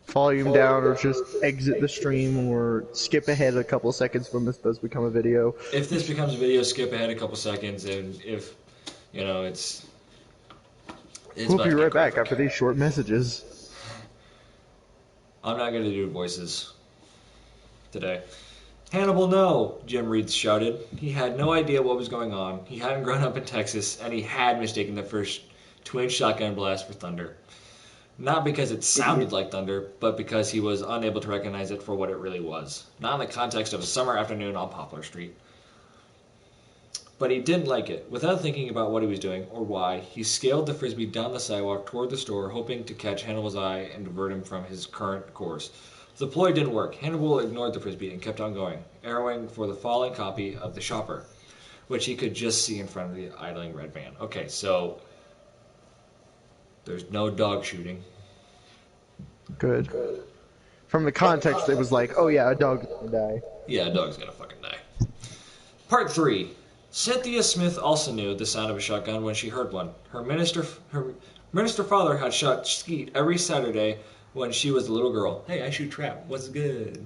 Volume down, or just exit the stream, or skip ahead a couple seconds when this does become a video. If this becomes a video, skip ahead a couple seconds, and if it's We'll about be to right get back graphic. after these short messages. I'm not going to do voices today. Hannibal, no, Jim Reed shouted. He had no idea what was going on. He hadn't grown up in Texas, and he had mistaken the first twin shotgun blast for thunder. Not because it sounded like thunder, but because he was unable to recognize it for what it really was. Not in the context of a summer afternoon on Poplar Street. But he didn't like it. Without thinking about what he was doing or why, he scaled the frisbee down the sidewalk toward the store, hoping to catch Hannibal's eye and divert him from his current course. The ploy didn't work. Hannibal ignored the frisbee and kept on going, arrowing for the falling copy of The Shopper, which he could just see in front of the idling red van. Okay, so there's no dog shooting. Good. From the context, it was like, oh yeah, a dog's gonna die. Yeah, a dog's gonna fucking die. Part 3. Cynthia Smith also knew the sound of a shotgun when she heard one. Her minister father had shot skeet every Saturday when she was a little girl. Hey, I shoot trap. What's good?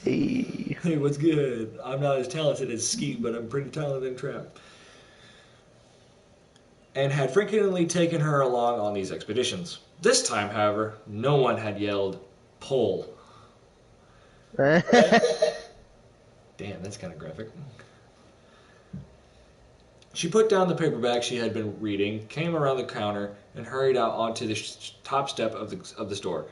Hey. Hey, what's good? I'm not as talented as skeet, but I'm pretty talented in trap. and had frequently taken her along on these expeditions. This time, however, no one had yelled, "Pull." Damn, that's kind of graphic. She put down the paperback she had been reading, came around the counter, and hurried out onto the top step of the store.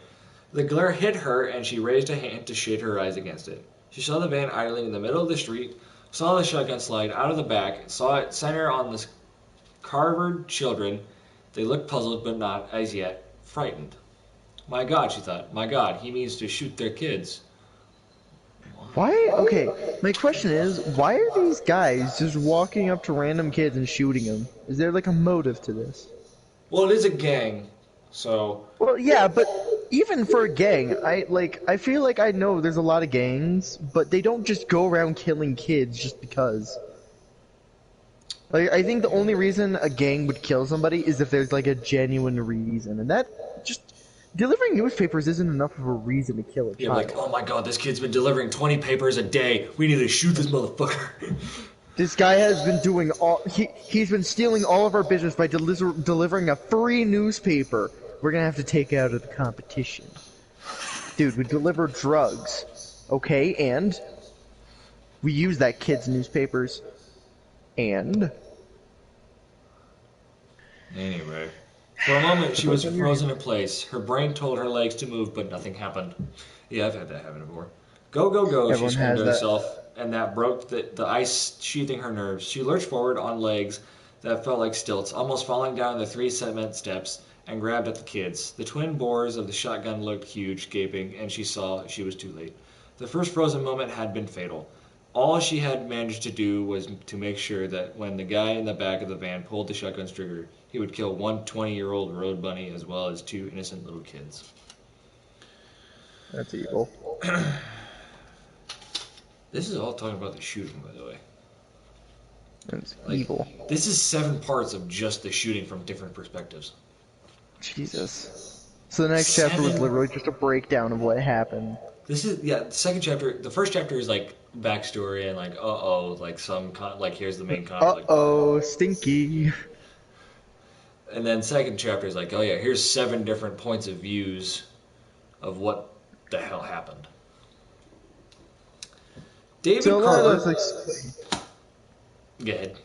The glare hit her, and she raised a hand to shade her eyes against it. She saw the van idling in the middle of the street, saw the shotgun slide out of the back, saw it center on the Carvered children. They looked puzzled, but not, as yet, frightened. My God, she thought. My God, he means to shoot their kids. Why? Okay, my question is, why are these guys just walking up to random kids and shooting them? Is there like a motive to this? Well, it is a gang, so... Well, yeah, but even for a gang, I feel like I know there's a lot of gangs, but they don't just go around killing kids just because. Like, I think the only reason a gang would kill somebody is if there's like a genuine reason, and that just delivering newspapers isn't enough of a reason to kill a child. Yeah, like, oh my God, this kid's been delivering 20 papers a day. We need to shoot this motherfucker. This guy has been doing he's been stealing all of our business by delivering a free newspaper. We're gonna have to take out of the competition. Dude, we deliver drugs. Okay, and we use that kid's newspapers. And anyway, for a moment she was frozen in place. Her brain told her legs to move, but nothing happened. Yeah, I've had that happen before. Go, go, go, she screamed to herself, and that broke the ice sheathing her nerves. She lurched forward on legs that felt like stilts, almost falling down the 3 cement steps, and grabbed at the kids. The twin bores of the shotgun looked huge, gaping, and she saw she was too late. The first frozen moment had been fatal. All she had managed to do was to make sure that when the guy in the back of the van pulled the shotgun's trigger, he would kill one 20-year-old road bunny as well as 2 innocent little kids. That's evil. This is all talking about the shooting, by the way. That's evil. This is 7 parts of just the shooting from different perspectives. Jesus. So the next chapter was literally just a breakdown of what happened. This is, yeah, the second chapter, the first chapter is like backstory and like, like some, like here's the main conflict. Stinky. And then second chapter is like, oh yeah, here's 7 different points of views of what the hell happened. David Carver. Go ahead.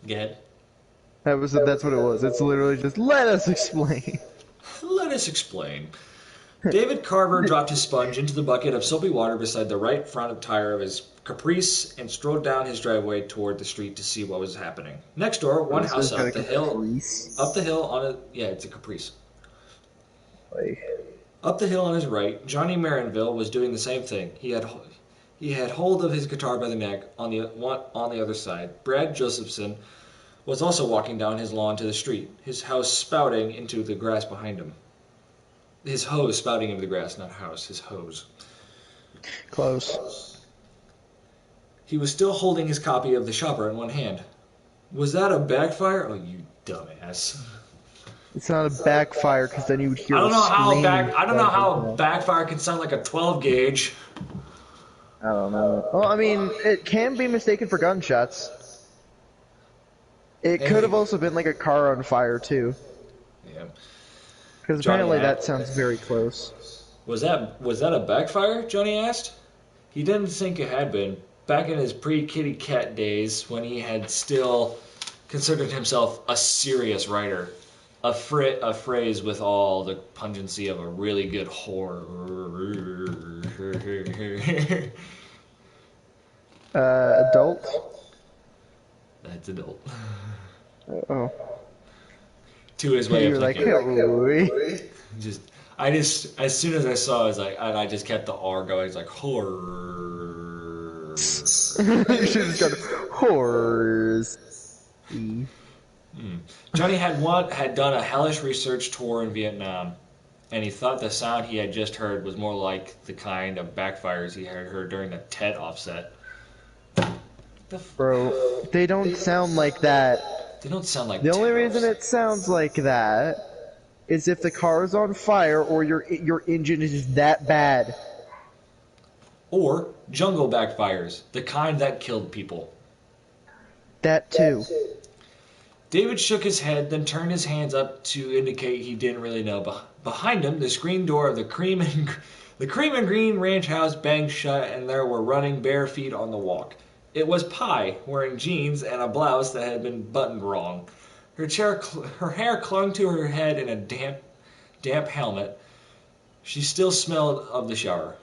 Go ahead. That's what it was. It's literally just, let us explain. Let us explain. David Carver dropped his sponge into the bucket of soapy water beside the right front tire of his Caprice and strode down his driveway toward the street to see what was happening. Next door, one house up the hill on a, yeah, it's a Caprice. Up the hill on his right, Johnny Marinville was doing the same thing. He had hold of his guitar by the neck on the other side. Brad Josephson was also walking down his lawn to the street, his house spouting into the grass behind him. His hose spouting into the grass, not house, his hose. Close. He was still holding his copy of The Shopper in one hand. Was that a backfire? Oh, you dumbass. It's not a backfire, because then you would hear I don't know how backfire can sound like a 12 gauge. I don't know. Well, I mean, it can be mistaken for gunshots. It could have also been like a car on fire, too. Yeah. Because apparently that sounds very close. Was that a backfire? Johnny asked. He didn't think it had been. Back in his pre-kitty cat days, when he had still considered himself a serious writer, a phrase with all the pungency of a really good horror. Adult? That's adult. Oh. To his way of thinking. Like, as soon as I saw it, I was like, and I just kept the R going. It's like horror. You should have just got horrors. Johnny had done a hellish research tour in Vietnam, and he thought the sound he had just heard was more like the kind of backfires he had heard during the Tet offset. Bro, they don't sound like that. They don't sound like The only Tet reason offset. it sounds like that is if the car is on fire or your engine is that bad. Or jungle backfires, the kind that killed people. That too. David shook his head, then turned his hands up to indicate he didn't really know. Behind him, the screen door of the Cream and Green ranch house banged shut, and there were running bare feet on the walk. It was Pie, wearing jeans and a blouse that had been buttoned wrong. Her hair clung to her head in a damp helmet. She still smelled of the shower.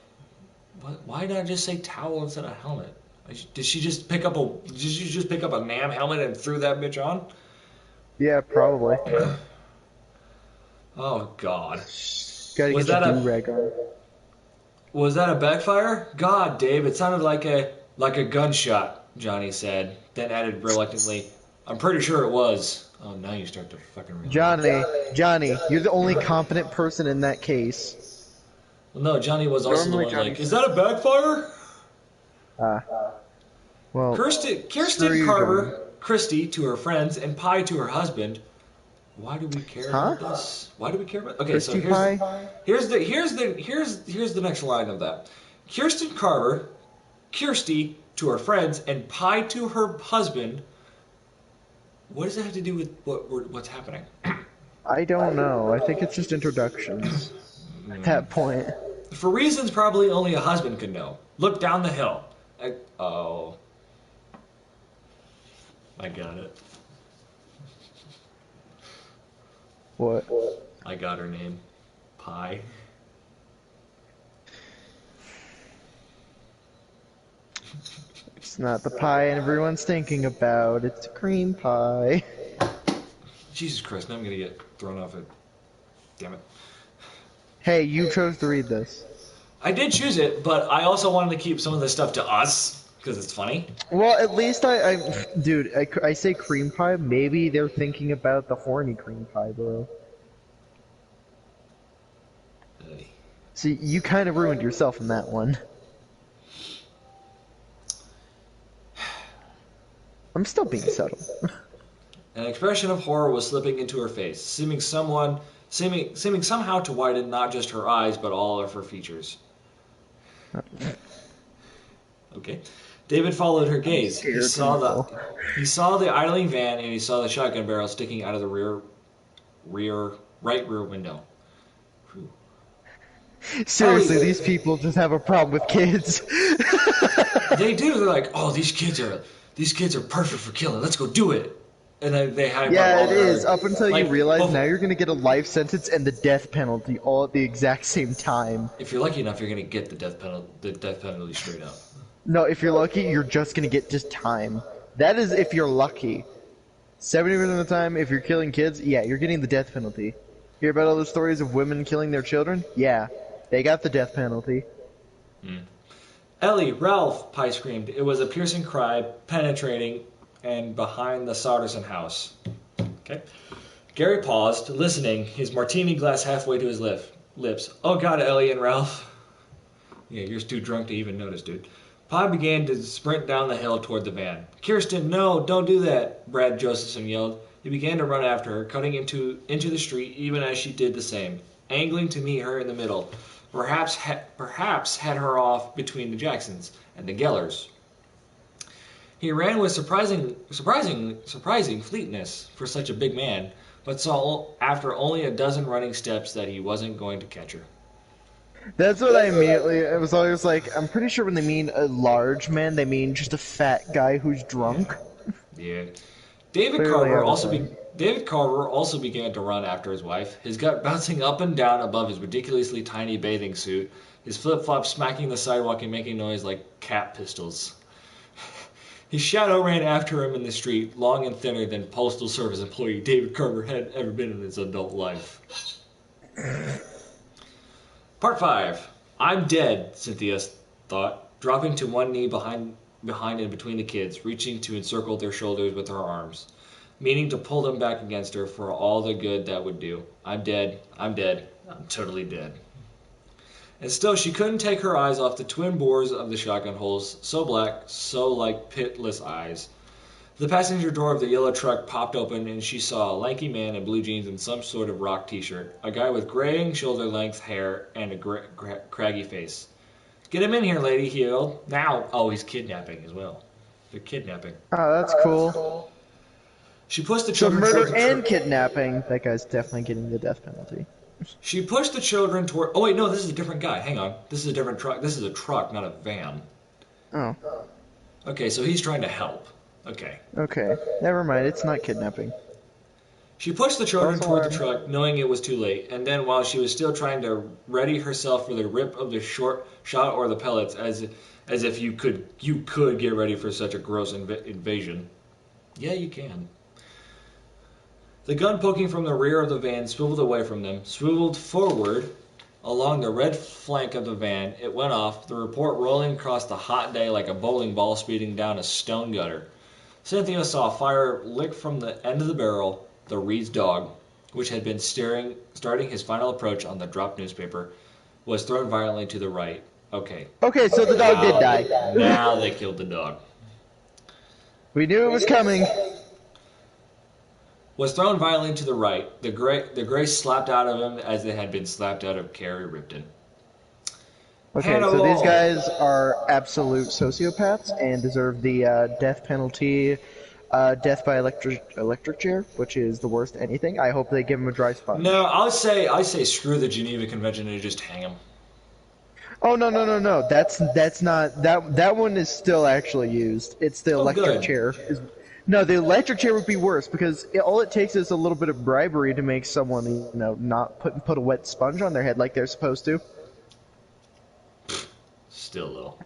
Why did I just say towel instead of helmet? Did she just pick up a NAM helmet and threw that bitch on? Yeah, probably. Oh God. Gotta Was get that your do-rag on. Was that a backfire? God, Dave, it sounded like a gunshot, Johnny said, then added reluctantly, I'm pretty sure it was. Oh, now you start to fucking realize. Johnny, you're the only competent person in that case. Well, no, Johnny was also Normally the one Johnny's- like, is that a backfire? Well, Kirsten screw you, Carver, Johnny. Christy to her friends, and Pie to her husband. Why do we care about this? Why do we care about? Okay, Christy so Pie? here's the next line of that. Kirsten Carver, Kirsty to her friends, and Pie to her husband. What does that have to do with what's happening? I don't know. I think it's just introductions. At that point. For reasons probably only a husband could know. Look down the hill. Oh. I got it. What? I got her name. Pie. It's not the pie everyone's thinking about. It's cream pie. Jesus Christ, now I'm gonna get thrown off it. Damn it. Hey, you chose to read this. I did choose it, but I also wanted to keep some of this stuff to us, because it's funny. Well, at least dude, I say cream pie, maybe they're thinking about the horny cream pie, bro. See, you kind of ruined yourself in that one. I'm still being subtle. An expression of horror was slipping into her face, seeming somehow to widen not just her eyes, but all of her features. Okay. David followed her gaze. He saw the idling van, and he saw the shotgun barrel sticking out of the right rear window. Whew. Seriously, these people just have a problem with kids. They do. They're like, oh, these kids are perfect for killing. Let's go do it. And then they have Yeah, it is. Up until like, you realize now you're gonna get a life sentence and the death penalty all at the exact same time. If you're lucky enough, you're gonna get the death penalty straight up. No, if you're lucky, you're just gonna get just time. That is if you're lucky. 70% of the time, if you're killing kids, yeah, you're getting the death penalty. Hear about all the stories of women killing their children? Yeah, they got the death penalty. Ellie, Ralph, Pie screamed. It was a piercing cry, penetrating, and behind the Sauterson house. Okay. Gary paused, listening, his martini glass halfway to his lips. Oh God, Ellie and Ralph. Yeah, you're too drunk to even notice, dude. Pie began to sprint down the hill toward the van. Kirsten, no, don't do that, Brad Josephson yelled. He began to run after her, cutting into the street even as she did the same, angling to meet her in the middle. Perhaps head her off between the Jacksons and the Gellers. He ran with surprising fleetness for such a big man, but saw after only a dozen running steps that he wasn't going to catch her. That's what I immediately, I was always like, I'm pretty sure when they mean a large man, they mean just a fat guy who's drunk. Yeah. David Carver also began to run after his wife, his gut bouncing up and down above his ridiculously tiny bathing suit, his flip-flops smacking the sidewalk and making noise like cat pistols. His shadow ran after him in the street, long and thinner than Postal Service employee David Carver had ever been in his adult life. Part 5. I'm dead, Cynthia thought, dropping to one knee behind and between the kids, reaching to encircle their shoulders with her arms, meaning to pull them back against her for all the good that would do. I'm dead, I'm totally dead. And still she couldn't take her eyes off the twin bores of the shotgun holes, so black, so like pitless eyes. The passenger door of the yellow truck popped open, and she saw a lanky man in blue jeans and some sort of rock t-shirt, a guy with graying shoulder-length hair and a craggy face. Get him in here, lady, he yelled. Now, oh, he's kidnapping as well. They're kidnapping. Oh, that's cool. She pushed the So children murder toward the and kidnapping. That guy's definitely getting the death penalty. She pushed the children toward. Oh wait, no, this is a different guy. Hang on, this is a different truck. This is a truck, not a van. Oh. Okay, so he's trying to help. Okay. Okay. Never mind. It's not kidnapping. She pushed the children False toward the alarm. truck, knowing it was too late, and then while she was still trying to ready herself for the rip of the short shot or the pellets, as if you could get ready for such a gross invasion. Yeah, you can. The gun poking from the rear of the van swiveled away from them, swiveled forward along the red flank of the van. It went off, the report rolling across the hot day like a bowling ball speeding down a stone gutter. Cynthia saw fire lick from the end of the barrel. The Reed's dog, which had been starting his final approach on the dropped newspaper, was thrown violently to the right. Okay. Okay, so the dog did die. Now they killed the dog. We knew it was coming. Was thrown violently to the right. The grace slapped out of him as they had been slapped out of Carrie Ripton. Okay, so these guys are absolute sociopaths and deserve the death penalty, death by electric chair, which is the worst anything. I hope they give him a dry sponge. No, I say screw the Geneva Convention and just hang him. Oh no. That's not that one is still actually used. It's the electric good. chair. No, the electric chair would be worse because all it takes is a little bit of bribery to make someone, not put a wet sponge on their head like they're supposed to. Still though.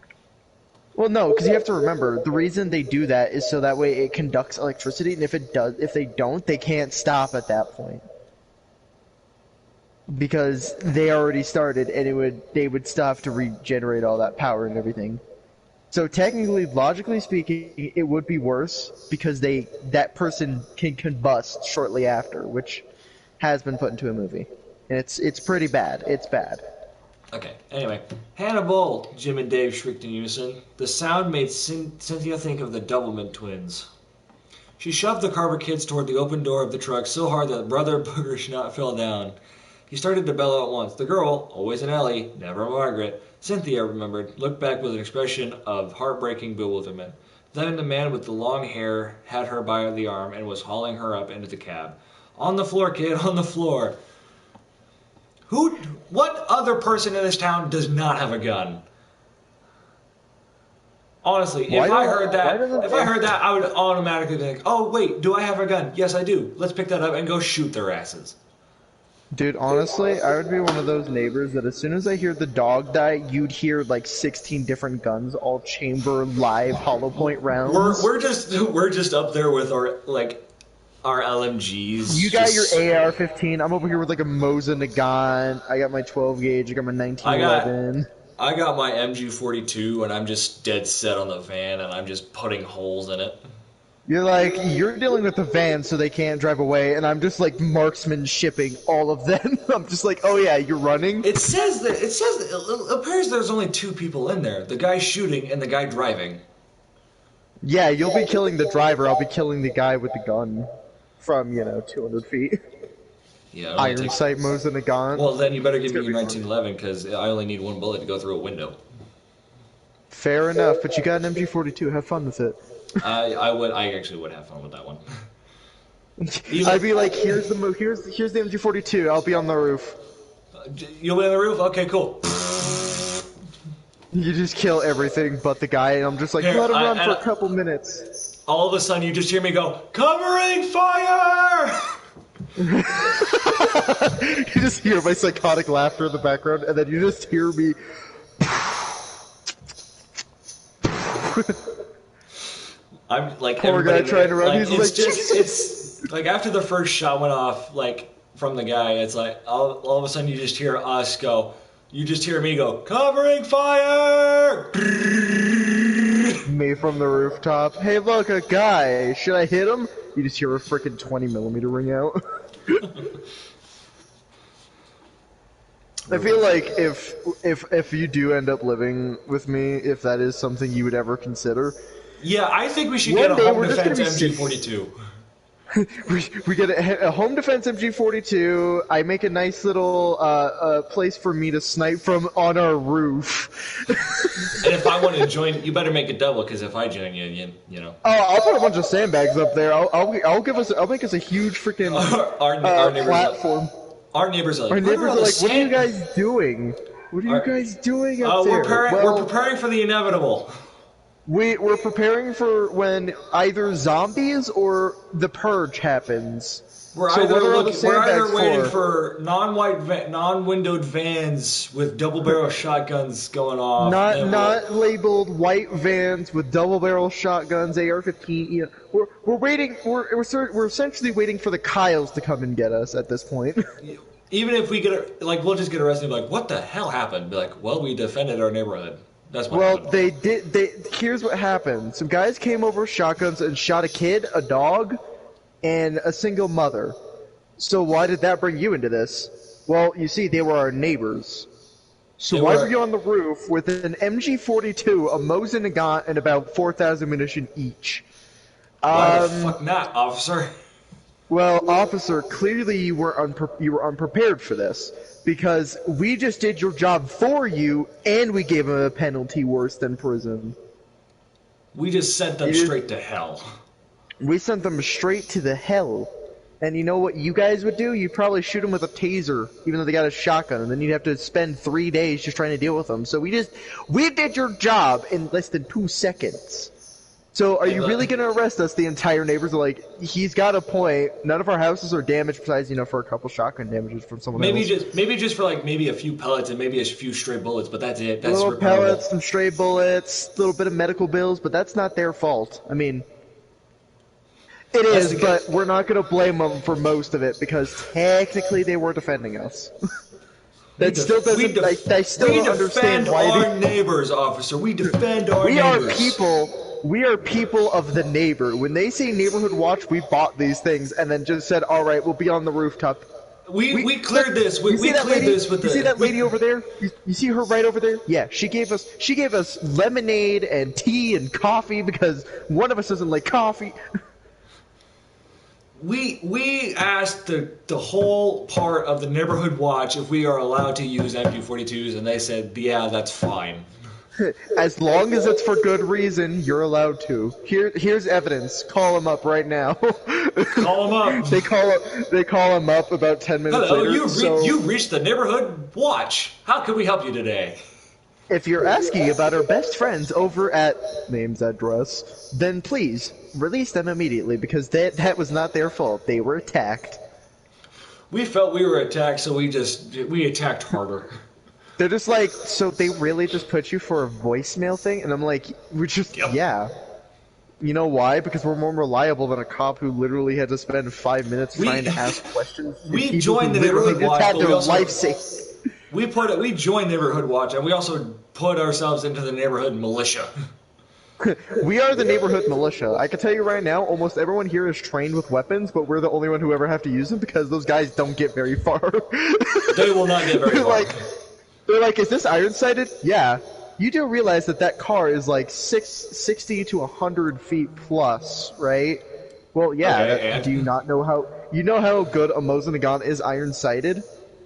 Well, no, because you have to remember the reason they do that is so that way it conducts electricity, and if they don't, they can't stop at that point. Because they already started, and they would still have to regenerate all that power and everything. So technically, logically speaking, it would be worse because that person can combust shortly after, which has been put into a movie, and it's pretty bad. It's bad. Okay, anyway. Hannibal! Jim and Dave shrieked in unison. The sound made Cynthia think of the Doublemint twins. She shoved the Carver kids toward the open door of the truck so hard that Brother Booger Schnaut fell down. He started to bellow at once. The girl, always an Ellie, never Margaret, Cynthia remembered, looked back with an expression of heartbreaking bewilderment. Then the man with the long hair had her by the arm and was hauling her up into the cab. On the floor, kid, on the floor. What other person in this town does not have a gun? Honestly, if I heard that, I would automatically think, oh wait, do I have a gun? Yes, I do. Let's pick that up and go shoot their asses. Dude, honestly, I would be one of those neighbors that as soon as I hear the dog die, you'd hear like 16 different guns, all chamber live hollow point rounds. We're just up there with our LMGs. You got your AR-15. I'm over here with like a Mosin Nagant. I got my 12 gauge. I got my 1911. I got my MG42, and I'm just dead set on the van, and I'm just putting holes in it. You're dealing with the van so they can't drive away, and I'm just like marksman shipping all of them. I'm just like, oh yeah, you're running? It appears there's only two people in there. The guy shooting and the guy driving. Yeah, you'll be killing the driver, I'll be killing the guy with the gun from, 200 feet. Yeah. Iron sight Mosin Nagant. Well, then you better give me your 1911, because I only need one bullet to go through a window. Fair enough, but you got an MG42, have fun with it. I actually would have fun with that one. I'd be like, here's the MG42. I'll be on the roof. You'll be on the roof? Okay, cool. You just kill everything but the guy, and I'm just like, let him run for a couple minutes. All of a sudden, you just hear me go, covering fire! You just hear my psychotic laughter in the background, and then you just hear me. I'm like poor guy trying to run. Like, He's it's like after the first shot went off, like from the guy, it's like all of a sudden you just hear us go. You just hear me go, covering fire. Me from the rooftop. Hey, look, a guy. Should I hit him? You just hear a frickin' 20mm ring out. I feel like if you do end up living with me, if that is something you would ever consider. Yeah, I think we should get a home defense MG42. we get a home defense MG42. I make a nice little place for me to snipe from on our roof. And if I want to join, you better make it double, because if I join you, you know. Oh, I'll put a bunch of sandbags up there. I'll make us a huge freaking Our neighbors platform. Our neighbors are like, Our neighbors are like, what are you sand-" guys doing? What are you guys doing up there? We're preparing for the inevitable. We're preparing for when either zombies or the purge happens. We're So either, what are all the we're either sandbags waiting for? for non-windowed vans with double-barrel shotguns going off. Not labeled white vans with double barrel shotguns, AR-15. You know, we're waiting. We're essentially waiting for the Kyles to come and get us at this point. Even if we get we'll just get arrested and be like, what the hell happened? Be like, well, we defended our neighborhood. That's what Well, happened. Here's what happened. Some guys came over with shotguns and shot a kid, a dog, and a single mother. So why did that bring you into this? Well, you see, they were our neighbors. So why were you on the roof with an MG42, a Mosin Nagant, and about 4,000 munition each? Why the fuck not, officer? Well, officer, clearly you were unprepared for this. Because we just did your job for you, and we gave them a penalty worse than prison. We just sent them straight to hell. We sent them straight to the hell. And you know what you guys would do? You'd probably shoot them with a taser, even though they got a shotgun, and then you'd have to spend 3 days just trying to deal with them. So we did your job in less than 2 seconds. So are you really going to arrest us? The entire neighbors are like, he's got a point. None of our houses are damaged besides, for a couple shotgun damages from someone else. Maybe just for maybe a few pellets and maybe a few stray bullets, but that's it. That's little repairable. Pellets, some stray bullets, a little bit of medical bills, but that's not their fault. I mean, it is, but we're not going to blame them for most of it because technically they were defending us. That still doesn't. I still don't understand why. We defend our neighbors, officer. We defend our neighbors. We are people of the neighbor. When they say neighborhood watch, we bought these things and then just said, "All right, we'll be on the rooftop." We cleared this. We cleared this with the. You see that lady over there? You see her right over there? Yeah, she gave us lemonade and tea and coffee because one of us doesn't like coffee. We asked the whole part of the neighborhood watch if we are allowed to use MG42s, and they said, "Yeah, that's fine." As long as it's for good reason, you're allowed to. Here's evidence. Call him up right now. Call him up. They call him up about 10 minutes Hello, later. you've reached the neighborhood watch. How can we help you today? If you're asking about our best friends over at name's address, then please release them immediately because that was not their fault. They were attacked. We felt we were attacked, so we attacked harder. They're just like, so they really just put you for a voicemail thing? And I'm like, yeah. You know why? Because we're more reliable than a cop who literally had to spend 5 minutes trying to ask questions. We joined the neighborhood watch, but we also life saved. We joined neighborhood watch, and we also put ourselves into the neighborhood militia. We are the neighborhood militia. I can tell you right now, almost everyone here is trained with weapons, but we're the only one who ever have to use them because those guys don't get very far. They will not get very far. They're like, is this iron-sighted? Yeah. You do realize that car is like 60 to 100 feet plus, right? Well, yeah. Okay, do you not know how... You know how good a Mosin Nagant is iron-sighted?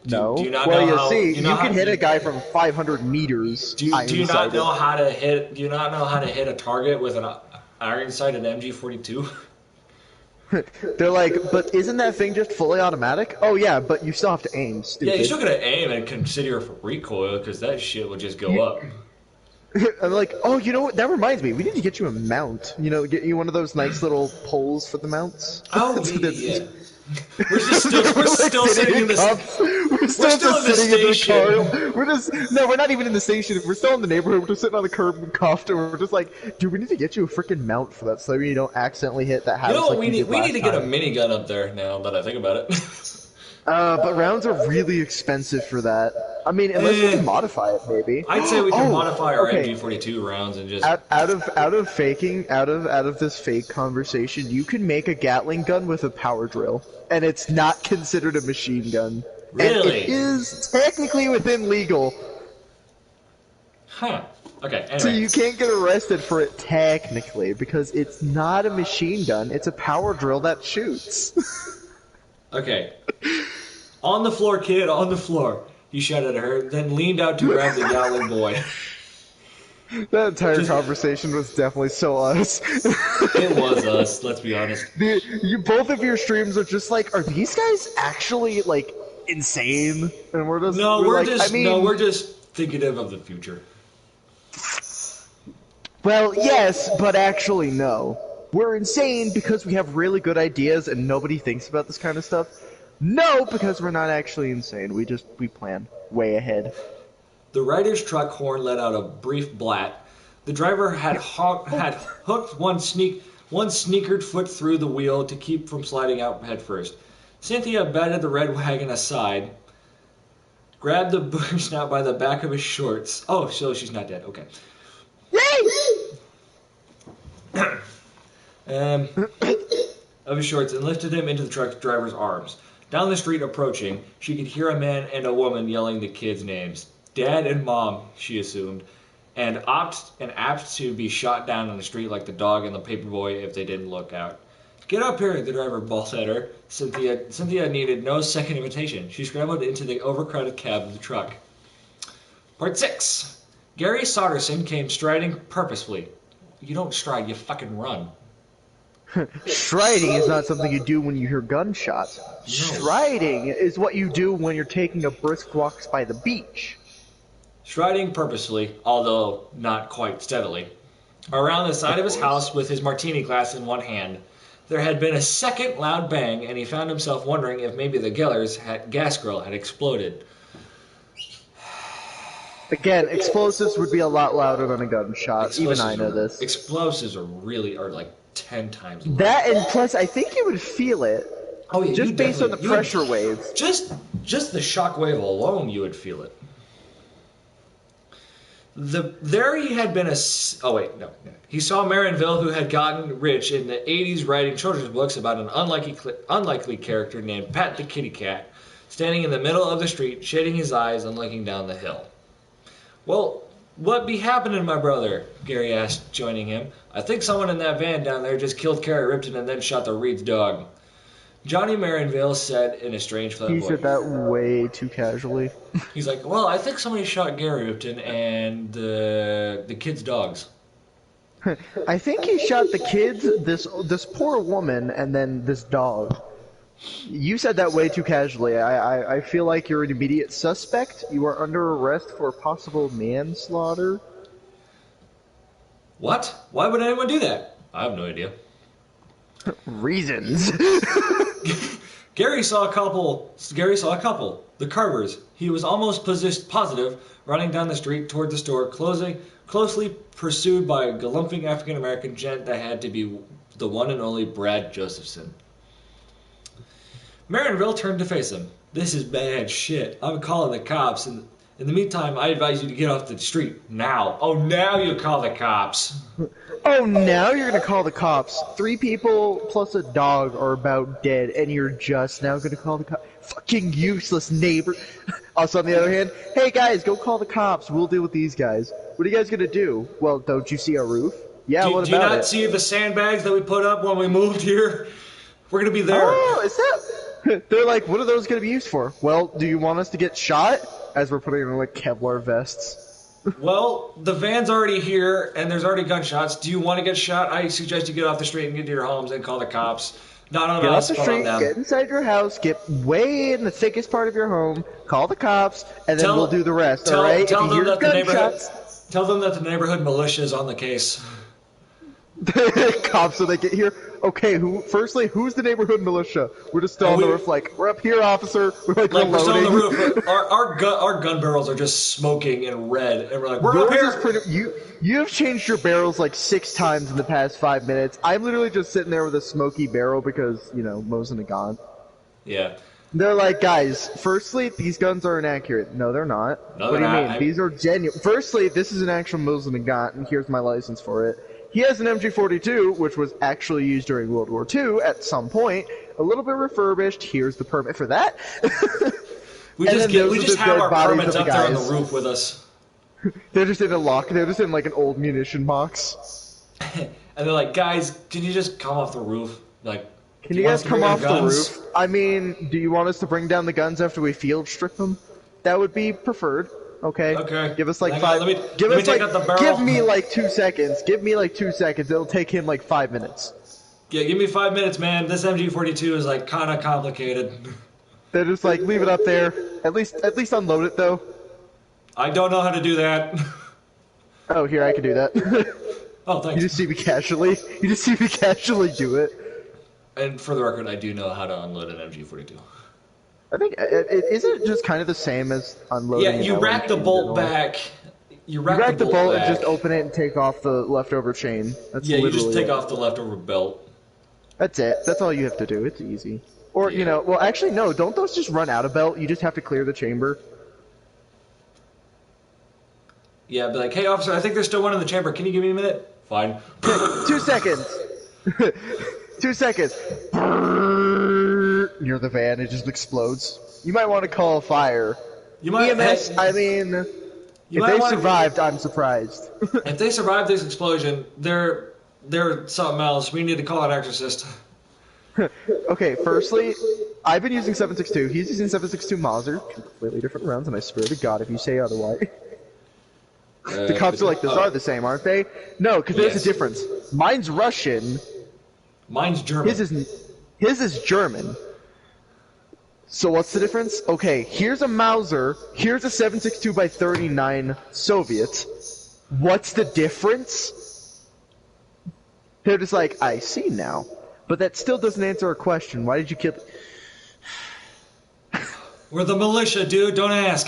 No. Do you not well, know how, see, you can hit a guy from 500 meters. Do you not know how to hit? Do you not know how to hit a target with an iron-sighted MG42? They're like, but isn't that thing just fully automatic? Oh yeah, but you still have to aim, stupid. Yeah, you still gotta aim and consider for recoil, because that shit will just go up. I'm like, oh, you know what? That reminds me, we need to get you a mount. Get you one of those nice little poles for the mounts. Oh, yeah. We're still sitting in the We're still in the station. We're not even in the station. We're still in the neighborhood. We're just sitting on the curb and cuffed, and we're just like, dude, we need to get you a freaking mount for that, so you don't accidentally hit that house. You know what? We need to get a minigun up there now that I think about it. But rounds are really expensive for that. I mean, unless we can modify it, maybe. I'd say we can modify our MG42 rounds and just out of this fake conversation, you can make a Gatling gun with a power drill, and it's not considered a machine gun. Really? And it is technically within legal. Huh. Okay, So anyway. you can't get arrested for it technically, because it's not a machine gun, it's a power drill that shoots. Okay. On the floor, kid, on the floor. He shouted at her, then leaned out to grab the yowling boy. That entire Just- conversation was definitely so us. It was us, let's be honest. Both of your streams are just like, are these guys actually, like, insane? And we're just, No, we're like, just I mean, no, we're just thinking of the future. well, yes, but actually no. We're insane because we have really good ideas and nobody thinks about this kind of stuff. No, because we're not actually insane. We plan way ahead. The rider's truck horn let out a brief blat. The driver had hooked one sneakered foot through the wheel to keep from sliding out headfirst. Cynthia batted the red wagon aside, grabbed the booger snout by the back of his shorts. Oh, so she's not dead. Okay. Of his shorts and lifted him into the truck driver's arms. Down the street approaching, she could hear a man and a woman yelling the kids' names. Dad and Mom, she assumed, and apt to be shot down on the street like the dog and the paperboy if they didn't look out. Get up here, the driver bawled at her. Cynthia needed no second invitation. She scrambled into the overcrowded cab of the truck. Part 6. Gary Solderson came striding purposefully. You don't stride, you fucking run. Striding is not something you do when you hear gunshots. No. Striding is what you do when you're taking a brisk walk by the beach. Striding purposefully, although not quite steadily, around the side of his house with his martini glass in one hand. There had been a second loud bang, and he found himself wondering if maybe the Geller's gas grill had exploded. Again, explosives would be a lot louder than a gunshot. Even I know this. Explosives are like 10 times louder. That, and plus, I think you would feel it. Oh, yeah, just based on the pressure waves. Just the shock wave alone, you would feel it. There he had been oh wait, no. He saw Marinville, who had gotten rich in the 80s writing children's books about an unlikely character named Pat the Kitty Cat, standing in the middle of the street, shading his eyes and looking down the hill. Well, what be happening, my brother? Gary asked, joining him. I think someone in that van down there just killed Carrie Ripton and then shot the Reed's dog. Johnny Marinville said in a strange flat voice. He said that way too casually. He's like, well, I think somebody shot Gary Ripton and the kids' dogs. I think he shot the kids, this poor woman, and then this dog. You said that way too casually. I feel like you're an immediate suspect. You are under arrest for possible manslaughter. What? Why would anyone do that? I have no idea. Reasons. Gary saw a couple. The Carvers. He was almost positive, running down the street toward the store, closely pursued by a galumphing African-American gent that had to be the one and only Brad Josephson. Marinville turned to face him. This is bad shit. I'm calling the cops. In the meantime, I advise you to get off the street now. Oh, now you call the cops. Oh, now you're gonna call the cops. 3 people plus a dog are about dead, and you're just now gonna call the cops. Fucking useless neighbor. Also, on the other hand, hey guys, go call the cops. We'll deal with these guys. What are you guys gonna do? Well, don't you see our roof? Yeah, what about it? Do you not see the sandbags that we put up when we moved here? We're gonna be there. Oh, is that... They're like, what are those going to be used for? Well, do you want us to get shot? As we're putting on, like, Kevlar vests. Well, the van's already here, and there's already gunshots. Do you want to get shot? I suggest you get off the street and get to your homes and call the cops. Not on us, but on them. Get inside your house, get way in the thickest part of your home, call the cops, and then we'll do the rest, alright? Tell them that the neighborhood militia is on the case. Cops, so they get here. Okay, firstly, who's the neighborhood militia? We're just still on the roof, like, we're up here, officer. We're like we're still on the roof. Our gun barrels are just smoking and red, and we're like, we're up here. You have changed your barrels like 6 times in the past 5 minutes. I'm literally just sitting there with a smoky barrel because, you know, Mosin and Gon. Yeah. They're like, guys, firstly, these guns are inaccurate. No, they're not. No, what do you mean? These are genuine. Firstly, this is an actual Mosin and Gon, and here's my license for it. He has an MG42, which was actually used during World War II at some point. A little bit refurbished. Here's the permit for that. we just have our permits up there on the roof with us. They're just in a lock. They're just in like an old munition box. And they're like, guys, can you just come off the roof? Like, Can do you want guys us to come bring our off the guns? roof? I mean, do you want us to bring down the guns after we field strip them? That would be preferred. Okay. Okay. Give us like Hang on, 5. let me give us take like. out the barrel. Give me like 2 seconds. Give me like 2 seconds. It'll take him like 5 minutes. Yeah, give me 5 minutes, man. This MG42 is like kind of complicated. They're just like leave it up there. At least unload it though. I don't know how to do that. Oh, here I can do that. Oh, You thanks. just see me casually. You just see me casually do it. And for the record, I do know how to unload an MG42. I think isn't it just kind of the same as unloading. Yeah, you an rack the LMG in bolt general? back. You You rack the bolt back. and just open it and take off the leftover chain. That's Yeah, you literally just take it. off the leftover belt. That's it. That's all you have to do. It's easy. Or, you Yeah. know, well, actually, no. Don't those just run out of belt? You just have to clear the chamber. Yeah, be like, hey, officer, I think there's still one in the chamber. Can you give me a minute? Fine. 2 seconds. 2 seconds. Near the van, it just explodes. You might want to call a fire. You might. EMS, hey, I mean, you if might they wanna- survived, I'm surprised. If they survive this explosion, they're something else. We need to call an exorcist. Okay, firstly, I've been using 7.62. He's using 7.62 Mauser. Completely different rounds, and I swear to God if you say otherwise. The cops are like, those are the same, aren't they? No, because there's Yes. a difference. Mine's Russian. Mine's German. His is German. So what's the difference? Okay, here's a Mauser. Here's a 7.62 by 39 Soviet. What's the difference? They're just like, I see now. But that still doesn't answer our question. Why did you kill... We're the militia, dude. Don't ask.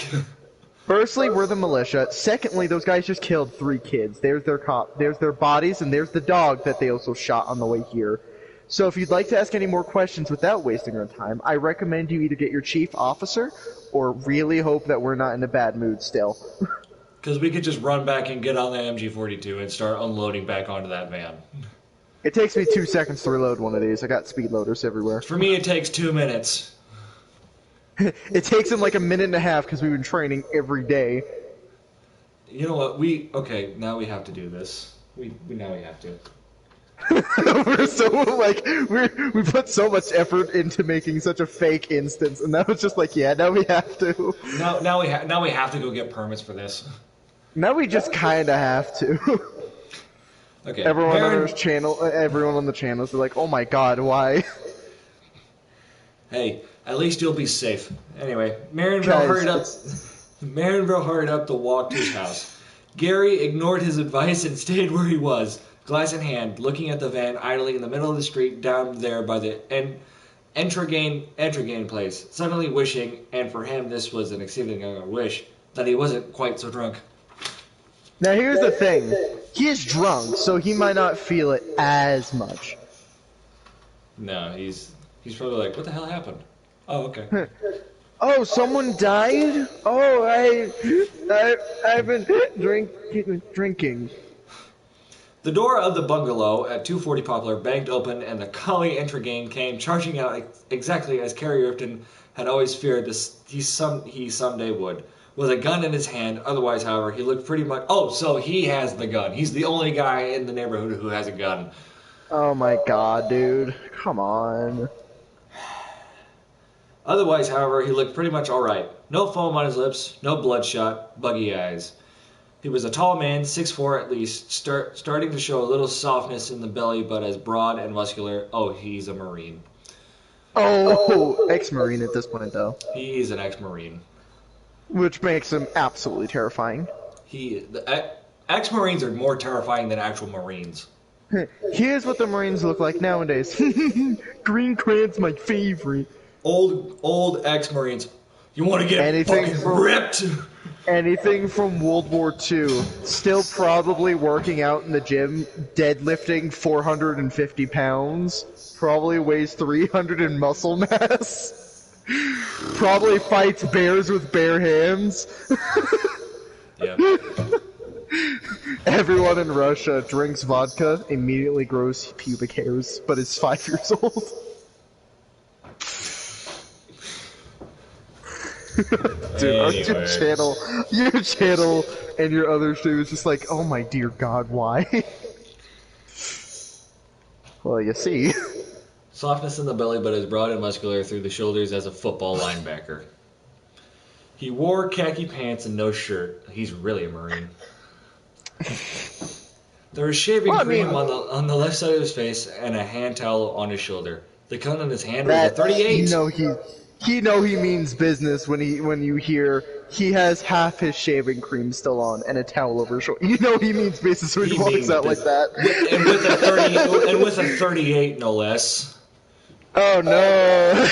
Firstly, we're the militia. Secondly, those guys just killed 3 kids. There's their cop. There's their bodies, and there's the dog that they also shot on the way here. So if you'd like to ask any more questions without wasting our time, I recommend you either get your chief officer, or really hope that we're not in a bad mood still. Because we could just run back and get on the MG42 and start unloading back onto that van. It takes me 2 seconds to reload one of these. I got speed loaders everywhere. For me, it takes 2 minutes. It takes him like a minute and a half because we've been training every day. You know what? Okay, now we have to do this. Now we have to. We're so like we put so much effort into making such a fake instance, and now it's just like, yeah, now we have to. Now we have to go get permits for this. Now we just kind of have to. Okay. Everyone Baron- on our channel, everyone on the channels are like, oh my god, why? Hey, at least you'll be safe. Anyway, Marinville Guys, hurried up. Marinville hurried up to walk to his house. Gary ignored his advice and stayed where he was, glass in hand, looking at the van idling in the middle of the street down there by the Entragain place, suddenly wishing, and for him this was an exceeding wish, that he wasn't quite so drunk. Now here's the thing, he is drunk, so he might not feel it as much. No, he's probably like, what the hell happened? Oh, okay. Oh, someone died? Oh, I've been drinking. The door of the bungalow at 240 Poplar banged open, and the collie Entragain came charging out exactly as Kerry Rifton had always feared he someday would, with a gun in his hand. Otherwise, however, he looked pretty much... Oh, so he has the gun. He's the only guy in the neighborhood who has a gun. Oh my god, dude. Come on. Otherwise, however, he looked pretty much alright. No foam on his lips, no bloodshot, buggy eyes. He was a tall man, 6'4" at least, starting to show a little softness in the belly, but as broad and muscular. Oh, he's a Marine. Oh, ex-Marine at this point, though. He's an ex-Marine. Which makes him absolutely terrifying. Ex-Marines are more terrifying than actual Marines. Here's what the Marines look like nowadays. Green Crayon's my favorite. Old ex-Marines. You want to get Anything fucking from- ripped? Anything from World War II. Still probably working out in the gym, deadlifting 450 pounds. Probably weighs 300 in muscle mass. Probably fights bears with bare hands. Yeah. Everyone in Russia drinks vodka, immediately grows pubic hairs, but is 5 years old. Dude, Anyways. your channel and your other stream is just like, oh my dear God, why? Well, you see. Softness in the belly, but is broad and muscular through the shoulders as a football linebacker. He wore khaki pants and no shirt. He's really a Marine. There was shaving Well, I cream mean- on the left side of his face and a hand towel on his shoulder. The gun in his hand was a 38. He means business when you hear he has half his shaving cream still on and a towel over his shoulder. You know he means business when he walks means out like that. And with a 30, and with a 38, no less. Oh no!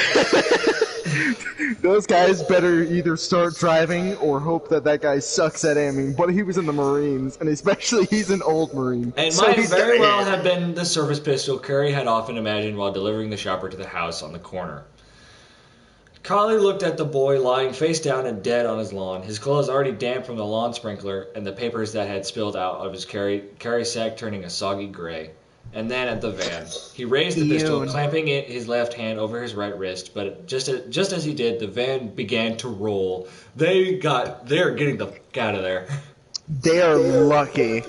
Those guys better either start driving or hope that guy sucks at aiming. But he was in the Marines, and especially he's an old Marine. And so might he's very gonna well hit. have been the service pistol Curry had often imagined while delivering the shopper to the house on the corner. Collie looked at the boy lying face down and dead on his lawn, his clothes already damp from the lawn sprinkler and the papers that had spilled out of his carry sack turning a soggy gray. And then at the van. He raised the pistol, clamping his left hand over his right wrist, but just as he did, the van began to roll. They're getting the fuck out of there. They are lucky.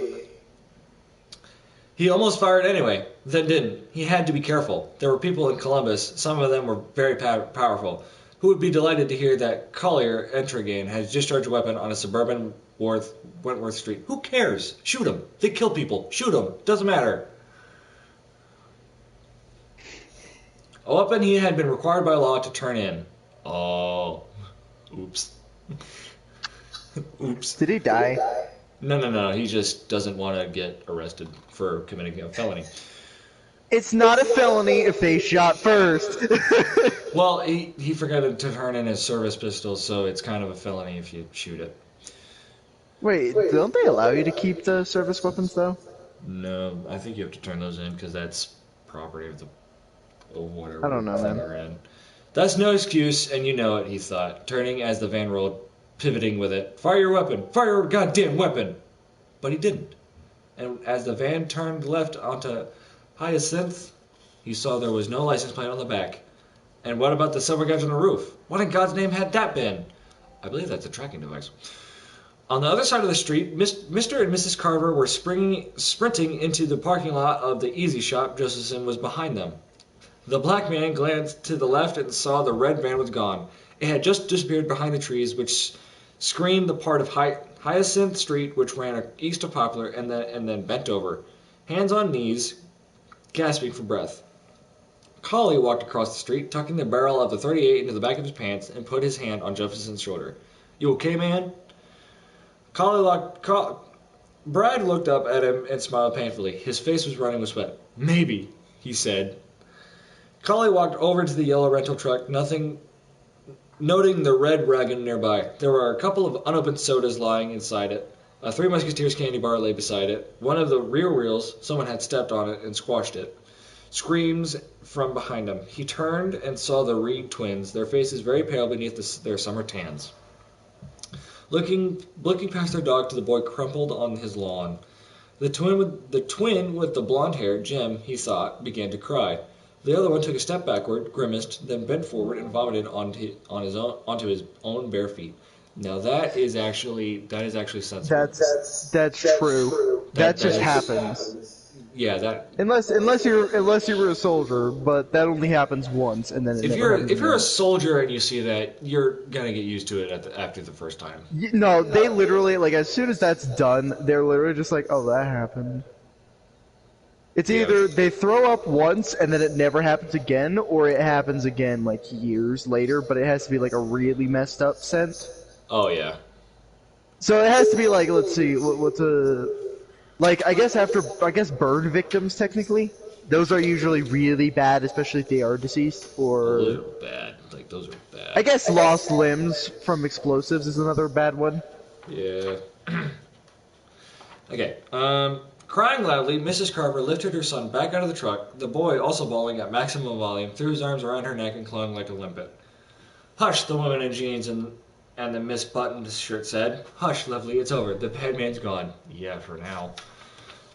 He almost fired anyway, then didn't. He had to be careful. There were people in Columbus, some of them were very powerful, who would be delighted to hear that Collier Entrigan has discharged a weapon on a suburban Wentworth Street. Who cares? Shoot him. They kill people. Shoot him. Doesn't matter. A weapon he had been required by law to turn in. Oh. Oops. Oops. Did he die? No. He just doesn't want to get arrested for committing a felony. It's not a felony if they shot first. Well, he forgot to turn in his service pistol, so it's kind of a felony if you shoot it. Wait, don't they allow you to keep the service weapons though? No, I think you have to turn those in because that's property of the whatever. I don't know, man. You're in. That's no excuse, and you know it, he thought, turning as the van rolled, pivoting with it. Fire your weapon! Fire your goddamn weapon! But he didn't. And as the van turned left onto Hyacinth, he saw there was no license plate on the back. And what about the silver guns on the roof? What in God's name had that been? I believe that's a tracking device. On the other side of the street, Mr. and Mrs. Carver were sprinting into the parking lot of the Easy Shop. Josephson was behind them. The black man glanced to the left and saw the red van was gone. It had just disappeared behind the trees, which screened the part of Hyacinth Street which ran east of Poplar, and then bent over, hands on knees, gasping for breath. Collie walked across the street, tucking the barrel of the 38 into the back of his pants, and put his hand on Jefferson's shoulder. "You okay, man?" Brad looked up at him and smiled painfully. His face was running with sweat. "Maybe," he said. Collie walked over to the yellow rental truck, noting the red wagon nearby. There were a couple of unopened sodas lying inside it. A Three Musketeers candy bar lay beside it. One of the rear wheels, someone had stepped on it and squashed it. Screams from behind him. He turned and saw the Reed twins, their faces very pale beneath their summer tans. Looking past their dog to the boy crumpled on his lawn. The twin with the blonde hair, Jim, he thought, began to cry. The other one took a step backward, grimaced, then bent forward and vomited onto his own bare feet. Now that is actually sensible. That's true. That just happens. Yeah, that. Unless you were a soldier, but that only happens once, and then If you're a soldier and you see that, you're gonna get used to it after the first time. No, they literally, like, as soon as that's done, they're literally just like, oh, that happened. It's either they throw up once and then it never happens again, or it happens again like years later, but it has to be like a really messed up scent. Oh yeah. So it has to be like, let's see, what's a, like, I guess burn victims technically. Those are usually really bad, especially if they are deceased, or... Those are bad. Like, those are bad. I guess lost limbs from explosives is another bad one. Yeah. Okay, crying loudly, Mrs. Carver lifted her son back out of the truck. The boy, also bawling at maximum volume, threw his arms around her neck and clung like a limpet. "Hush," the woman in jeans and the misbuttoned shirt said. "Hush, lovely, it's over. The bad man's gone." Yeah, for now.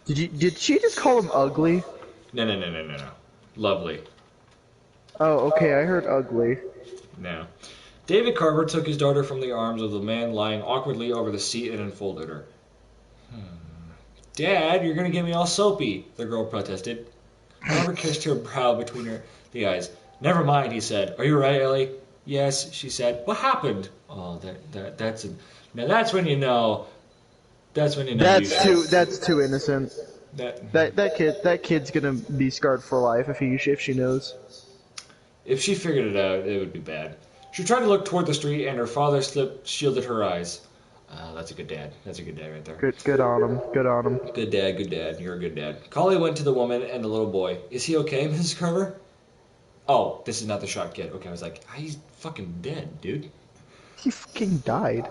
Did she just call him ugly? No. Lovely. Oh, okay, I heard ugly. No. David Carver took his daughter from the arms of the man lying awkwardly over the seat and enfolded her. Dad, you're going to get me all soapy, the girl protested. Carver kissed her brow between the eyes. Never mind, he said. Are you all right, Ellie? Yes, she said. What happened? Oh, now that's when you know. That's when you know. That's too innocent. That kid's gonna be scarred for life if she knows. If she figured it out, it would be bad. She tried to look toward the street, and her father's slip shielded her eyes. That's a good dad. That's a good dad right there. Good on him. Good on him. Good dad. You're a good dad. Collie went to the woman and the little boy. Is he okay, Mrs. Carver? Oh, this is not the shot kid. Okay, I was like, he's fucking dead, dude. He fucking died.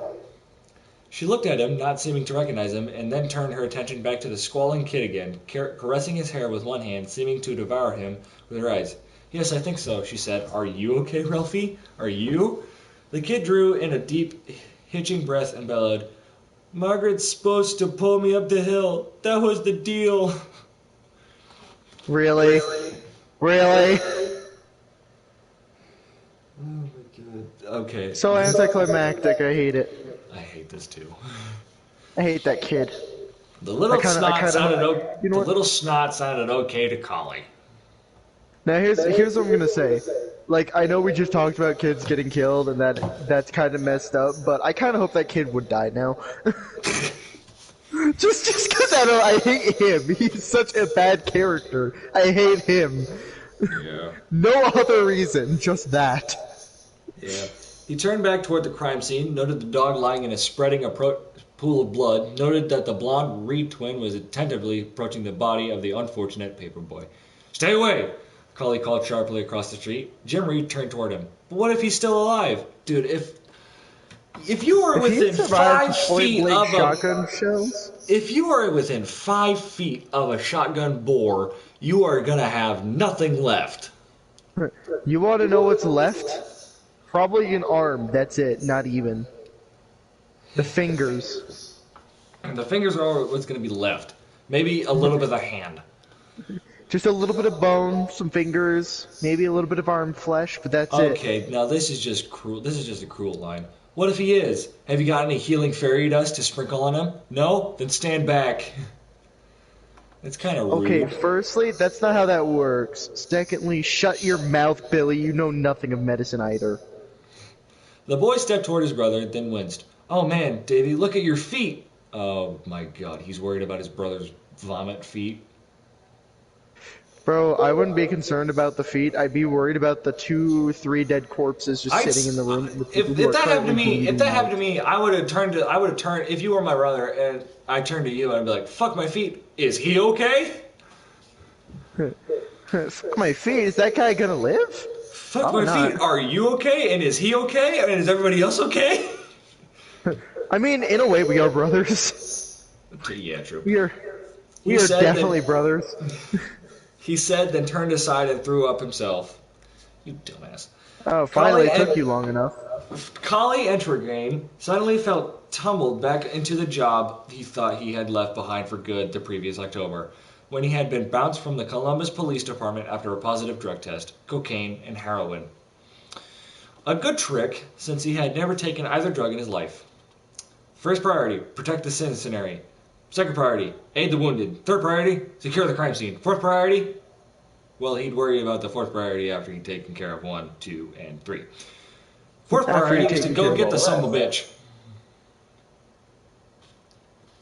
She looked at him, not seeming to recognize him, and then turned her attention back to the squalling kid again, caressing his hair with one hand, seeming to devour him with her eyes. Yes, I think so, she said. Are you okay, Ralphie? Are you? The kid drew in a deep, hitching breath and bellowed, Margaret's supposed to pull me up the hill. That was the deal. Really? Really? Oh my god. Okay. So anticlimactic, I hate it. I hate this too. I hate that kid. The little snot sounded okay to Collie. Now here's what I'm gonna say. Like, I know we just talked about kids getting killed and that's kind of messed up, but I kind of hope that kid would die now. just because I hate him. He's such a bad character. I hate him. Yeah. No other reason, just that. Yeah. He turned back toward the crime scene, noted the dog lying in a spreading pool of blood, noted that the blonde Reed twin was attentively approaching the body of the unfortunate paperboy. Stay away! Collie called sharply across the street. Jim Reed turned toward him. But what if he's still alive? Dude, if you are within 5 feet of shotgun shells? If you are within 5 feet of a shotgun bore, you are gonna have nothing left. You want to know what's left? Probably an arm. That's it. Not even. The fingers. The fingers are what's gonna be left. Maybe a little bit of the hand. Just a little bit of bone, some fingers, maybe a little bit of arm flesh, but that's it. Okay, now this is just cruel. This is just a cruel line. What if he is? Have you got any healing fairy dust to sprinkle on him? No? Then stand back. It's kind of rude. Okay, firstly, that's not how that works. Secondly, shut your mouth, Billy. You know nothing of medicine either. The boy stepped toward his brother, then winced. Oh man, Davy, look at your feet. Oh my god, he's worried about his brother's vomit feet. Bro, I wouldn't be concerned about the feet. I'd be worried about the 2-3 dead corpses just sitting in the room. If that happened to me, I would have turned. If you were my brother and I turned to you, I'd be like, "Fuck my feet. Is he okay?" Fuck my feet. Is that guy gonna live? Fuck my feet. Are you okay? And is he okay? And is everybody else okay? I mean, in a way, we are brothers. Yeah, true. We are definitely brothers. He said, then turned aside and threw up himself. You dumbass. Oh, finally, it took you long enough. Collie Entergrain suddenly felt tumbled back into the job he thought he had left behind for good the previous October, when he had been bounced from the Columbus Police Department after a positive drug test, cocaine, and heroin. A good trick, since he had never taken either drug in his life. First priority, protect the citizenry. Second priority, aid the wounded. Third priority, secure the crime scene. Fourth priority, well, he'd worry about the fourth priority after he'd taken care of 1, 2, and 3. Fourth priority is to go get the son of a bitch.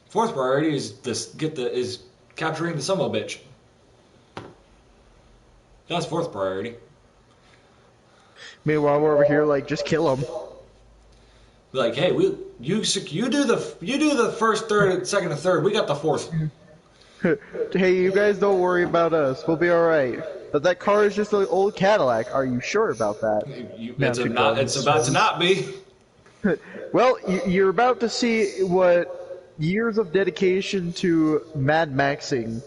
Fourth priority is capturing the son of a bitch. That's fourth priority. Meanwhile, we're over here like, just kill him. Be like, hey, you do the first, third, second, and third. We got the fourth. Hey, you guys don't worry about us. We'll be all right. But that car is just an old Cadillac. Are you sure about that? It's about to not be. Well, you're about to see what years of dedication to Mad Maxing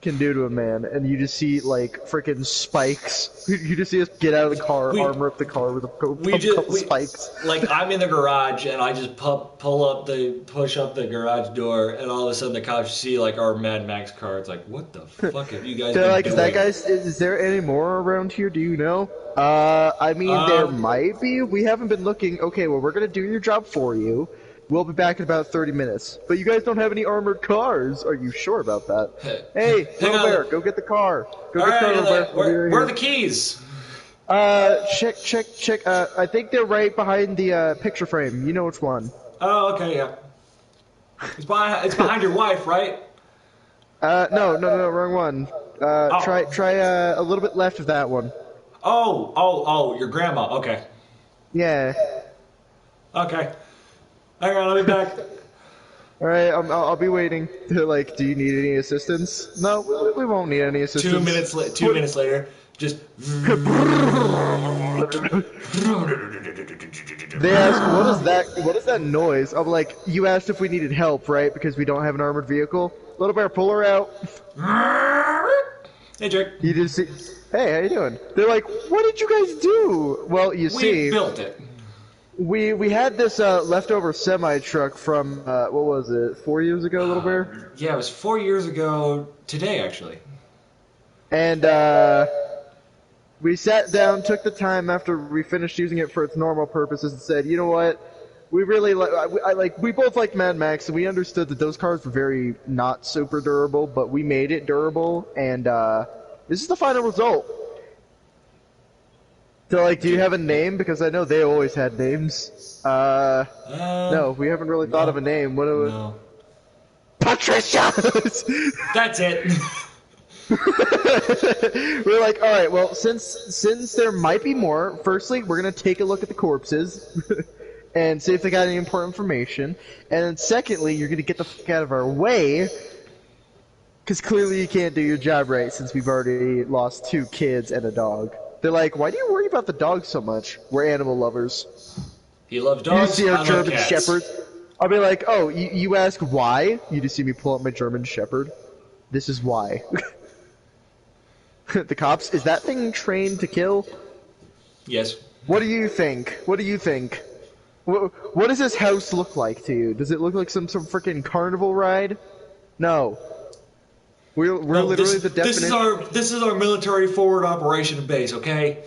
can do to a man, and you just see like freaking spikes. You just see us get out of the car, We- armor up the car with a We couple spikes. like I'm in the garage and I just push up the garage door, and all of a sudden the cops see like our Mad Max car. It's like, what the fuck have you guys They're been like, doing? is that guy's? Is there any more around here? Do you know? I mean, there might be. We haven't been looking. Okay, well, we're gonna do your job for you. We'll be back in about 30 minutes. But you guys don't have any armored cars. Are you sure about that? Hey, Hang on. Robert, go get the car. Go All get the right, car, Robert. where are the keys? Check. I think they're right behind the picture frame. You know which one. Oh, okay, yeah. It's behind your wife, right? No, wrong one. Try a little bit left of that one. Oh, your grandma. Okay. Yeah. Okay. Hang on, I'll be back. All right, I'll be waiting. Like, do you need any assistance? No, we won't need any assistance. 2 minutes later, just. They ask, what is that noise? I'm like, you asked if we needed help, right? Because we don't have an armored vehicle. Little bear, pull her out. Hey, Jake. You just see, hey, how you doing? They're like, what did you guys do? Well, you see, We built it. we had this leftover semi truck from what was it, 4 years ago, Little Bear? Yeah, it was 4 years ago today, actually. And we sat down, took the time after we finished using it for its normal purposes, and said, you know what? We really we both like Mad Max, and we understood that those cars were very not super durable, but we made it durable, and this is the final result. So, like, do you have a name? Because I know they always had names. No, we haven't really thought of a name. What do we? No. Patricia! That's it. We're like, all right, well, since there might be more, firstly, we're gonna take a look at the corpses and see if they got any important information, and then secondly, you're gonna get the fuck out of our way, because clearly you can't do your job right since we've already lost 2 kids and a dog. They're like, why do you worry about the dog so much? We're animal lovers. He loves You dogs. just see I our love German cats. Shepherd. I'll be like, oh, you ask why? You just see me pull out my German Shepherd. This is why. The cops, is that thing trained to kill? Yes. What do you think? What do you think? What does this house look like to you? Does it look like some freaking carnival ride? No. We're No, literally the definition. This is our military forward operation base, okay?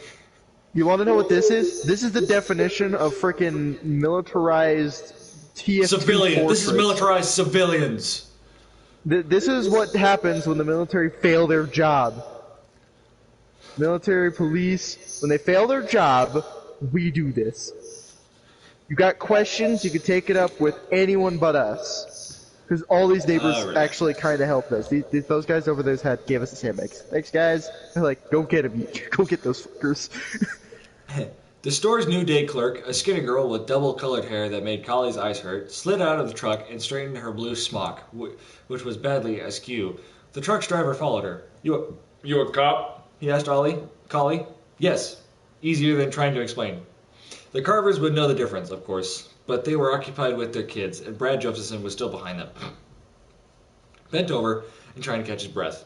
You want to know what this is? This is the definition of freaking militarized TF2 Civilian. This is fortress. militarized civilians. This is what happens when the military fail their job. Military police, when they fail their job, we do this. You got questions, you can take it up with anyone but us. Because all these neighbors Alright. actually kind of helped us. Those guys over there's had gave us the sandbags. Thanks, guys. They're like, go get them. Go get those fuckers. The store's new day clerk, a skinny girl with double-colored hair that made Collie's eyes hurt, slid out of the truck and straightened her blue smock, which was badly askew. The truck's driver followed her. You a cop? He asked Collie. Yes. Easier than trying to explain. The Carvers would know the difference, of course, but they were occupied with their kids, and Brad Josephson was still behind them. Bent over and trying to catch his breath.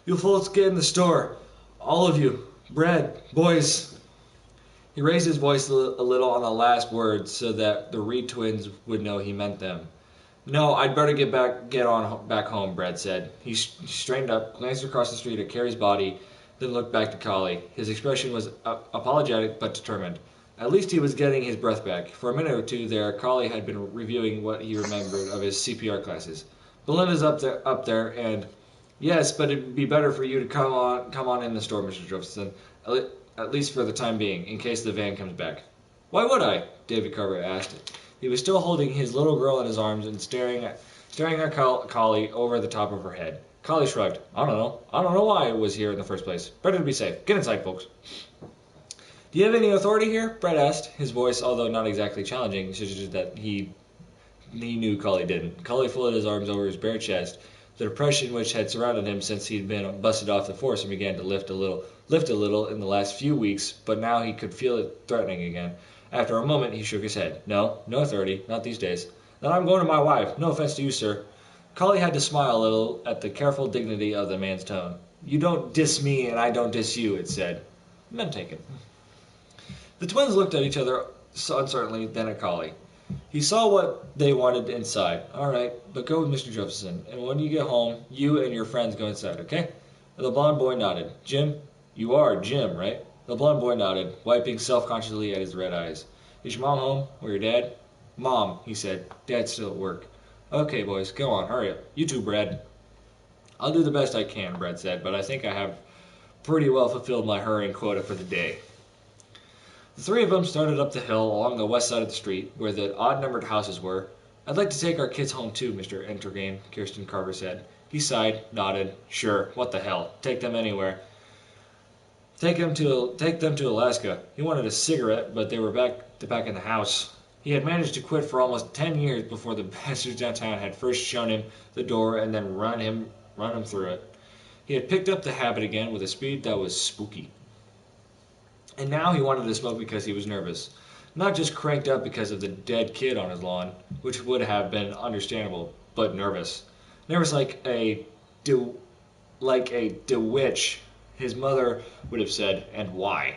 You folks get in the store. All of you. Brad, boys. He raised his voice a little on the last words so that the Reed twins would know he meant them. No, I'd better get back home, Brad said. He straightened up, glanced across the street at Carrie's body, then looked back to Collie. His expression was apologetic but determined. At least he was getting his breath back. For a minute or two there, Collie had been reviewing what he remembered of his CPR classes. Belinda's up there, and yes, but it'd be better for you to come on in the store, Mr. Josephson. At least for the time being, in case the van comes back. Why would I? David Carver asked. He was still holding his little girl in his arms and staring at Collie over the top of her head. Collie shrugged. I don't know. I don't know why I was here in the first place. Better to be safe. Get inside, folks. Do you have any authority here? Brett asked. His voice, although not exactly challenging, suggested that he knew Collie didn't. Collie folded his arms over his bare chest. The depression which had surrounded him since he'd been busted off the force and began to lift a little in the last few weeks, but now he could feel it threatening again. After a moment, he shook his head. No authority, not these days. Then I'm going to my wife. No offense to you, sir. Collie had to smile a little at the careful dignity of the man's tone. You don't diss me and I don't diss you, it said. None taken. The twins looked at each other uncertainly, then at Collie. He saw what they wanted inside. All right, but go with Mr. Jefferson, and when you get home, you and your friends go inside, okay? The blond boy nodded. Jim, you are Jim, right? The blond boy nodded, wiping self-consciously at his red eyes. Is your mom home, or your dad? Mom, he said. Dad's still at work. Okay, boys, go on, hurry up. You too, Brad. I'll do the best I can, Brad said, but I think I have pretty well fulfilled my hurrying quota for the day. The three of them started up the hill along the west side of the street, where the odd-numbered houses were. I'd like to take our kids home too, Mr. Entergain, Kirsten Carver said. He sighed, nodded. Sure, what the hell. Take them anywhere. Take them to Alaska. He wanted a cigarette, but they were back in the house. He had managed to quit for almost 10 years before the bastards downtown had first shown him the door and then run him through it. He had picked up the habit again with a speed that was spooky. And now he wanted to smoke because he was nervous. Not just cranked up because of the dead kid on his lawn, which would have been understandable, but nervous. Nervous like a witch, his mother would have said, and why?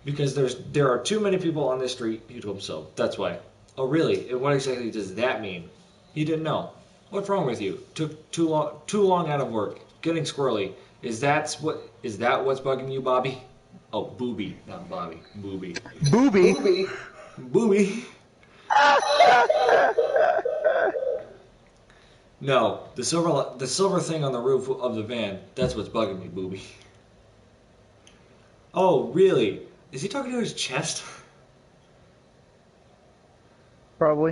Because there are too many people on this street, he told himself. That's why. Oh really? And what exactly does that mean? He didn't know. What's wrong with you? Took too long out of work. Getting squirrely. Is that what's bugging you, Bobby? Oh, Booby, not Bobby. Booby. Booby? Booby. No, the silver thing on the roof of the van. That's what's bugging me, Booby. Oh, really? Is he talking to his chest? Probably.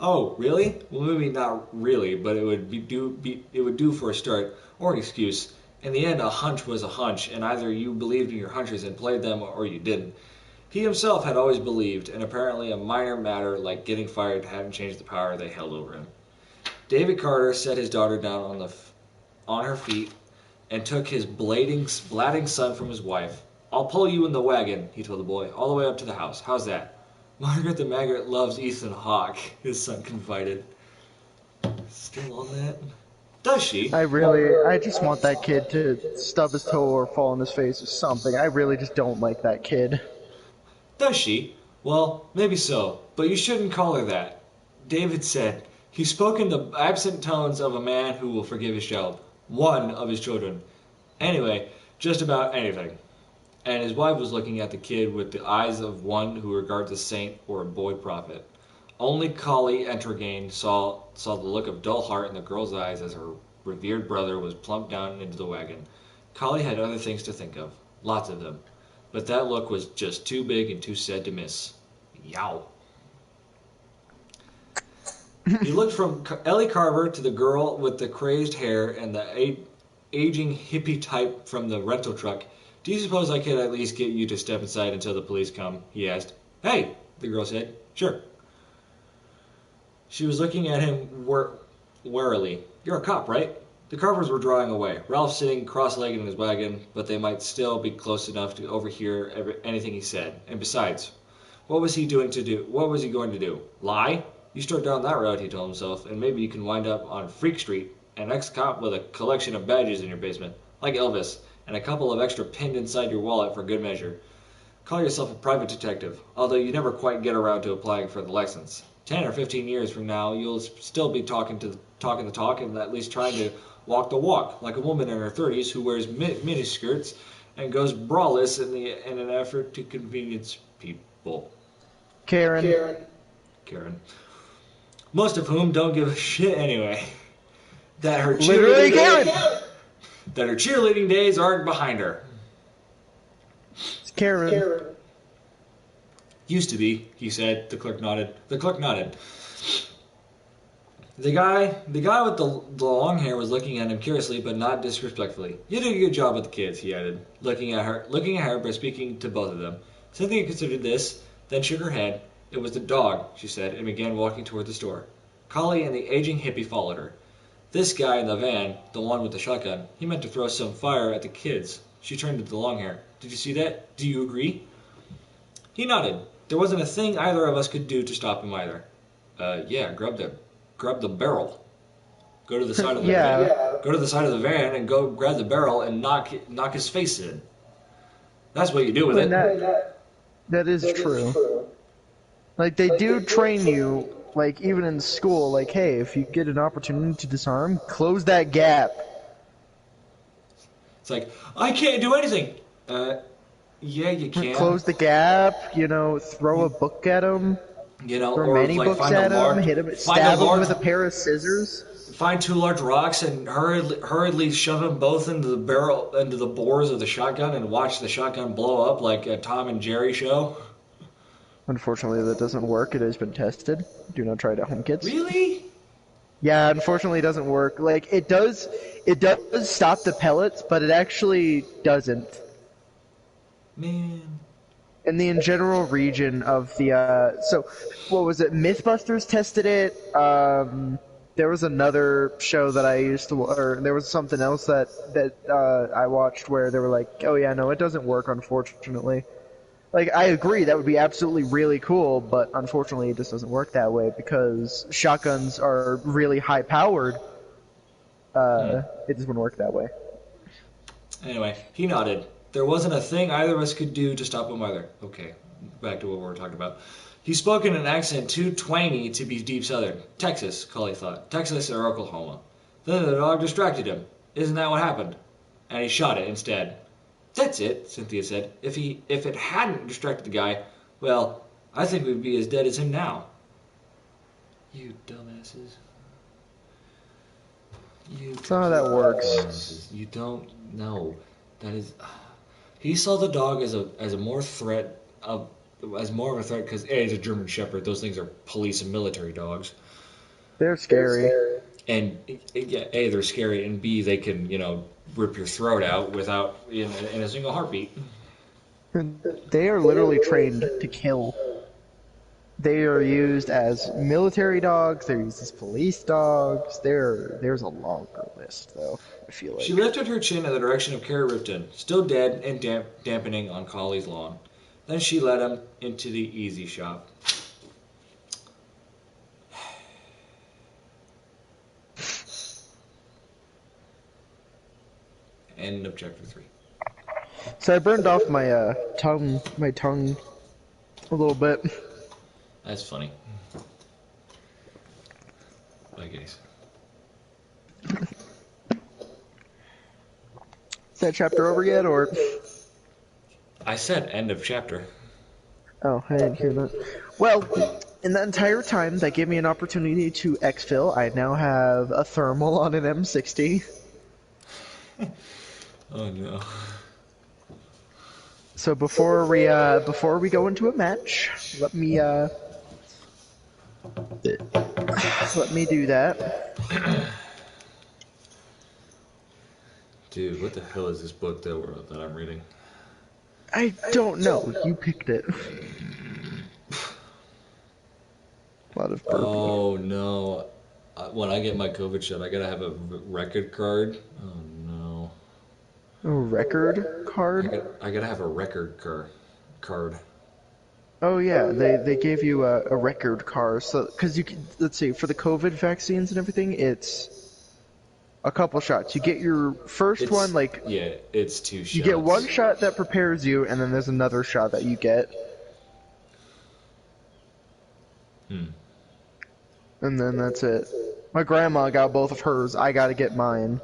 Oh, really? Well, maybe not really, but it would do for a start or an excuse. In the end, a hunch was a hunch, and either you believed in your hunches and played them, or you didn't. He himself had always believed, and apparently a minor matter like getting fired hadn't changed the power they held over him. David Carter set his daughter down on her feet and took his blatting son from his wife. I'll pull you in the wagon, he told the boy, all the way up to the house. How's that? Margaret the Maggot loves Ethan Hawke, his son confided. Still on that? Does she? I just want that kid to stub his toe or fall on his face or something. I really just don't like that kid. Does she? Well, maybe so, but you shouldn't call her that. David said. He spoke in the absent tones of a man who will forgive his child. One of his children. Anyway, just about anything. And his wife was looking at the kid with the eyes of one who regards a saint or a boy prophet. Only Collie Entergain saw the look of dull heart in the girl's eyes as her revered brother was plumped down into the wagon. Collie had other things to think of. Lots of them. But that look was just too big and too sad to miss. Yow. He looked from Ellie Carver to the girl with the crazed hair and the aging hippie type from the rental truck. Do you suppose I could at least get you to step inside until the police come? He asked. Hey, the girl said. Sure. She was looking at him warily. You're a cop, right? The Carvers were drawing away. Ralph sitting cross-legged in his wagon, but they might still be close enough to overhear anything he said. And besides, what was he going to do? Lie? You start down that road, he told himself, and maybe you can wind up on Freak Street, an ex-cop with a collection of badges in your basement, like Elvis, and a couple of extra pinned inside your wallet for good measure. Call yourself a private detective, although you never quite get around to applying for the license. 10 or 15 years from now, you'll still be talking the talk and at least trying to walk the walk, like a woman in her 30s who wears miniskirts and goes braless in an effort to convenience people. Karen. Most of whom don't give a shit anyway. That her Literally Karen! That her cheerleading days aren't behind her. It's Karen. Used to be, he said. The clerk nodded. The guy with the long hair was looking at him curiously but not disrespectfully. You did a good job with the kids, he added, looking at her but speaking to both of them. Cynthia considered this, then shook her head. It was the dog, she said, and began walking toward the store. Collie and the aging hippie followed her. This guy in the van, the one with the shotgun, he meant to throw some fire at the kids. She turned to the long hair. Did you see that? Do you agree? He nodded. There wasn't a thing either of us could do to stop him either. Yeah, grab the barrel. Go to the side of the Yeah. van. Go to the side of the van and go grab the barrel and knock his face in. That's what you do with And it. that is true. Like, they do train you, like, even in school, like, hey, if you get an opportunity to disarm, close that gap. It's like, I can't do anything. Yeah, you can. Close the gap, you know, throw a book at him, You know, throw or many like books find at a him, large, hit him, find a stab him large, with a pair of scissors. find two large rocks and hurriedly shove them both into the barrel, into the bores of the shotgun, and watch the shotgun blow up like a Tom and Jerry show. Unfortunately, that doesn't work. It has been tested. Do not try it at home, kids. Really? Yeah, unfortunately, it doesn't work. Like, it does stop the pellets, but it actually doesn't. Man. In the in general region of the, so, what was it? Mythbusters tested it. There was another show that I used to, or there was something else that I watched where they were like, oh yeah, no, it doesn't work, unfortunately. Like, I agree, that would be absolutely really cool, but unfortunately it just doesn't work that way because shotguns are really high powered. It just wouldn't work that way. Anyway, he nodded. There wasn't a thing either of us could do to stop him either. Okay, back to what we were talking about. He spoke in an accent too twangy to be deep southern. Texas, Cully thought. Texas or Oklahoma. Then the dog distracted him. Isn't that what happened? And he shot it instead. That's it, Cynthia said. If it hadn't distracted the guy, well, I think we'd be as dead as him now. You dumbasses. That's not how that works. You don't know. That is. He saw the dog as more of a threat because A, he's a German Shepherd. Those things are police and military dogs. They're scary. And yeah, A, they're scary, and B, they can rip your throat out without in a single heartbeat. They are literally trained to kill. They are used as military dogs. They're used as police dogs. There's a longer list, though, I feel like. She lifted her chin in the direction of Carrie Ripton, still dead and dampening on Collie's lawn. Then she led him into the easy shop. End of chapter 3. So I burned off my tongue a little bit. That's funny. I guess. Is that chapter over yet, or? I said end of chapter. Oh, I didn't hear that. Well, in that entire time, that gave me an opportunity to exfil. I now have a thermal on an M60. Oh no. So before we go into a match, let me do that. Dude, what the hell is this book that I'm reading? I don't know. You picked it. A lot of burping. Oh no. When I get my COVID shot, I gotta have a record card. Oh no. A record card? I gotta have a record card. Oh yeah, they gave you a record card. So because you can, let's see, for the COVID vaccines and everything, it's a couple shots. You get your first one, like yeah, it's 2 shots. you get one shot that prepares you, and then there's another shot that you get. And then that's it. My grandma got both of hers. I gotta get mine.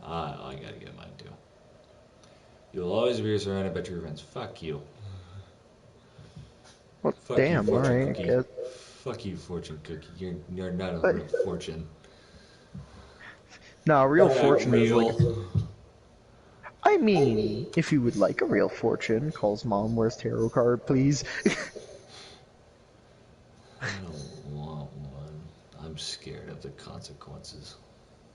I gotta get mine too. You'll always be surrounded by true friends. Fuck you. Well, Fuck damn, you, fortune alright. cookie. Fuck you, fortune cookie. You're not a real fortune. No, real Not fortune is like. real. I mean, if you would like a real fortune, calls mom. Where's tarot card, please? I don't want one. I'm scared of the consequences.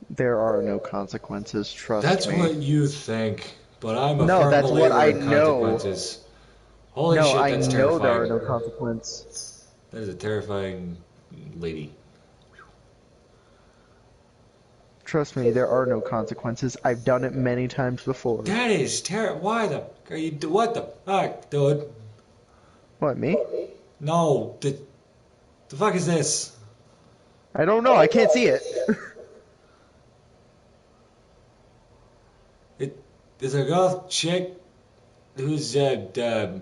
There are no consequences. Trust That's me. what you think, but I'm a No, firm that's what believer I in know. consequences. Holy No, shit, I that's know terrifying. there are no consequences. That is a terrifying lady. Trust me, there are no consequences. I've done it many times before. That is terrible. Why the? Are you? What the fuck, dude? What, me? No, the fuck is this? I don't know. I can't see it. There's a goth chick who's it's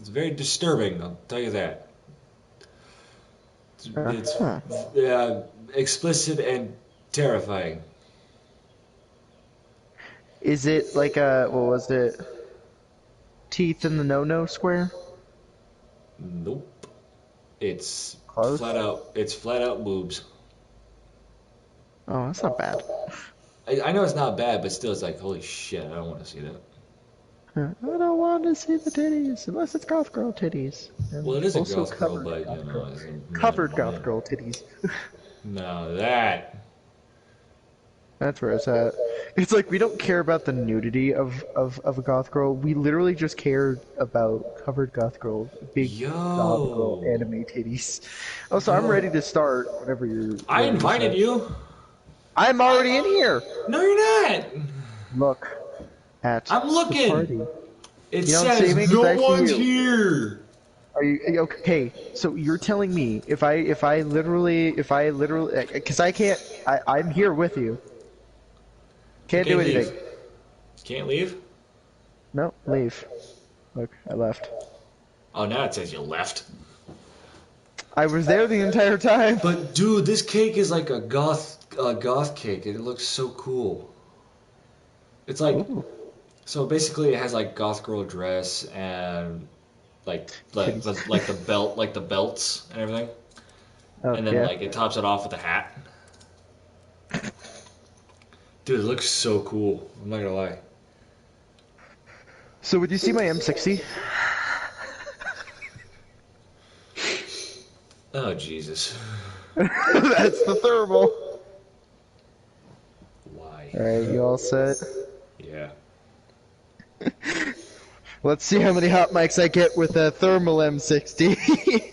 very disturbing. I'll tell you that. It's explicit and terrifying. Is it like a, what was it? Teeth in the no-no square? Nope. It's Close? flat out. It's flat out boobs. Oh, that's not bad. I know it's not bad, but still, it's like holy shit. I don't want to see that. I don't want to see the titties unless it's goth girl titties. And Well, it is a also goth girl, covered but goth you know, girl. isn't- Covered yeah. goth girl titties. No, that. That's where it's at. It's like we don't care about the nudity of a goth girl. We literally just care about covered goth girl, big goth girl Yo. anime titties. Oh, so I'm ready to start whenever you're. I ready to invited start. you. I'm already in here. No, you're not. Look at I'm looking. the party. It You don't see says me? It's no actually one's you. here. Are you okay? So you're telling me if I literally, because I'm here with you. Can't do leave. anything. Can't leave. No, leave. Look, I left. Oh, now it says you left. I was there the entire time. But dude, this cake is like a goth cake. It looks so cool. It's like, Ooh. so basically it has like goth girl dress and like the belt, like the belts and everything. Oh, And then yeah. like it tops it off with a hat. Dude, it looks so cool. I'm not gonna lie. So would you see my M60? Oh Jesus. That's the thermal. Why? Alright, you all set? Yeah. Let's see how many hot mics I get with a thermal M60.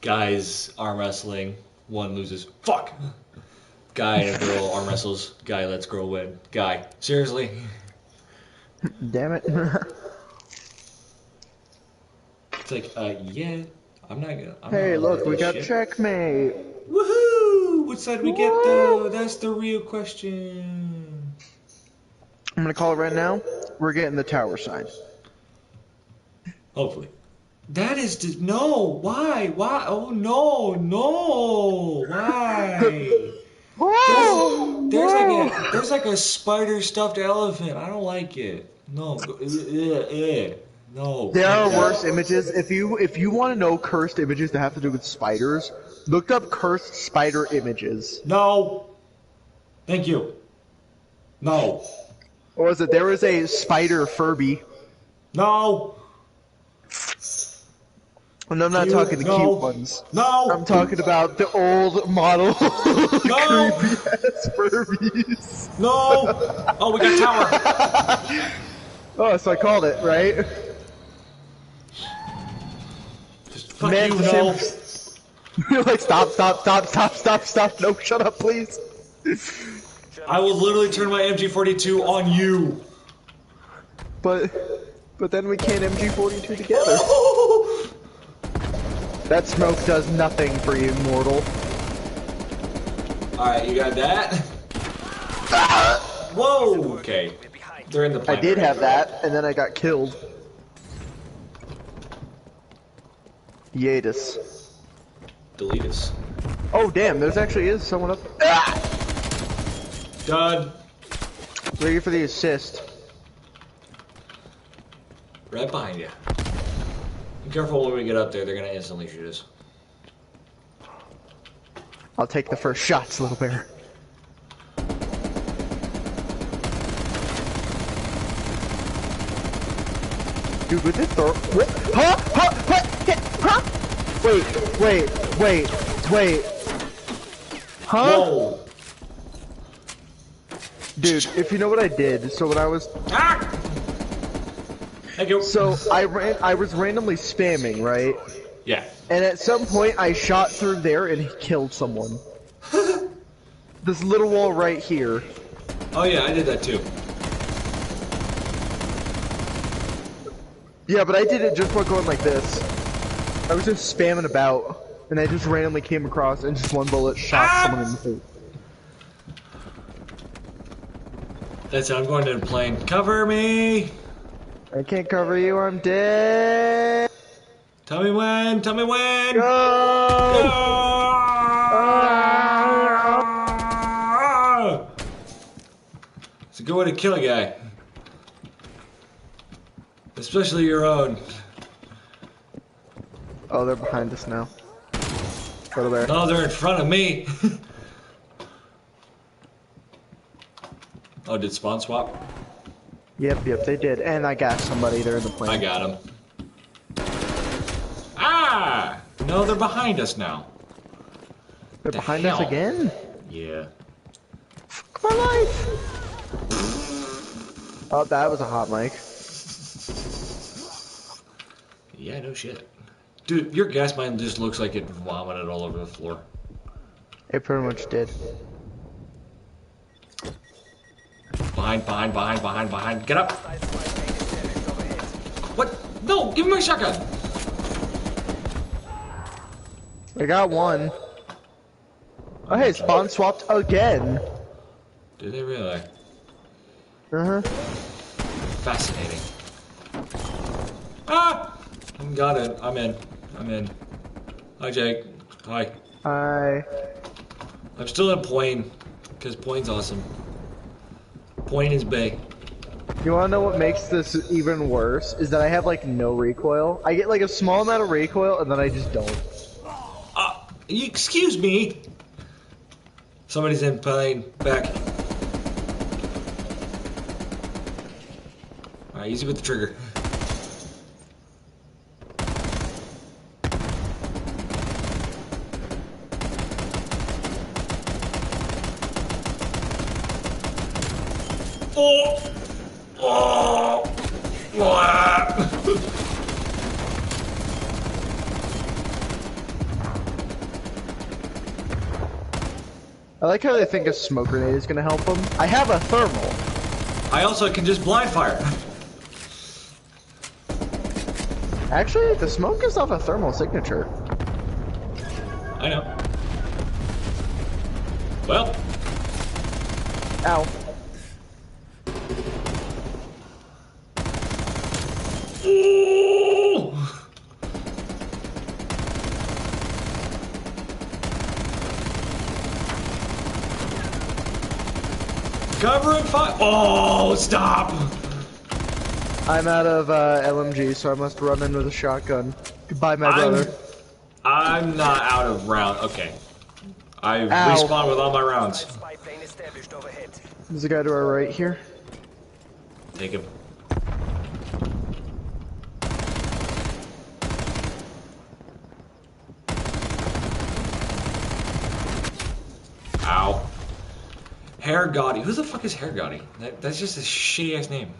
Guys arm wrestling. One loses. Fuck! Guy and a girl arm wrestles. Guy lets girl win. Guy. Seriously? Damn it. It's like, yeah. I'm not gonna. Hey, not look, we this got shit. checkmate. Woohoo! Which side we get though? That's the real question. I'm gonna call it right now. We're getting the tower side. Hopefully. That is no. Why? Why? Oh no! No! Why? There's like a spider stuffed elephant. I don't like it. No. No. There are worse images. If you want to know cursed images that have to do with spiders, look up cursed spider images. No. Thank you. No. Or was it there was a spider Furby? No. And I'm not talking the no. cute ones. No. I'm talking about the old model creepy ass Furbies. No. Oh, we got tower. Oh, so I called it, right? Just fuck Man, you, the no. same- You're like, stop, no, shut up, please. I will literally turn my MG42 on you. But then we can't MG42 together. That smoke does nothing for you, mortal. Alright, you got that? Whoa! Okay. They're in the I planet. did have that, and then I got killed. Yadis. Delete us. Oh damn, there's actually is someone up. Done. Ready for the assist. Right behind you. Be careful when we get up there, they're gonna instantly shoot us. I'll take the first shots, little bear. Dude, with this throw. What? Huh? Huh? Wait. Huh? Whoa! Dude, if you know what I did, so when I was. Ah! Thank you. So I was randomly spamming, right? Yeah. And at some point, I shot through there and killed someone. This little wall right here. Oh yeah, I did that too. Yeah, but I did it just by going like this. I was just spamming about, and I just randomly came across and just one bullet shot someone in the face. That's it, I'm going to the plane. Cover me! I can't cover you, I'm dead! Tell me when! Tell me when! Go! Ah! It's a good way to kill a guy. Especially your own. Oh, they're behind us now. Go there. No, they're in front of me. Oh, did spawn swap? Yep, they did. And I got somebody there in the plane. I got him. Ah! No, they're behind us now. They're The behind hell? us again? Yeah. Fuck my life! Oh, that was a hot mic. Yeah, no shit. Dude, your gas mine just looks like it vomited all over the floor. It pretty much did. Behind. Get up! What? No, give me my shotgun! I got one. Oh hey, spawn swapped again. Did they really? Uh-huh. Fascinating. Ah! Got it. I'm in. Hi, Jake. Hi. I... I'm still in Point, because Point's awesome. Point is big. You wanna know what makes this even worse? Is that I have like no recoil. I get like a small amount of recoil and then I just don't. Excuse me. Somebody's in plane. Back. Alright, easy with the trigger. Oh! Oh! I like how they think a smoke grenade is gonna help them. I have a thermal. I also can just blind fire. Actually, the smoke gives off a thermal signature. I know. Well. Ow. Ooh! Cover and fire. Oh, stop! I'm out of LMG, so I must run in with a shotgun. Goodbye, my brother. I'm not out of round. Okay. I Ow. respawn with all my rounds. Spy plane established overhead. There's a guy to our right here. Take him. Ow. Hair Gotti. Who the fuck is Hair Gotti? That's just a shitty ass name.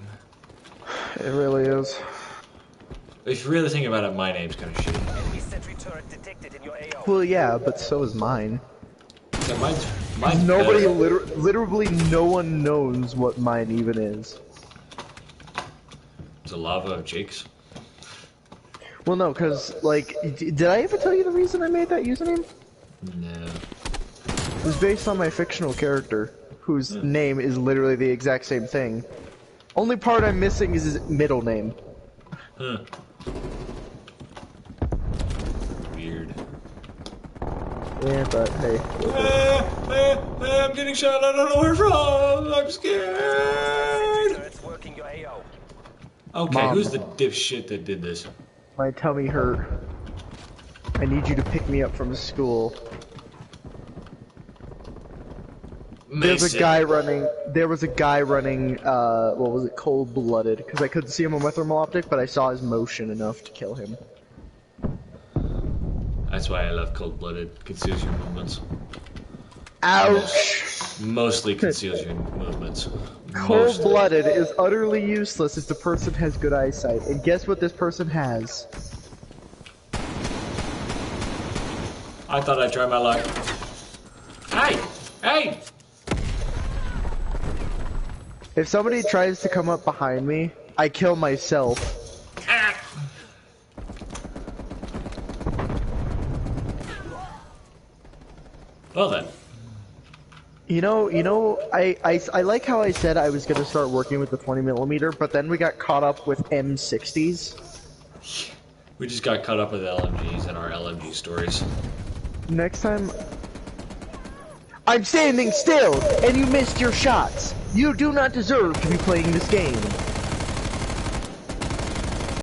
It really is. If you really think about it, my name's kind of shitty. Enemy sentry turret detected in your AO. Well, yeah, but so is mine. So mine's Nobody, better. literally no one knows what mine even is. It's a lava of Jake's. Well, no, because, like, did I ever tell you the reason I made that username? No. It was based on my fictional character, whose name is literally the exact same thing. Only part I'm missing is his middle name. Huh. Weird. Yeah, but hey. I'm getting shot. I don't know where from. I'm scared. Turrets working your AO. Okay, Mom. who's the dipshit that did this? My tummy hurt. I need you to pick me up from school. There's a Mason. guy running. There was a guy running. What was it? Cold-blooded. Because I couldn't see him on my thermal optic, but I saw his motion enough to kill him. That's why I love cold-blooded. Conceals your movements. Ouch! Mostly conceals your movements. Mostly. Cold-blooded is utterly useless if the person has good eyesight. And guess what this person has? I thought I'd try my luck. Hey! Hey! If somebody tries to come up behind me, I kill myself. Ah. Well then. You know, I like how I said I was gonna start working with the 20mm, but then we got caught up with M60s. We just got caught up with LMGs and our LMG stories. Next time... I'm standing still, and you missed your shots! You do not deserve to be playing this game.